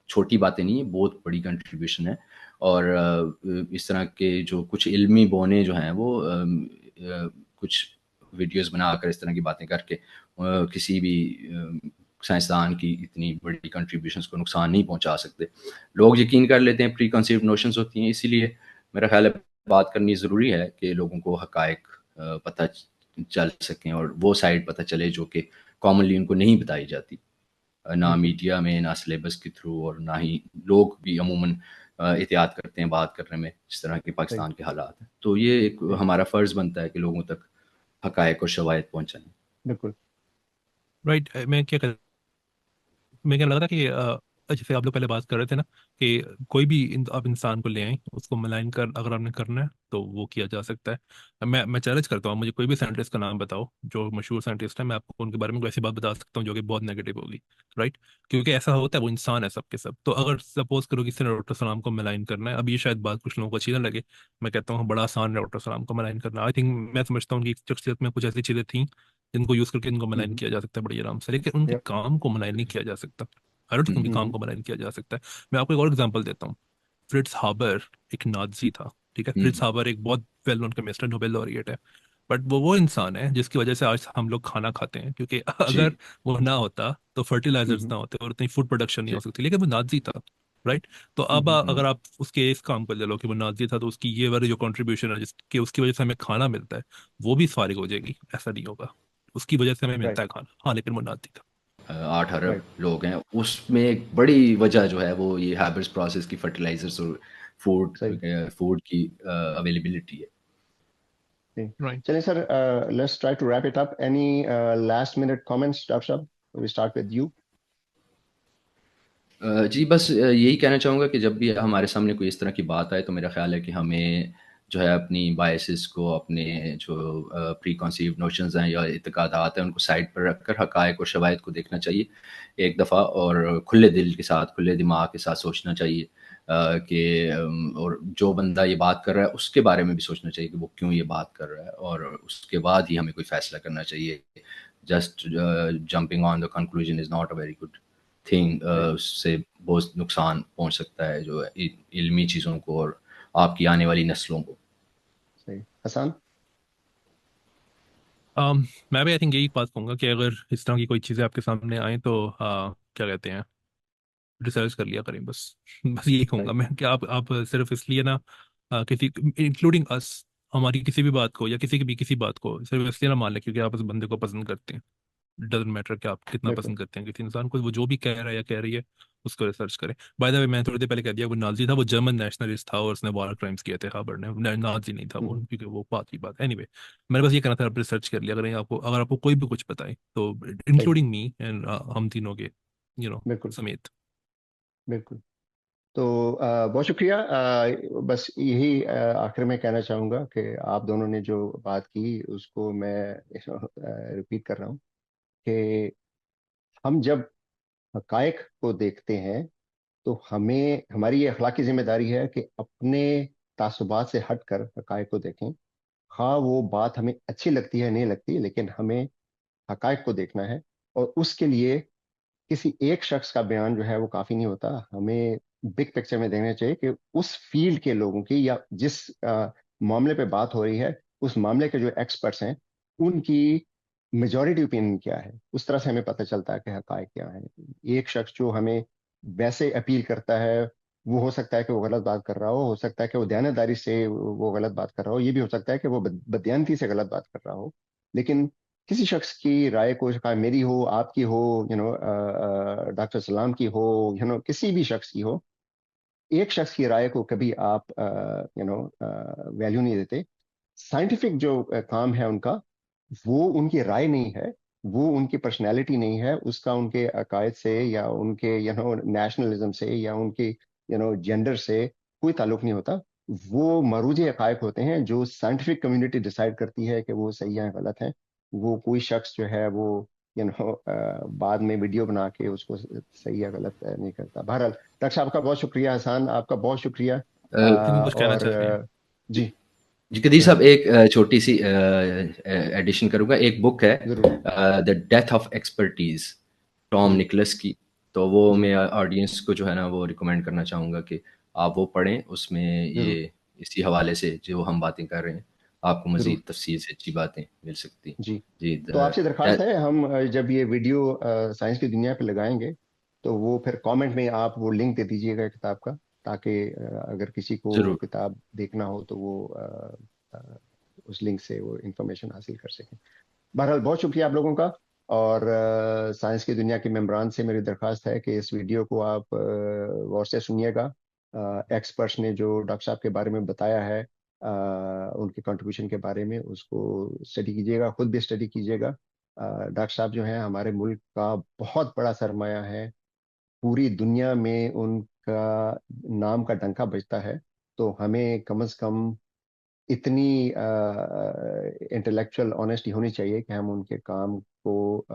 [SPEAKER 3] छोटी बातें नहीं है, बहुत बड़ी कंट्रीब्यूशन है। और इस तरह के जो कुछ इल्मी बौने जो हैं वो कुछ वीडियोस बनाकर इस तरह की बातें करके किसी भी साइंसदान की इतनी बड़ी कंट्रीब्यूशंस को नुकसान नहीं पहुंचा सकते। लोग यकीन कर लेते हैं, प्री कंसीव्ड नोशंस होती हैं, इसीलिए मेरा ख्याल है बात करनी ज़रूरी है कि लोगों को हकायक पता चल सकें और वो साइड पता चले जो कि कॉमनली उनको नहीं बताई जाती, ना मीडिया में, ना सिलेबस के थ्रू, और ना ही लोग भी अमूमन एहतियात करते हैं बात करने में जिस तरह के पाकिस्तान के हालात हैं। तो ये एक हमारा फ़र्ज़ बनता है कि लोगों तक हकायक और शवायद पहुँचाएं।
[SPEAKER 1] बिल्कुल।
[SPEAKER 4] राइट। मैं क्या लग रहा कि जैसे आप लोग पहले बात कर रहे थे ना कि कोई भी आप इंसान को ले आए, उसको मलाइन कर अगर आपने करना है तो वो किया जा सकता है। मैं चैलेंज करता हूँ, मुझे कोई भी साइंटिस्ट का नाम बताओ जो मशहूर साइंटिस्ट है, मैं आपको उनके बारे में कोई ऐसी बात बता सकता हूँ जो कि बहुत नेगेटिव होगी। राइट। क्योंकि ऐसा होता है, वो इंसान है सबके सब। तो अगर सपोज करो किसी ने डॉक्टर सलाम को मलाइन करना है, अब ये शायद बात कुछ लोगों को अच्छी ना लगे, मैं कहता हूँ बड़ा आसान है डॉक्टर सलाम को मलाइन करना। आई थिंक मैं समझता हूँ उनकी शख्सियत में कुछ ऐसी चीजें थी जिनको यूज करके इनको मलाइन किया जा सकता है बड़ी आराम से, लेकिन उनके
[SPEAKER 1] Yep.
[SPEAKER 4] काम को मलाइन नहीं किया जा सकता। आई डोंट थिंक उनके काम को मलाइन किया जा सकता है। मैं आपको एक और एग्जांपल देता हूँ। फ्रिट्ज हाबर एक नाजी था, ठीक है। फ्रिट्ज हाबर एक बहुत well known chemist, Nobel laureate है। बट वो इंसान है जिसकी वजह से आज हम लोग खाना खाते हैं, क्योंकि
[SPEAKER 3] जी,
[SPEAKER 4] अगर वो ना होता तो फर्टिलाइजर्स ना होते और इतनी फूड प्रोडक्शन नहीं
[SPEAKER 3] जी।
[SPEAKER 4] हो सकती, लेकिन वो नाजी था। राइट। तो अब अगर आप उसके इस काम को ले लो कि वो नाजी था, तो उसकी ये वाली जो कंट्रीब्यूशन है जिसकी उसकी वजह से हमें खाना मिलता है, वो भी फारिग हो जाएगी। ऐसा नहीं होगा, उसकी वजह से हमें
[SPEAKER 1] राइट।
[SPEAKER 4] मिलता है खाना, हाँ, लेकिन वो नाजी था।
[SPEAKER 3] 8 अरब
[SPEAKER 1] राइट।
[SPEAKER 3] लोग हैं, उसमें एक बड़ी वजह जो है वो ये हैबर्स प्रोसेस की, फर्टिलाइजर्स और फूड
[SPEAKER 1] सही।
[SPEAKER 3] फूड की अवेलेबिलिटी है।
[SPEAKER 1] सही।
[SPEAKER 4] राइट।
[SPEAKER 1] चलिए sir, let's try to wrap it up. Any last minute comments doctor साहब? We start with you.
[SPEAKER 3] जी बस यही कहना चाहूँगा कि जब भी हमारे सामने कोई इस तरह की बात आए तो मेरा ख्याल है कि हमें जो है अपनी बायसेस को, अपने जो प्री कंसीव्ड नोशंस हैं या इत्तेकादात हैं, उनको साइड पर रखकर हक़ाइक़ और शवाहिद को देखना चाहिए एक दफ़ा, और खुले दिल के साथ, खुले दिमाग के साथ सोचना चाहिए कि और जो बंदा ये बात कर रहा है उसके बारे में भी सोचना चाहिए कि वो क्यों ये बात कर रहा है, और उसके बाद ही हमें कोई फ़ैसला करना चाहिए। Just jumping on the conclusion is not a very good thing. उससे बहुत नुकसान पहुंच सकता है जो है इल्मी चीज़ों को और आपकी आने वाली नस्लों को।
[SPEAKER 1] सही। हसन?
[SPEAKER 4] मैं भी आई थिंक यही बात कहूँगा कि अगर इस तरह की कोई चीज़ें आपके सामने आए तो क्या कहते हैं, रिसर्च कर लिया करें बस। बस यही कहूँगा
[SPEAKER 1] राइट।
[SPEAKER 4] मैं कि आप सिर्फ इसलिए ना किसी, इंक्लूडिंग अस, हमारी किसी भी बात को या किसी की भी किसी बात को सिर्फ इसलिए ना मान लें क्योंकि आप उस बंदे को पसंद करते हैं। डजेंट मैटर कि आप कितना
[SPEAKER 1] बिल्कुल।
[SPEAKER 4] पसंद करते हैं किसी इंसान को, वो जो भी कह रहा है या कह रही है उसको रिसर्च करें। बाय द वे, मैं थोड़ी देर पहले कह दिया, वो नाजी था, वो जर्मन नेशनलिस्ट था और उसने वॉर क्राइम्स किए थे खाबर ने, नाजी नहीं था वो,
[SPEAKER 1] हम्म,
[SPEAKER 4] क्योंकि वो बात की बात। एनीवे, मैंने बस ये कहना था, आप रिसर्च कर लिया करें। आपको अगर आपको कोई भी कुछ बताए तो,
[SPEAKER 1] सही।
[SPEAKER 4] इंक्लूडिंग मी एंड हम तीनों के
[SPEAKER 1] बिल्कुल।
[SPEAKER 4] समेत।
[SPEAKER 1] बिल्कुल। तो बहुत शुक्रिया। बस यही आखिर में कहना चाहूँगा कि आप दोनों ने जो बात की उसको मैं रिपीट कर रहा हूँ कि हम जब हकायक को देखते हैं तो हमें, हमारी ये अखलाकी जिम्मेदारी है कि अपने तासुबात से हटकर हकायक को देखें। हाँ, वो बात हमें अच्छी लगती है नहीं लगती, लेकिन हमें हकायक को देखना है। और उसके लिए किसी एक शख्स का बयान जो है वो काफ़ी नहीं होता। हमें बिग पिक्चर में देखना चाहिए कि उस फील्ड के लोगों की, या जिस मामले पे बात हो रही है, उस मामले के जो एक्सपर्ट्स हैं उनकी मेजॉरिटी ओपिनियन क्या है। उस तरह से हमें पता चलता है कि हकायक क्या है। एक शख्स जो हमें वैसे अपील करता है, वो हो सकता है कि वो गलत बात कर रहा हो सकता है कि वो दयानतदारी से वो गलत बात कर रहा हो, ये भी हो सकता है कि वो बदयानती से गलत बात कर रहा हो। लेकिन किसी शख्स की राय को, चाहे मेरी हो, आपकी हो, डॉक्टर सलाम की हो, किसी भी शख्स की हो, एक शख्स की राय को कभी आप वैल्यू नहीं देते। साइंटिफिक जो काम है उनका, वो उनकी राय नहीं है, वो उनकी पर्सनैलिटी नहीं है, उसका उनके अकायद से या उनके नेशनलिज्म से या उनके जेंडर से कोई ताल्लुक नहीं होता। वो मरूजी हकायक होते हैं जो साइंटिफिक कम्युनिटी डिसाइड करती है कि वो सही है गलत है। वो कोई शख्स जो है वो बाद में वीडियो बना के उसको सही या गलत नहीं करता। बहरहाल, डॉक्टर साहब का बहुत शुक्रिया, हसान आपका बहुत शुक्रिया।
[SPEAKER 4] तुम कुछ कहना
[SPEAKER 1] और
[SPEAKER 4] चाह रहे हैं?
[SPEAKER 1] जी,
[SPEAKER 3] जी कदीर
[SPEAKER 1] जरूर।
[SPEAKER 3] साहब, एक छोटी सी एडिशन करूंगा। एक बुक है
[SPEAKER 1] जरूर।
[SPEAKER 3] The death of expertise, Tom
[SPEAKER 1] ji.
[SPEAKER 3] Nichols की। तो वो
[SPEAKER 1] जी।
[SPEAKER 3] मैं ऑडियंस को जो है ना वो रिकमेंड करना चाहूँगा कि आप वो पढ़ें। उसमें ये
[SPEAKER 1] जरूर।
[SPEAKER 3] इसी हवाले से जो हम बातें कर रहे हैं, आपको
[SPEAKER 1] जरूर।
[SPEAKER 3] मज़ीद तफसील से अच्छी बातें मिल सकती।
[SPEAKER 1] जी।
[SPEAKER 3] जी
[SPEAKER 1] तो आपसे दरख्वास्त है, हम जब ये वीडियो साइंस की दुनिया पे लगाएंगे तो वो फिर कमेंट में आप वो लिंक दे दीजिएगा किताब का, ताकि अगर किसी को
[SPEAKER 3] ज़रूर।
[SPEAKER 1] किताब देखना हो तो वो उस लिंक से वो इंफॉर्मेशन हासिल कर सकें। बहरहाल, बहुत शुक्रिया आप लोगों का। और साइंस की दुनिया के मेम्बरान से मेरी दरख्वास्त है कि इस वीडियो को आप गौर से सुनिएगा। एक्सपर्ट्स ने जो डॉक्टर साहब के बारे में बताया है, उनके कंट्रीब्यूशन के बारे में, उसको स्टडी कीजिएगा, खुद भी स्टडी कीजिएगा। डॉक्टर साहब जो हैं हमारे मुल्क का बहुत बड़ा सरमाया है, पूरी दुनिया में उनका नाम का डंका बजता है। तो हमें कम से कम इतनी इंटेलेक्चुअल ऑनेस्टी होनी चाहिए कि हम उनके काम को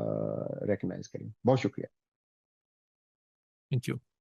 [SPEAKER 1] रिकग्नाइज करें। बहुत शुक्रिया।
[SPEAKER 4] Thank you.